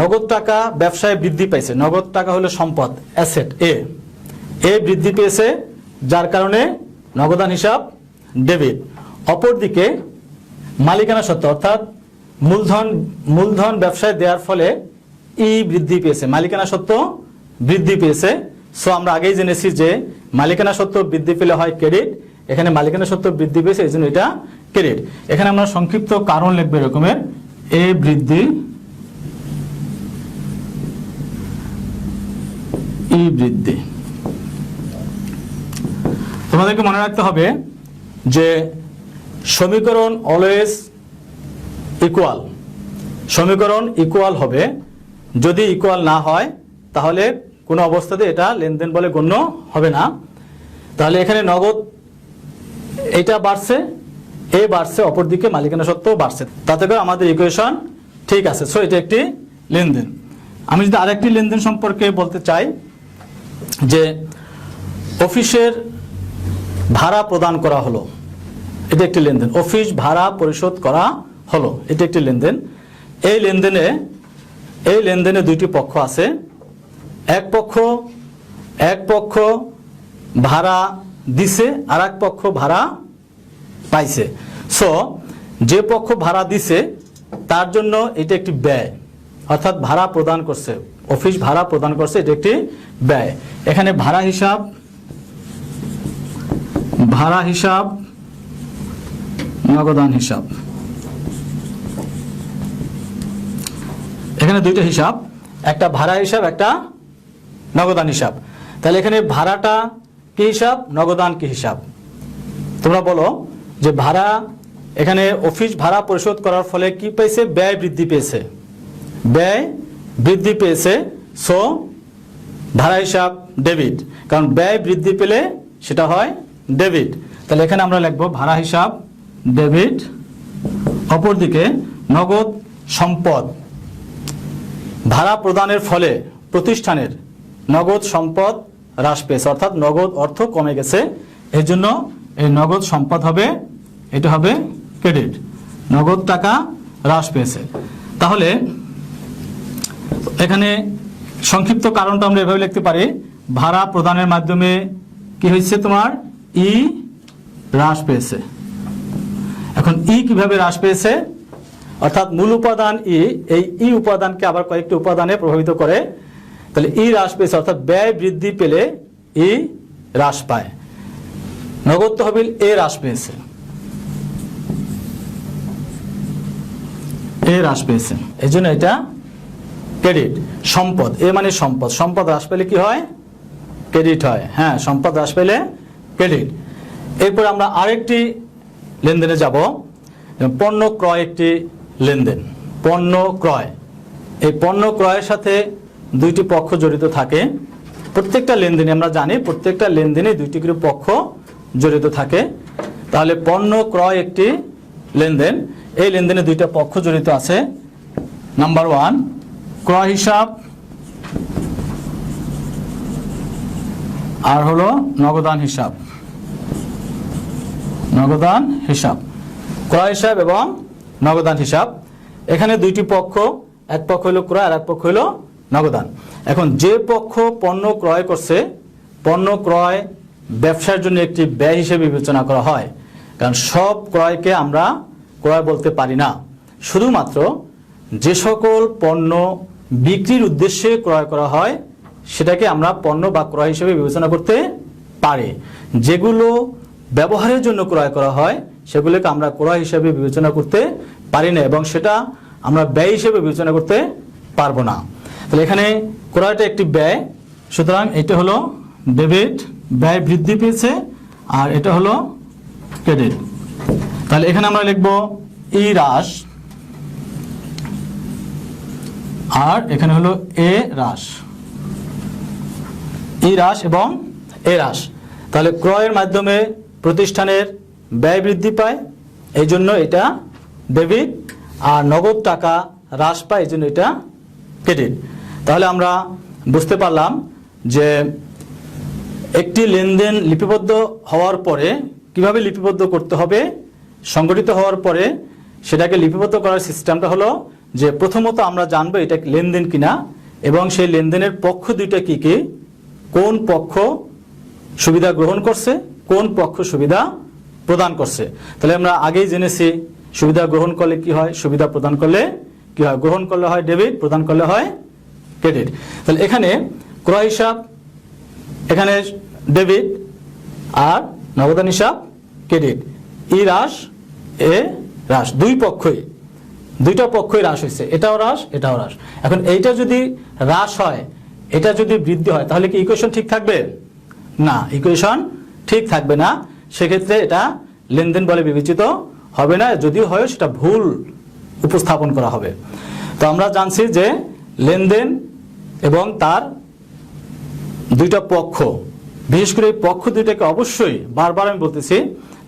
নগদ টাকা ব্যবসায় বৃদ্ধি পেয়েছে। নগদ টাকা হলো সম্পদ, অ্যাসেট এ বৃদ্ধি পেয়েছে, যার কারণে নগদান হিসাব ডেবিট। অপরদিকে মালিকানা সত্ত্ব, অর্থাৎ মূলধন ব্যবসায় দেওয়ার ফলে বৃদ্ধি পেয়েছে, মালিকানা সত্ত্ব বৃদ্ধি পেয়েছে। সো আমরা আগেই জেনেছি যে মালিকানা সত্ত্ব বৃদ্ধি পেলে হয় ক্রেডিট, এখানে মালিকানা সত্ত্ব বৃদ্ধি পেয়েছে, এই জন্য এটা ক্রেডিট। এখানে আমরা সংক্ষিপ্ত কারণ লিখবো এরকমের, এ বৃদ্ধি, বৃদ্ধি। তোমাদেরকে মনে রাখতে হবে যে সমীকরণ অলওয়েজ ইকুয়াল, সমীকরণ ইকুয়াল হবে। যদি ইকুয়াল না হয় তাহলে কোনো অবস্থাতে এটা লেনদেন বলে গণ্য হবে না। তাহলে এখানে নগদ এটা বাড়ছে, বাড়ছে, অপরদিকে মালিকানা সত্ত্ব বাড়ছে, তাতে করে আমাদের ইকুয়েশন ঠিক আছে। সো এটা একটি লেনদেন। আমি যদি আরেকটি লেনদেন সম্পর্কে বলতে চাই যে অফিসের ভাড়া প্রদান করা হলো, এটা একটি লেনদেন। অফিস ভাড়া পরিশোধ করা হলো, এটা একটি লেনদেন। এই লেনদেনে দুইটি পক্ষ আছে। এক পক্ষ ভাড়া দিছে, আর এক পক্ষ ভাড়া পাইছে। সো যে পক্ষ ভাড়া দিছে তার জন্য এটা একটি ব্যয়, অর্থাৎ ভাড়া প্রদান করছে, অফিস ভাড়া প্রদান করছে, এটা একটি ব্যয়। এখানে ভাড়া হিসাব, নগদান হিসাব, এখানে দুইটা হিসাব, একটা ভাড়া হিসাব, একটা নগদান হিসাব। তাহলে এখানে ভাড়াটা কি হিসাব, নগদান কি হিসাব? তোমরা বলো যে ভাড়া, এখানে অফিস ভাড়া পরিশোধ করার ফলে কি পেয়েছে? ব্যয় বৃদ্ধি পেয়েছে, ব্যয় বৃদ্ধি পেয়েছে। সো ভাড়া হিসাব ডেবিট, কারণ ব্যয় বৃদ্ধি পেলে সেটা হয় ডেবিট। তাহলে এখানে আমরা লিখবো ভাড়া হিসাব ডেবিট। অপরদিকে নগদ সম্পদ, ভাড়া প্রদানের ফলে প্রতিষ্ঠানের নগদ সম্পদ হ্রাস পেয়েছে, অর্থাৎ নগদ অর্থ কমে গেছে, এই জন্য এই নগদ সম্পদ হবে, এটা হবে ক্রেডিট, নগদ টাকা হ্রাস পেয়েছে। তাহলে এখানে সংক্ষিপ্ত কারণটা আমরা এভাবে লিখতে পারি, ভাড়া প্রদানের মাধ্যমে কি হয়েছে, তোমার হ্রাস পেয়েছে। এখন কিভাবে হ্রাস পেয়েছে? অর্থাৎ মূল উপাদান এই উপাদানকে আবার কয়েকটি উপাদানে প্রভাবিত করে। তাহলে হ্রাস পেয়েছে, অর্থাৎ ব্যয় বৃদ্ধি পেলে হ্রাস পায়। নগদ তহবিল হ্রাস পেয়েছে, হ্রাস পেয়েছে, এই জন্য এটা ক্রেডিট। সম্পদ, মানে সম্পদ, সম্পদ হ্রাস পেলে কি হয়? ক্রেডিট হয়। হ্যাঁ, সম্পদ হ্রাস পেলে ক্রেডিট। এরপর আমরা আরেকটি লেনদেনে যাব, পণ্য ক্রয় একটি লেনদেন। পণ্য ক্রয়, এই পণ্য ক্রয়ের সাথে দুইটি পক্ষ জড়িত থাকে। প্রত্যেকটা লেনদেনে আমরা জানি, প্রত্যেকটা লেনদেনে দুইটি করে পক্ষ জড়িত থাকে। তাহলে পণ্য ক্রয় একটি লেনদেন, এই লেনদেনে দুইটা পক্ষ জড়িত আছে। নাম্বার 1 ক্রয় হিসাব, আর হলো নগদান হিসাব। নগদান হিসাব, ক্রয় হিসাব এবং নগদান হিসাব। এখানে দুইটি পক্ষ, এক পক্ষ হলো ক্রয় আর এক পক্ষ হলো নগদান। এখন যে পক্ষ পণ্য ক্রয় করছে, পণ্য ক্রয় ব্যবসার জন্য একটি ব্যয় হিসেবে বিবেচনা করা হয়, কারণ সব ক্রয়কে আমরা ক্রয় বলতে পারি না। শুধুমাত্র যে সকল পণ্য বিক্রির উদ্দেশ্যে ক্রয় করা হয় সেটাকে আমরা পণ্য বা ক্রয় হিসেবে বিবেচনা করতে পারি। যেগুলো ব্যবহারের জন্য ক্রয় করা হয় সেগুলোকে আমরা ক্রয় হিসেবে বিবেচনা করতে পারি না, এবং সেটা আমরা ব্যয় হিসেবে বিবেচনা করতে পারবো না। তাহলে এখানে ক্রয়টা একটি ব্যয়, সুতরাং এটা হলো ডেবিট, ব্যয় বৃদ্ধি পেয়েছে, আর এটা হলো ক্রেডিট। তাহলে এখানে আমরা লিখব ই হ্রাস, আর এখানে হলো এ হ্রাস, ই হ্রাস এবং এ হ্রাস। তাহলে ক্রয়ের মাধ্যমে প্রতিষ্ঠানের ব্যয় বৃদ্ধি পায়, এই জন্য এটা ডেবিট, আর নগদ টাকা হ্রাস পায়, এই জন্য এটা ক্রেডিট। তাহলে আমরা বুঝতে পারলাম যে একটি লেনদেন লিপিবদ্ধ হওয়ার পরে কিভাবে লিপিবদ্ধ করতে হবে, সংগঠিত হওয়ার পরে সেটাকে লিপিবদ্ধ করার সিস্টেমটা হলো যে প্রথমত আমরা জানবো এটা লেনদেন কিনা, এবং সেই লেনদেনের পক্ষ দুইটা কি কি, কোন পক্ষ সুবিধা গ্রহণ করছে, কোন পক্ষ সুবিধা প্রদান করছে। তাহলে আমরা আগেই জেনেছি সুবিধা গ্রহণ করলে কি হয়, সুবিধা প্রদান করলে কি হয়, গ্রহণ করলে হয় ডেবিট, প্রদান করলে হয় ক্রেডিট। তাহলে এখানে ক্রয় হিসাব এখানে ডেবিট, আর নগদান হিসাব ক্রেডিট। ই হ্রাস এ হ্রাস, দুইটা পক্ষই হ্রাস হয়েছে, এটাও হ্রাস এটাও হ্রাস। এখন এইটা যদি হ্রাস হয়, এটা যদি বৃদ্ধি হয়, তাহলে কি ইকুয়েশন ঠিক থাকবে? না, ইকুয়েশন ঠিক থাকবে না। সেক্ষেত্রে এটা লেনদেন বলে বিবেচিত হবে না, যদিও হয় সেটা ভুল উপস্থাপন করা হবে। তো আমরা জানছি যে লেনদেন এবং তার দুইটা পক্ষ, বিশেষ করে এই পক্ষ দুইটাকে অবশ্যই, বারবার আমি বলতেছি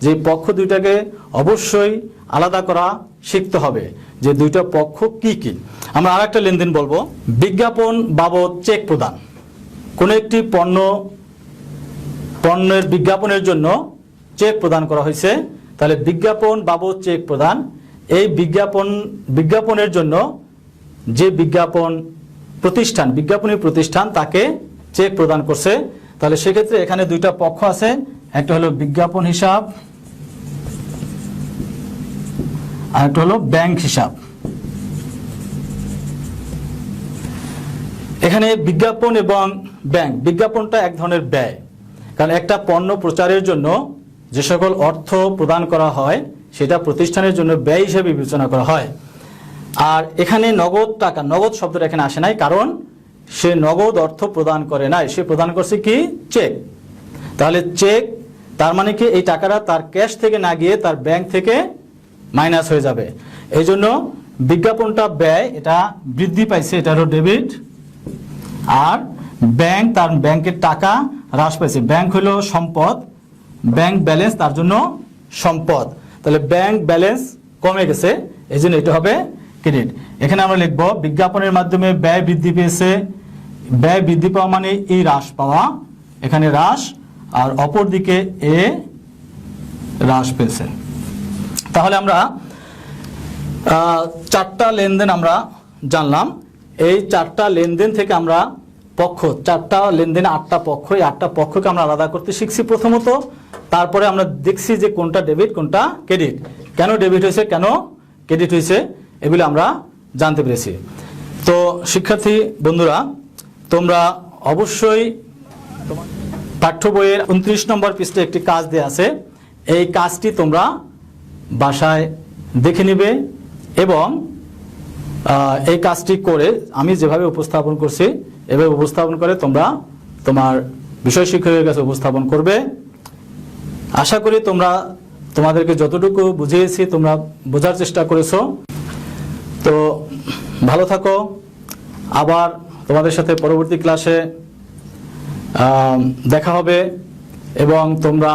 যে পক্ষ দুইটাকে অবশ্যই আলাদা করা শিখতে হবে, যে দুইটা পক্ষ কি কি। আমরা আর একটা লেনদেন বলবো, বিজ্ঞাপন বাবদ চেক প্রদান। কোন একটি পণ্যের বিজ্ঞাপনের জন্য চেক প্রদান করা হয়েছে, তাহলে বিজ্ঞাপন বাবদ চেক প্রদান, এই বিজ্ঞাপনের জন্য যে বিজ্ঞাপনী প্রতিষ্ঠান তাকে চেক প্রদান করছে। তাহলে সেক্ষেত্রে এখানে দুইটা পক্ষ আছে, একটা হলো বিজ্ঞাপন হিসাব আর একটা হলো ব্যাংক হিসাব। এখানে বিজ্ঞাপন এবং ব্যাংক, বিজ্ঞাপনটা এক ধরনের ব্যয়, কারণ একটা পণ্য প্রচারের জন্য যে সকল অর্থ প্রদান করা হয় সেটা প্রতিষ্ঠানের জন্য ব্যয় হিসেবে বিবেচনা করা হয়। আর এখানে নগদ টাকা, নগদ শব্দটা এখানে আসে নাই, কারণ সে নগদ অর্থ প্রদান করে নাই, সে প্রদান করছে কি, চেক। তাহলে চেক, তার মানে কি এই টাকাটা তার ক্যাশ থেকে না গিয়ে তার ব্যাংক থেকে মাইনাস হয়ে যাবে। এই জন্য বিজ্ঞাপনটা ব্যয়, এটা বৃদ্ধি পাইছে, এটা হলো ডেবিট। আর ব্যাংক, তার ব্যাংকের টাকা হ্রাস পাইছে, ব্যাংক হলো সম্পদ, ব্যাংক ব্যালেন্স তার জন্য সম্পদ, তাহলে ব্যাংক ব্যালেন্স কমে গেছে, এই জন্য এটা হবে ক্রেডিট। এখানে আমরা লিখব বিজ্ঞাপনের মাধ্যমে ব্যয় বৃদ্ধি পেয়েছে, ব্যয় বৃদ্ধি পাওয়া মানে এই হ্রাস পাওয়া, এখানে হ্রাস, আর অপর দিকে এ হ্রাস পেয়েছে। তাহলে আমরা চারটা লেনদেন আমরা জানলাম। এই চারটা লেনদেন থেকে আমরা পক্ষ, চারটা লেনদেন আটটা পক্ষ, এই আটটা পক্ষকে আমরা আলাদা করতে শিখছি প্রথমত। তারপরে আমরা দেখছি যে কোনটা ডেবিট কোনটা ক্রেডিট, কেন ডেবিট হয়েছে কেন ক্রেডিট হয়েছে, এগুলো আমরা জানতে পেরেছি। তো শিক্ষার্থী বন্ধুরা, তোমরা অবশ্যই পাঠ্য বইয়ের 29 নম্বর পৃষ্ঠায় একটি কাজ দেয়া আছে, এই কাজটি তোমরা বাসায় দেখে নিবে, এবং এই কাজটি করে আমি যেভাবে উপস্থাপন করছি এভাবে উপস্থাপন করে তোমরা তোমার বিষয় শিক্ষকের কাছে উপস্থাপন করবে। আশা করি তোমাদেরকে যতটুকু বুঝিয়েছি তোমরা বোঝার চেষ্টা করেছো। তো ভালো থাকো, আবার তোমাদের সাথে পরবর্তী ক্লাসে দেখা হবে, এবং তোমরা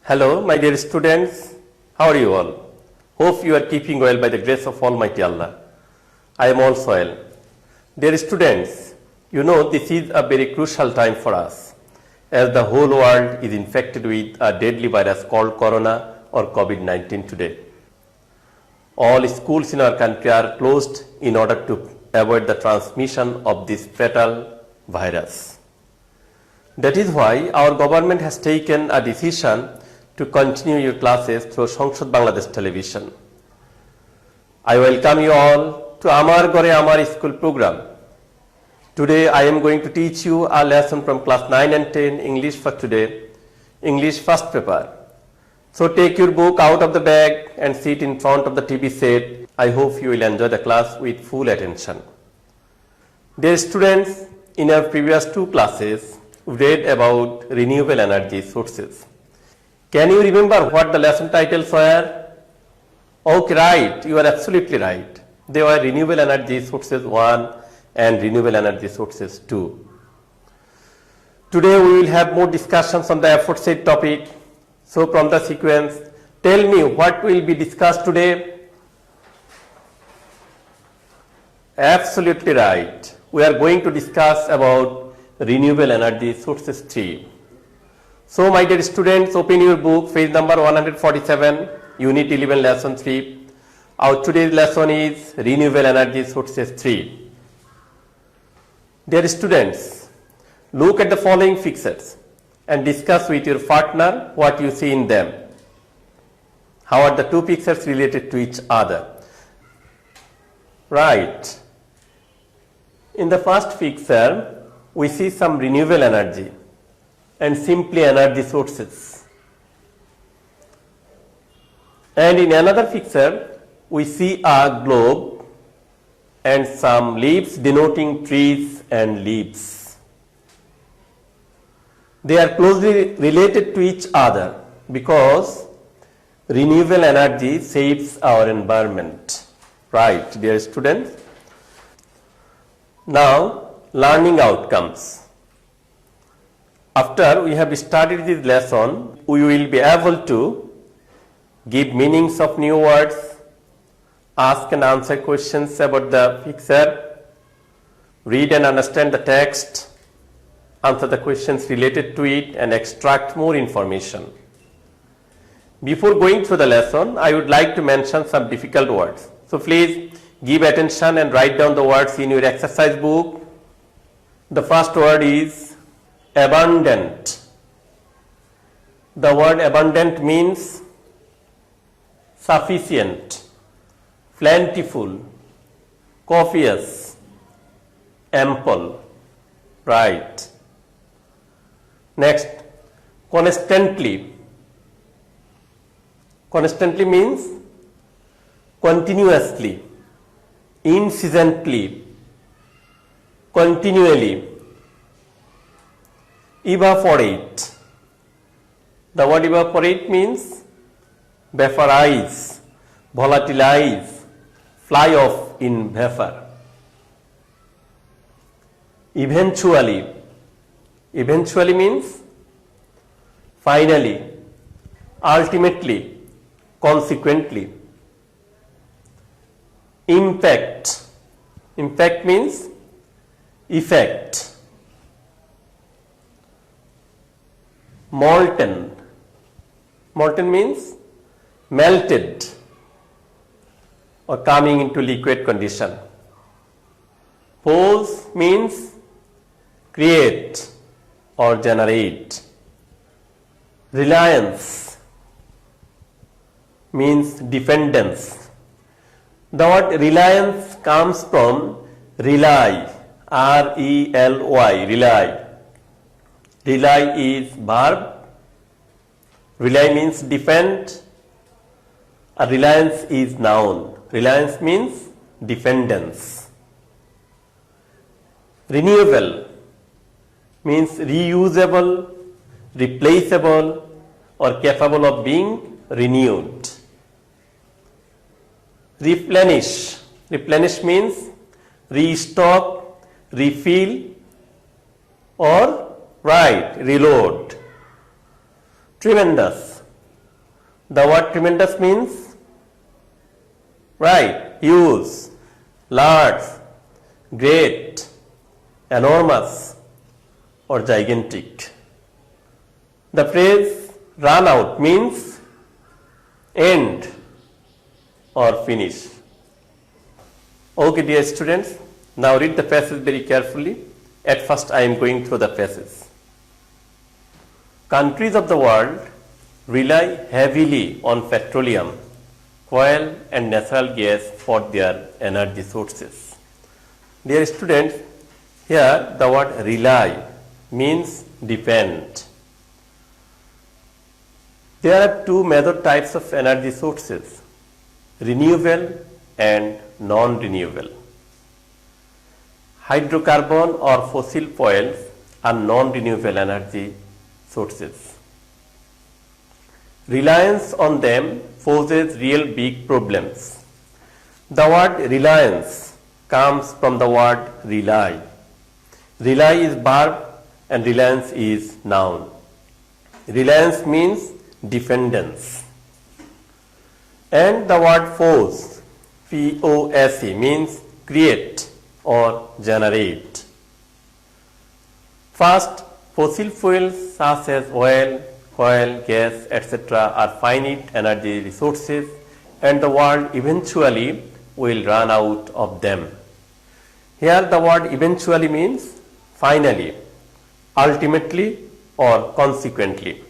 Hello, my dear students. How are you all? Hope you are keeping well by the grace of Almighty Allah. I am also well. Dear students, you know this is a very crucial time for us as the whole world is infected with a deadly virus called corona or COVID-19 today. All schools in our country are closed in order to avoid the transmission of this fatal virus. That is why our government has taken a decision to continue your classes through Sangsad Bangladesh television. I welcome you all to Amar Gore Amar School program. Today I am going to teach you a lesson from class 9 and 10 English for today, English first paper. So take your book out of the bag and sit in front of the TV set. I hope you will enjoy the class with full attention. Dear students, in our previous two classes, we read about renewable energy sources. Can you remember what the lesson titles were? Okay, right, you are absolutely right. They were renewable energy sources 1 and renewable energy sources 2. Today we will have more discussions on the aforesaid topic. So from the sequence, tell me what will be discussed today? Absolutely right. We are going to discuss about renewable energy sources 3. So my dear students, open your book, page number 147, Unit 11, Lesson 3. Our today's lesson is renewable energy sources 3. Dear students, look at the following figures and discuss with your partner what you see in them. How are the two pictures related to each other? Right. In the first picture, we see some renewable energy and simply energy sources. And in another picture, we see a globe and some leaves denoting trees and leaves. They are closely related to each other because renewable energy saves our environment. Right, dear students? Now, learning outcomes. After we have studied this lesson, we will be able to give meanings of new words, ask and answer questions about the picture, read and understand the text, answer the questions related to it, and extract more information. Before going through the lesson, I would like to mention some difficult words. So please give attention and write down the words in your exercise book. The first word is abundant. The word abundant means sufficient, plentiful, copious, ample. Right. Next, constantly. Constantly means continuously, incessantly, continually. Evaporate. The word evaporate means vaporize, volatilize, fly off in vapor. Eventually. Eventually means finally, ultimately, consequently. Impact. Impact means effect. Molten. Molten means melted or coming into liquid condition. Pose means create or generate. Reliance means dependence. The word reliance comes from rely, R-E-L-Y, rely. Rely is verb. Rely means depend. A reliance is noun. Reliance means dependence. Renewable means reusable, replaceable, or capable of being renewed. Replenish. Replenish means restock, refill, or reload. Tremendous. The word tremendous means, right, huge, large, great, enormous, or gigantic. The phrase run out means end or finish. Okay, dear students, now read the passage very carefully. At first, I am going through the passage. Countries of the world rely heavily on petroleum, oil, and natural gas for their energy sources. Dear students, here the word rely means depend. There are two major types of energy sources, renewable and non-renewable. Hydrocarbon or fossil fuels are non-renewable energy sources. Reliance on them poses real big problems. The word reliance comes from the word rely. Rely is verb and reliance is noun. Reliance means dependence. And the word force, P-O-S-E, means create or generate. First, fossil fuels such as oil, gas, etc. are finite energy resources, and the world eventually will run out of them. Here the word eventually means finally, ultimately, or consequently.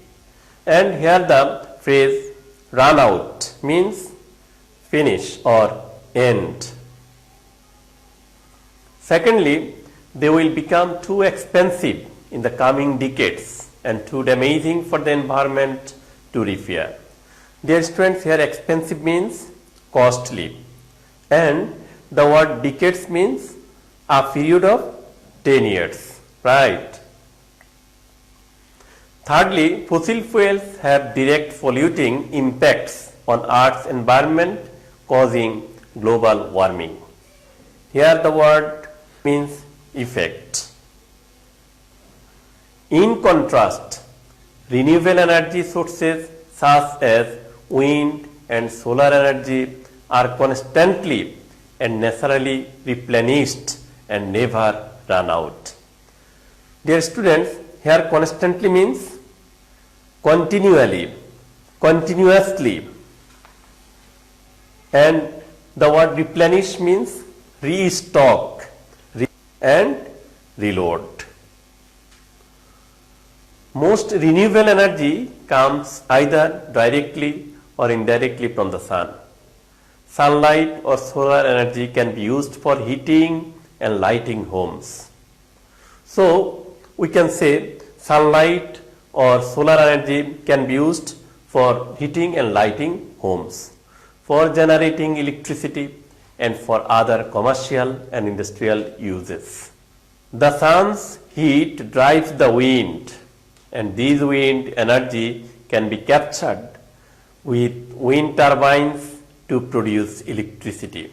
And here the phrase run out means finish or end. Secondly, they will become too expensive in the coming decades and too damaging for the environment to repair. Dear students, here expensive means costly, and the word decades means a period of 10 years, right? Thirdly, fossil fuels have direct polluting impacts on Earth's environment, causing global warming. Here the word means effect. In contrast, renewable energy sources such as wind and solar energy are constantly and naturally replenished and never run out. Dear students, here constantly means continually, continuously, and the word replenish means restock and reload. Most renewable energy comes either directly or indirectly from the sun. Sunlight or solar energy can be used for heating and lighting homes. So, we can say sunlight or solar energy can be used for heating and lighting homes, for generating electricity, and for other commercial and industrial uses. The sun's heat drives the wind, and this wind energy can be captured with wind turbines to produce electricity.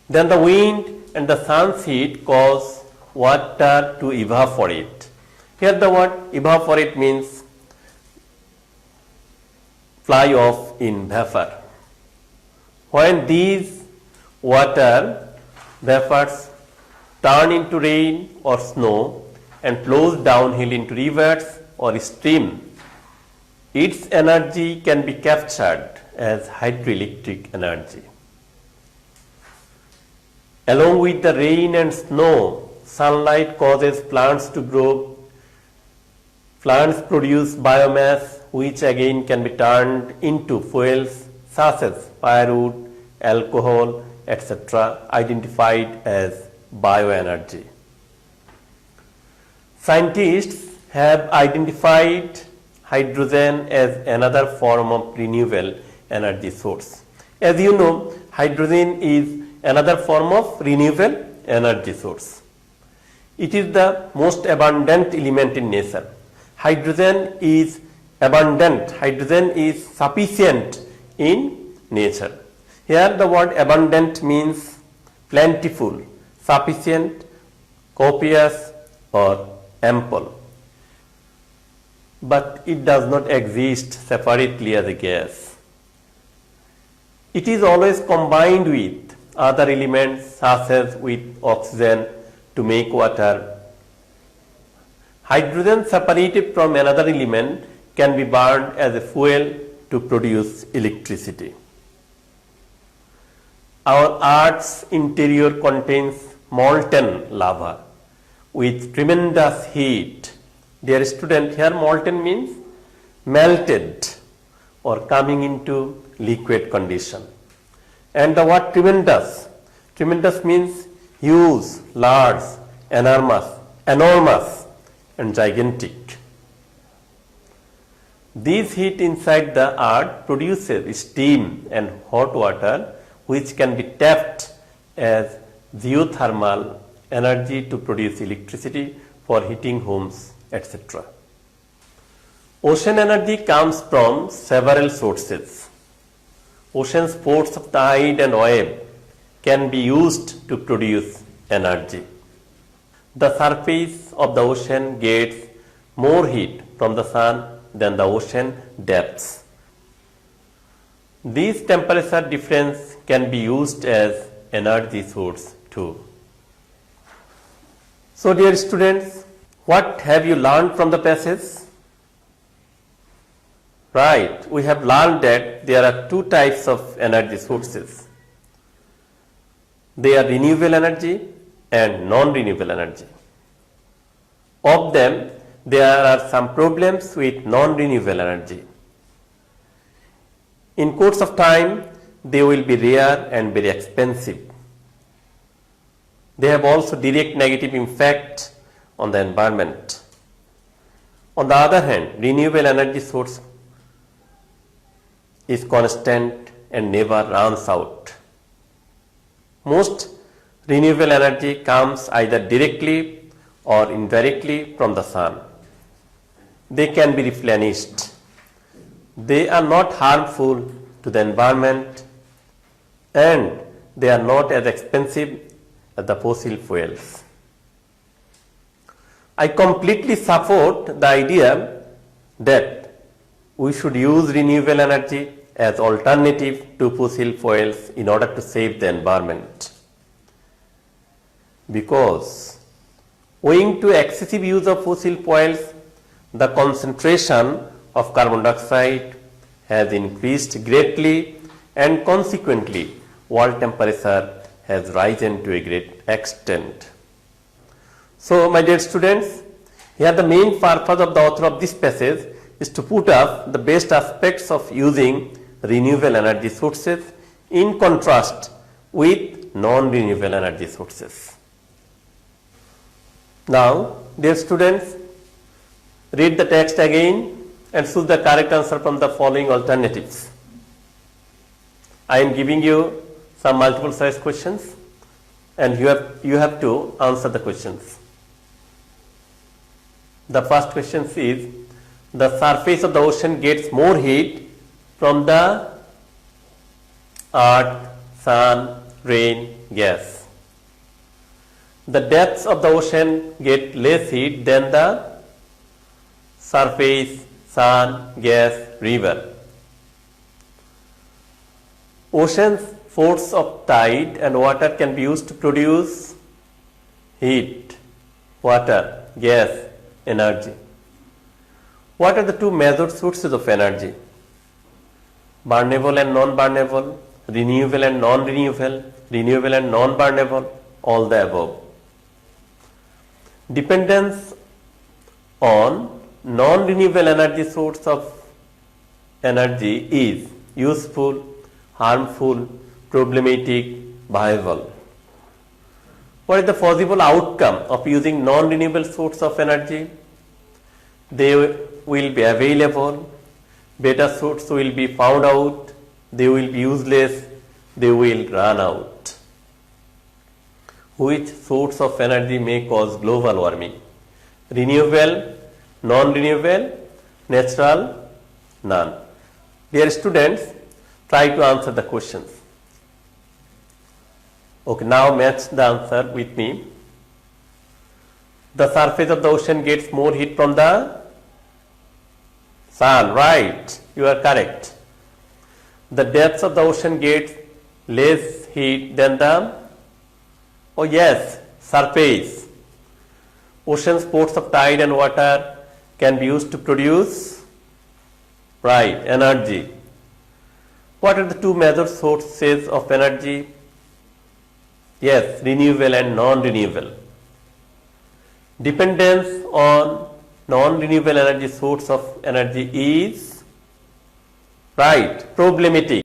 Then the wind and the sun's heat cause water to evaporate. Here the word evaporate means fly off in vapor. When these water vapors turn into rain or snow and flows downhill into rivers or stream, its energy can be captured as hydroelectric energy. Along with the rain and snow, sunlight causes plants to grow. Plants produce biomass, which again can be turned into fuels such as firewood, alcohol, etc., identified as bioenergy. Scientists have identified hydrogen as another form of renewable energy source. As you know, hydrogen is another form of renewable energy source. It is the most abundant element in nature. Hydrogen is abundant, hydrogen is sufficient in nature. Here the word abundant means plentiful, sufficient, copious, or ample. but it does not exist separately as a gas. It is always combined with other elements such as with oxygen to make water. Hydrogen separated from another element can be burned as a fuel to produce electricity. Our Earth's interior contains molten lava with tremendous heat. Dear student, here molten means melted or coming into liquid condition. And the word tremendous, tremendous means huge, large, enormous and gigantic. This heat inside the earth produces steam and hot water which can be tapped as geothermal energy to produce electricity for heating homes, etc. Ocean energy comes from several sources. Ocean's force of tide and wave can be used to produce energy. The surface of the ocean gets more heat from the sun than the ocean depths. This temperature difference can be used as energy source too. So dear students, what have you learned from the passage? Right, we have learned that there are two types of energy sources. They are renewable energy and non-renewable energy. Of them, there are some problems with non-renewable energy. In course of time, they will be rare and very expensive. They have also direct negative impact on the environment. On the other hand, renewable energy source is constant and never runs out. Most renewable energy comes either directly or indirectly from the sun. They can be replenished. They are not harmful to the environment and they are not as expensive as the fossil fuels. I completely support the idea that we should use renewable energy as alternative to fossil fuels in order to save the environment. Because owing to excessive use of fossil fuels, the concentration of carbon dioxide has increased greatly and consequently world temperature has risen to a great extent. So my dear students, here the main purpose of the author of this passage is to put up the best aspects of using renewable energy sources in contrast with non-renewable energy sources. Now, dear students, read the text again and choose the correct answer from the following alternatives. I am giving you some multiple choice questions and you have to answer the questions. The first question is, the surface of the ocean gets more heat from the earth, sun, rain, gas. The depths of the ocean get less heat than the surface, sun, gas, river. Ocean's force of tide and water can be used to produce heat, water, gas, energy. What are the two major sources of energy? Burnable and non-burnable, renewable and non-renewable, renewable and non-burnable, all the above. Dependence on non-renewable energy source of energy is useful, harmful, problematic, viable. What is the possible outcome of using non-renewable source of energy? They will be available, better source will be found out, they will be useless, they will run out. Which source of energy may cause global warming? Renewable, non-renewable, natural, none. Dear students, try to answer the questions. Okay, now match the answer with me. The surface of the ocean gets more heat from the Sun, right. You are correct. The depths of the ocean gets less heat than the, oh yes, surface. Ocean sports of tide and water can be used to produce, right, energy. What are the two major sources of energy? Yes, renewable and non-renewable. Dependence on non-renewable energy source of energy is, right, problematic.